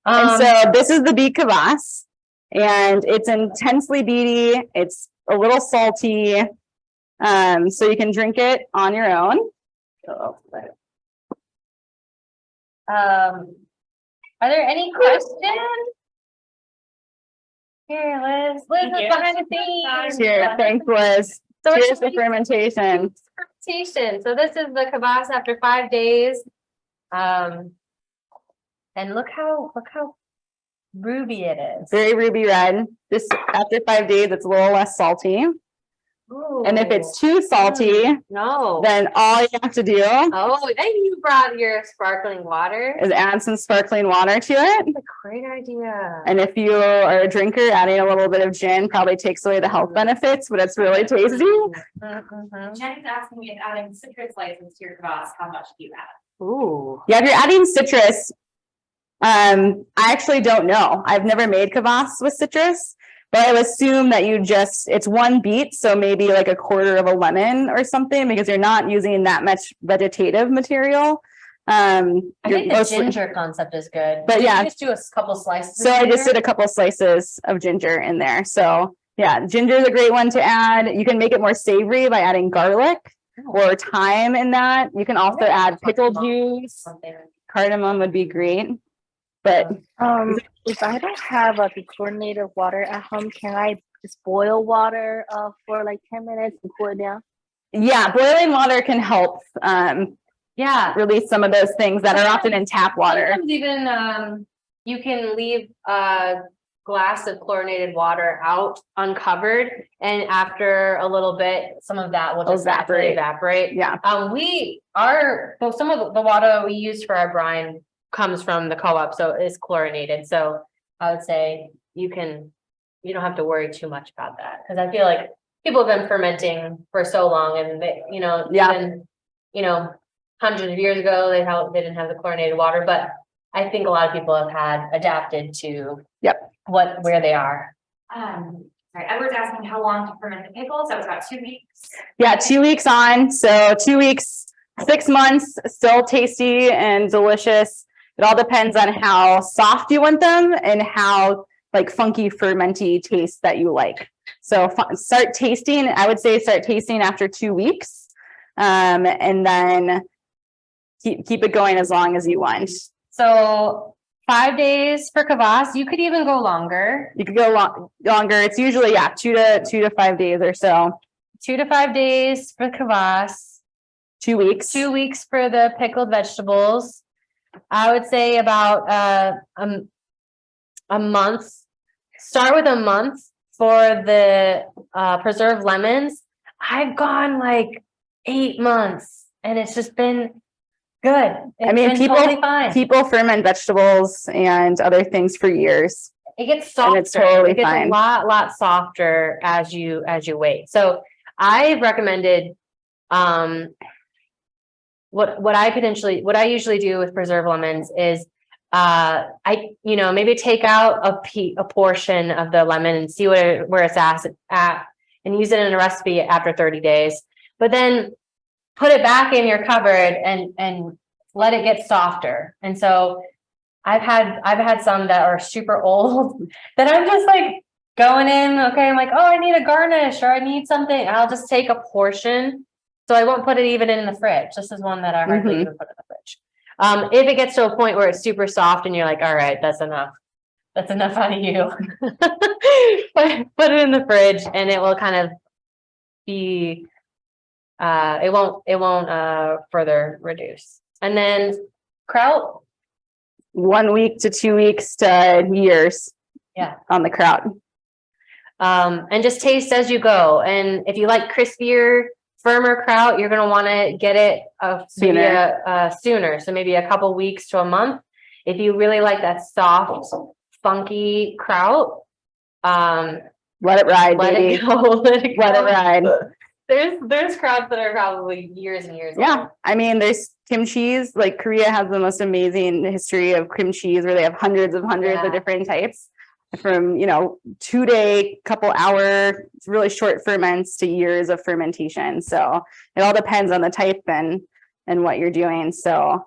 And so this is the beet kvass, and it's intensely beety. It's a little salty. So you can drink it on your own. Are there any questions? Here, Liz. Liz is behind the scenes. Cheers. Thanks, Liz. So Cheers it's to fermentation. fermentation. So this is the kvass after 5 days. And look how ruby it is. Very ruby red. Just after 5 days, it's a little less salty. Ooh. And if it's too salty, No. then all you have to do Oh, then you brought your sparkling water. is add some sparkling water to it. That's a great idea. And if you are a drinker, adding a little bit of gin probably takes away the health benefits, but it's really tasty. Jenny's asking me if adding citrus slices to your kvass, how much do you add? Ooh. Yeah, if you're adding citrus, I actually don't know. I've never made kvass with citrus, but I would assume that it's one beet, so maybe like a quarter of a lemon or something, because you're not using that much vegetative material. I think the ginger concept is good. But yeah, just do a couple slices. So I just did a couple slices of ginger in there. So yeah, ginger is a great one to add. You can make it more savory by adding garlic or thyme in that. You can also add pickle juice. Cardamom would be great. But if I don't have a dechlorinated water at home, can I just boil water for like 10 minutes and cool it down? yeah, boiling water can help release some of those things that are often in tap water. Sometimes even you can leave a glass of chlorinated water out uncovered, and after a little bit, some of that will just evaporate. Yeah. So some of the water we use for our brine comes from the co-op, so it's chlorinated. So I would say you don't have to worry too much about that, because I feel like people have been fermenting for so long, and they, even hundreds of years ago they didn't have the chlorinated water, but I think a lot of people have adapted to where they are. Sorry, Edward's asking how long to ferment the pickles. That was about 2 weeks. Yeah, 2 weeks on. So 2 weeks, 6 months, still tasty and delicious. It all depends on how soft you want them and how like funky fermenty taste that you like. So start tasting. I would say start tasting after 2 weeks, and then keep it going as long as you want. So 5 days for kvass. You could even go longer. You could go longer. It's usually 2 to 5 days or so. 2 to 5 days for kvass. 2 weeks. 2 weeks for the pickled vegetables. I would say about a month. Start with a month for the preserved lemons. I've gone like 8 months, and it's just been good. People ferment vegetables and other things for years. It gets softer. And it's totally it gets fine. A lot softer as you wait. So I've recommended what I usually do with preserved lemons is maybe take out a portion of the lemon and see where it's at and use it in a recipe after 30 days, but then put it back in your cupboard and let it get softer. And so I've had some that are super old that I'm just like going in, okay, I'm like, oh, I need a garnish or I need something. I'll just take a portion. So I won't put it even in the fridge. This is one that I hardly even put in the fridge. If it gets to a point where it's super soft and you're like, all right, that's enough. That's enough out of you. Put it in the fridge and it will kind of be, it won't further reduce. And then kraut, 1 week to 2 weeks to years. Yeah. On the kraut. And just taste as you go. And if you like crispier, firmer kraut, you're gonna want to get it sooner. So maybe a couple weeks to a month. If you really like that soft, funky kraut, let it ride, let baby. it go. Let it Let it go. ride. There's krauts that are probably years and years. Yeah, old. I mean, there's kimchi's. Like Korea has the most amazing history of kimchi's, where they have hundreds Yeah. of different types, from 2-day, couple hour, really short ferments to years of fermentation. So it all depends on the type and what you're doing. So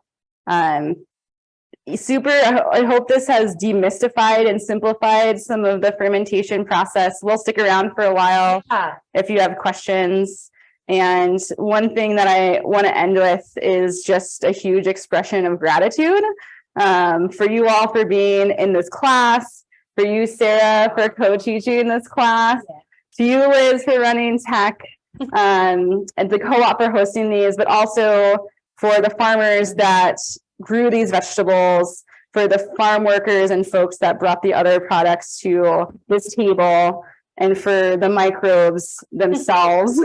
super. I hope this has demystified and simplified some of the fermentation process. We'll stick around for a while if you have questions. And one thing that I want to end with is just a huge expression of gratitude for you all for being in this class, for you, Sarah, for co-teaching this class, to you, Liz, for running tech, and the co-op for hosting these, but also for the farmers that grew these vegetables, for the farm workers and folks that brought the other products to this table, and for the microbes themselves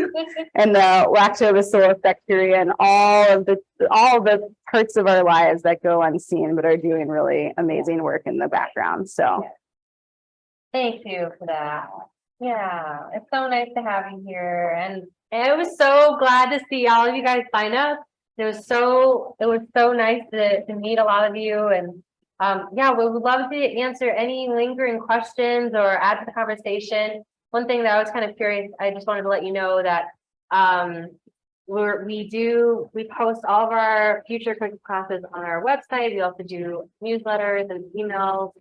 and the lactobacillus bacteria and all of the parts of our lives that go unseen but are doing really amazing work in the background. So thank you for that. Yeah, it's so nice to have you here, and I was so glad to see all of you guys sign up. It was so nice to meet a lot of you, and yeah, we would love to answer any lingering questions or add to the conversation. One thing that I was kind of curious, I just wanted to let you know that we post all of our future cooking classes on our website. We also do newsletters and emails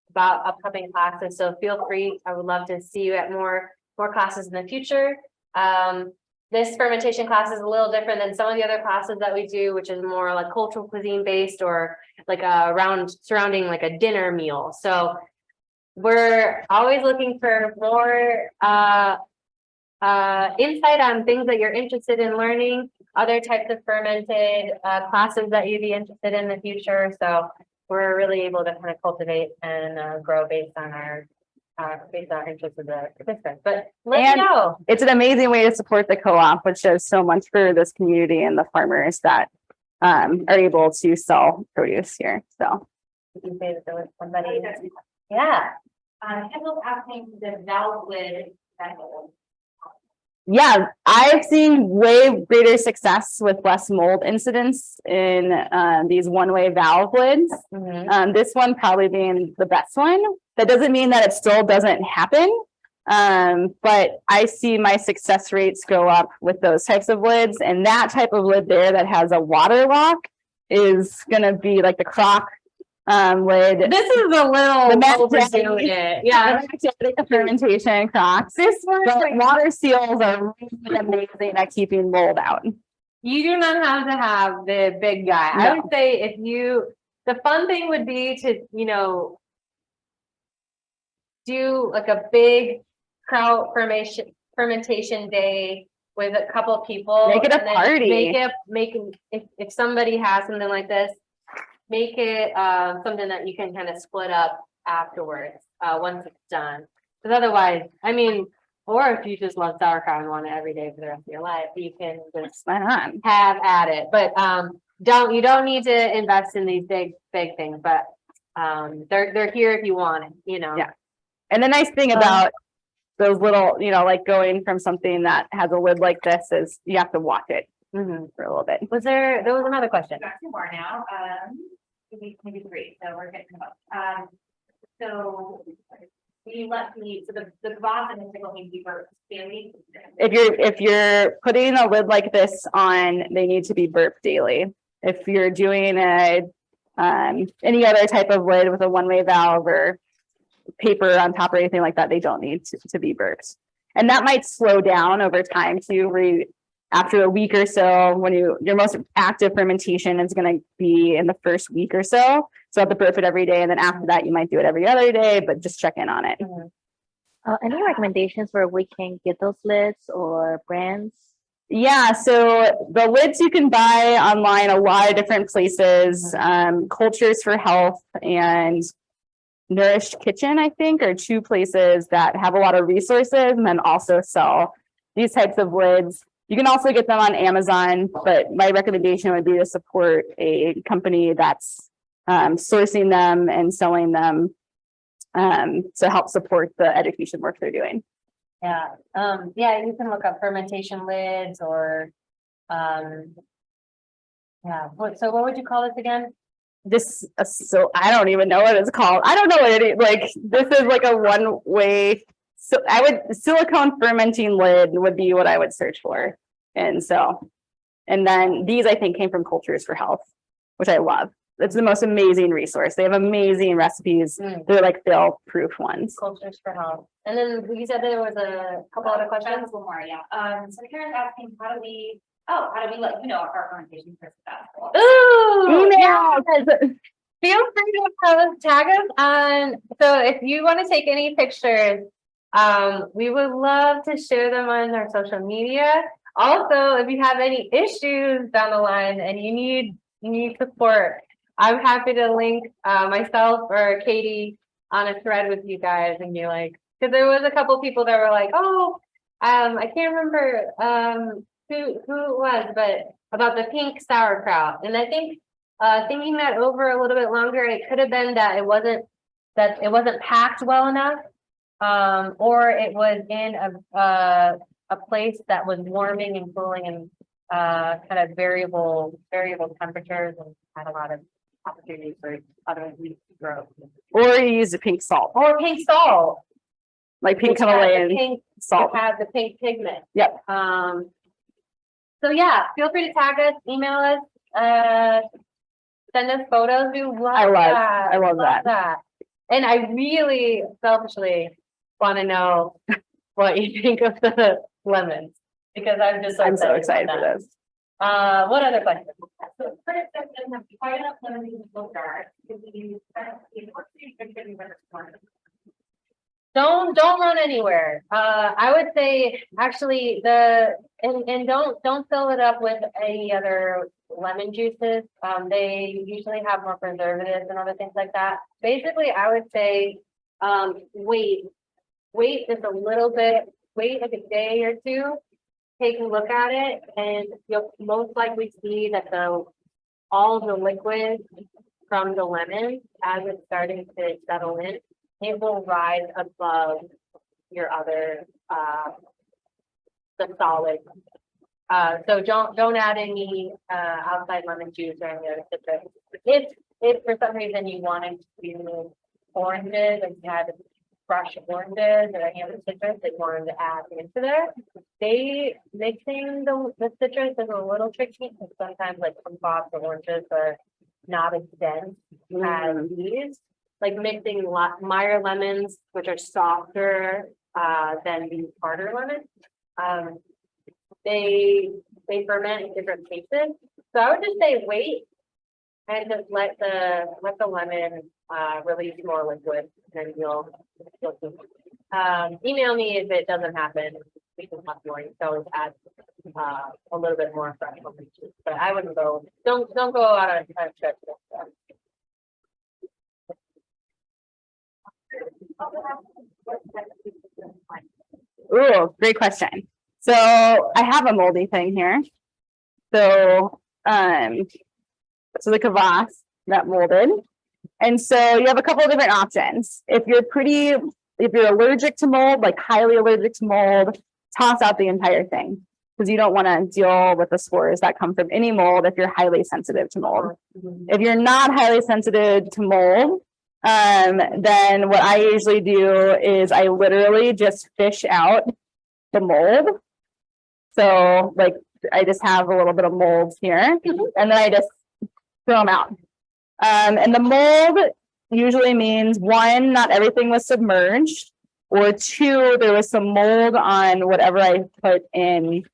about upcoming classes. So feel free. I would love to see you at more classes in the future. This fermentation class is a little different than some of the other classes that we do, which is more like cultural cuisine based, or like surrounding like a dinner meal. So we're always looking for more insight on things that you're interested in learning, other types of fermented classes that you'd be interested in the future. So we're really able to kind of cultivate and grow based on our interest of the participants. But let me know. It's an amazing way to support the co-op, which does so much for this community and the farmers that are able to sell produce here. So You can say that there was somebody. Yeah. Kendall's asking the valve lid method. yeah, I've seen way greater success with less mold incidents in these one-way valve lids. This one probably being the best one. That doesn't mean that it still doesn't happen, but I see my success rates go up with those types of lids, and that type of lid there that has a water lock is going to be like the crock lid. This is a little overdoing it. Yeah. The fermentation crocks. The water seals are really amazing at keeping mold out. You do not have to have the big guy. I would say the fun thing would be to, do like a big kraut fermentation day with a couple of people. Make it a party. If somebody has something like this, make it something that you can kind of split up afterwards once it's done. Because otherwise, or if you just love sauerkraut and want it every day for the rest of your life, you can just have at it. But you don't need to invest in these big things, but they're here if you want it, Yeah. And the nice thing about those little, like going from something that has a lid like this is you have to watch it for a little bit. There was another question. Got 2 more now. Maybe 3. So we're getting about. So we let the kvass and the pickle need to be burped daily. If you're putting a lid like this on, they need to be burped daily. If you're doing any other type of lid with a one-way valve or paper on top or anything like that, they don't need to be burped. And that might slow down over time too, after a week or so, when your most active fermentation is going to be in the first week or so. So you have to burp it every day. And then after that, you might do it every other day, but just check in on it. Any recommendations where we can get those lids or brands? Yeah, so the lids you can buy online, a lot of different places, Cultures for Health and Nourished Kitchen, I think, are two places that have a lot of resources and then also sell these types of lids. You can also get them on Amazon, but my recommendation would be to support a company that's sourcing them and selling them to help support the education work they're doing. Yeah, yeah, you can look up fermentation lids or, yeah, so what would you call this again? This, so I don't even know what it's called. I don't know what it is. Like, this is like a one way. So I would, silicone fermenting lid would be what I would search for. And so, and then these I think came from Cultures for Health, which I love. It's the most amazing resource. They have amazing recipes. They're like fail-proof ones. Cultures for Health. And then you said there was a couple other questions? One more, yeah. So Karen's asking, how do we let you know if our fermentation is successful? Ooh, Email. feel free to tag us on. So if you want to take any pictures, we would love to share them on our social media. Also, if you have any issues down the line and you need support, I'm happy to link myself or Kaitie on a thread with you guys and be like, because there was a couple people that were like, oh, I can't remember who it was, but about the pink sauerkraut. And I think thinking that over a little bit longer, it could have been that it wasn't packed well enough, or it was in a place that was warming and cooling and kind of variable temperatures and had a lot of opportunities for other weeds to grow. Or you use a pink salt, Or pink salt, like pink which has the Himalayan pink, salt. have the pink pigment. Yep. So yeah, feel free to tag us, email us, send us photos. We love I that. love that. And I really selfishly want to know what you think of the lemons, because I'm so excited for this. What other questions? So first, doesn't have quite enough lemon in the book jar. Don't run anywhere. I would say actually and don't fill it up with any other lemon juices. They usually have more preservatives and other things like that. Basically, I would say wait just a little bit, wait like a day or two, take a look at it, and you'll most likely see that all the liquid from the lemon, as it's starting to settle in, it will rise above your other the solid. So don't add any outside lemon juice or any other citrus. If for some reason you wanted to do oranges and you had fresh oranges or any other citrus that you wanted to add into there, mixing the citrus is a little tricky because sometimes like kvass or oranges are not as dense as these. Like mixing Meyer lemons, which are softer than the harder lemons. They ferment in different paces. So I would just say wait and just let the lemon release more liquid, and you'll see. Email me if it doesn't happen. We can talk more. You can always add a little bit more fresh lemon juice, but I wouldn't go. Don't go out on a trip. Ooh, great question. So I have a moldy thing here. So, so the kvass that molded. And so you have a couple of different options. If you're allergic to mold, like highly allergic to mold, toss out the entire thing because you don't want to deal with the spores that come from any mold if you're highly sensitive to mold. If you're not highly sensitive to mold, then what I usually do is I literally just fish out the mold. So like I just have a little bit of mold here and then I just throw them out. And the mold usually means one, not everything was submerged, or two, there was some mold on whatever I put in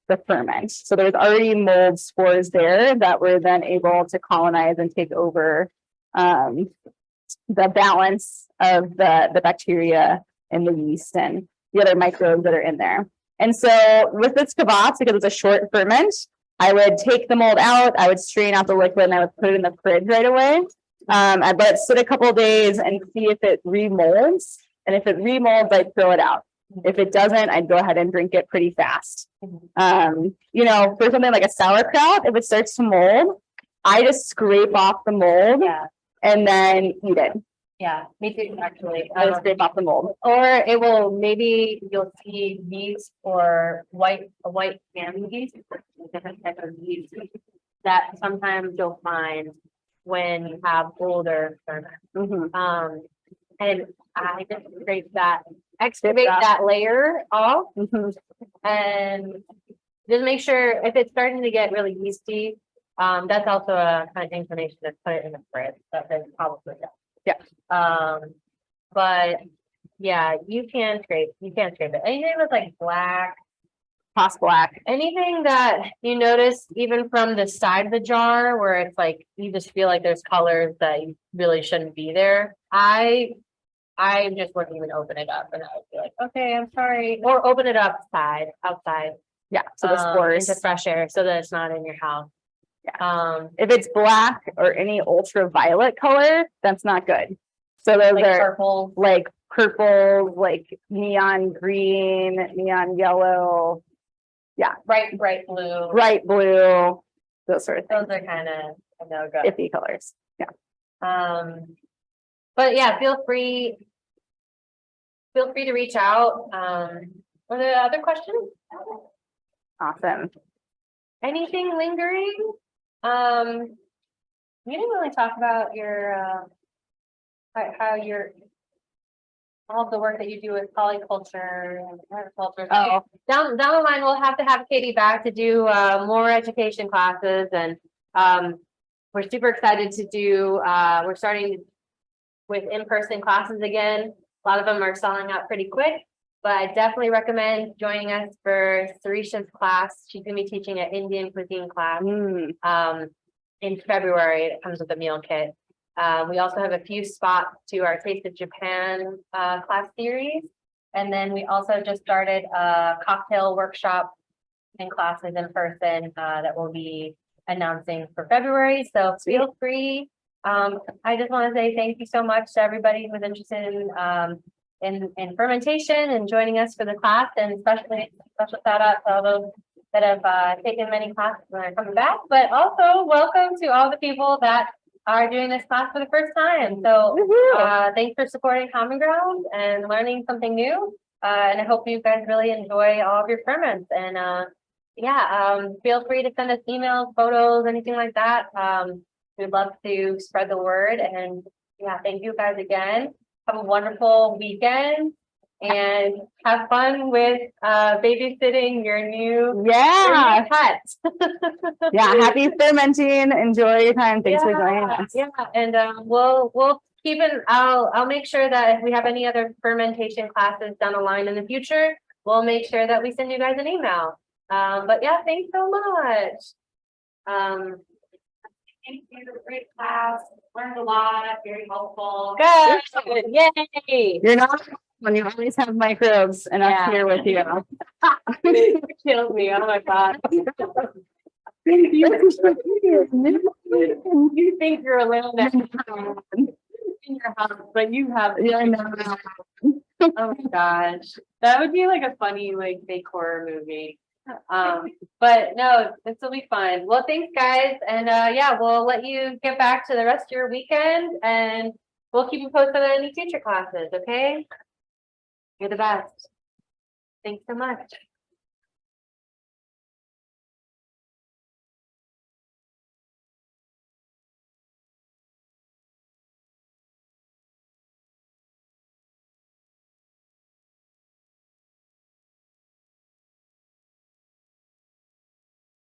the ferment. So there's already mold spores there that were then able to colonize and take over the balance of the bacteria and the yeast and the other microbes that are in there. And so with this kvass, because it's a short ferment, I would take the mold out, I would strain out the liquid, and I would put it in the fridge right away. I'd let it sit a couple of days and see if it remolds. And if it remolds, I'd throw it out. If it doesn't, I'd go ahead and drink it pretty fast. You know, for something like a sauerkraut, if it starts to mold, I just scrape off the mold Yeah, and then eat it. yeah, me too, actually. I just scrape off the mold. Or it will, maybe you'll see yeast or a white canned yeast, different type of yeast that sometimes you'll find when you have older ferment. Mhm. And I just scrape that, excavate that layer off Mhm. and just make sure if it's starting to get really yeasty, that's also a kind of inclination to put it in the fridge, but then probably does. Yeah. But yeah, you can scrape it. Anything that's like black, Pos black. anything that you notice even from the side of the jar where it's like, you just feel like there's colors that you really shouldn't be there. I just wouldn't even open it up and I would be like, okay, I'm sorry. Or open it outside. Yeah. So the spores. Into fresh air so that it's not in your house. If it's black or any ultraviolet color, that's not good. So those Like are purple. like purple, like neon green, neon yellow, Bright blue. bright blue, those sort of things. Those are kind of a no-go. Iffy colors. Yeah. But yeah, feel free to reach out. Are there other questions? Awesome. Anything lingering? You didn't really talk about your how your all of the work that you do with polyculture and agriculture. Oh, Down the line, we'll have to have Kaitie back to do more education classes, and we're super excited to do. We're starting with in-person classes again. A lot of them are selling out pretty quick, but I definitely recommend joining us for Sarisha's class. She's gonna be teaching an Indian cuisine class in February. It comes with a meal kit. We also have a few spots to our Taste of Japan class series. And then we also just started a cocktail workshop and classes in person that we'll be announcing for February. So feel free. I just want to say thank you so much to everybody who's interested in fermentation and joining us for the class, and especially special shout out to all those that have taken many classes and are coming back, but also welcome to all the people that are doing this class for the first time. So thanks for supporting Common Ground and learning something new. And I hope you guys really enjoy all of your ferments. And feel free to send us emails, photos, anything like that. We'd love to spread the word. And yeah, thank you guys again. Have a wonderful weekend and have fun with babysitting your new pet. Yeah, happy fermenting. Enjoy your time. Thanks for joining us. Yeah, and we'll keep it. I'll make sure that if we have any other fermentation classes down the line in the future, we'll make sure that we send you guys an email. But yeah, thanks so much. Thank you, great class, learned a lot, very helpful. Good, yay! You're not when you always have microbes and us here with you. You killed me, oh my god. You think you're alone in your house, but you have. Oh my gosh, that would be like a funny like fake horror movie. But no, this will be fun. Well, thanks guys, and we'll let you get back to the rest of your weekend, and we'll keep you posted on any future classes. Okay, you're the best. Thanks so much.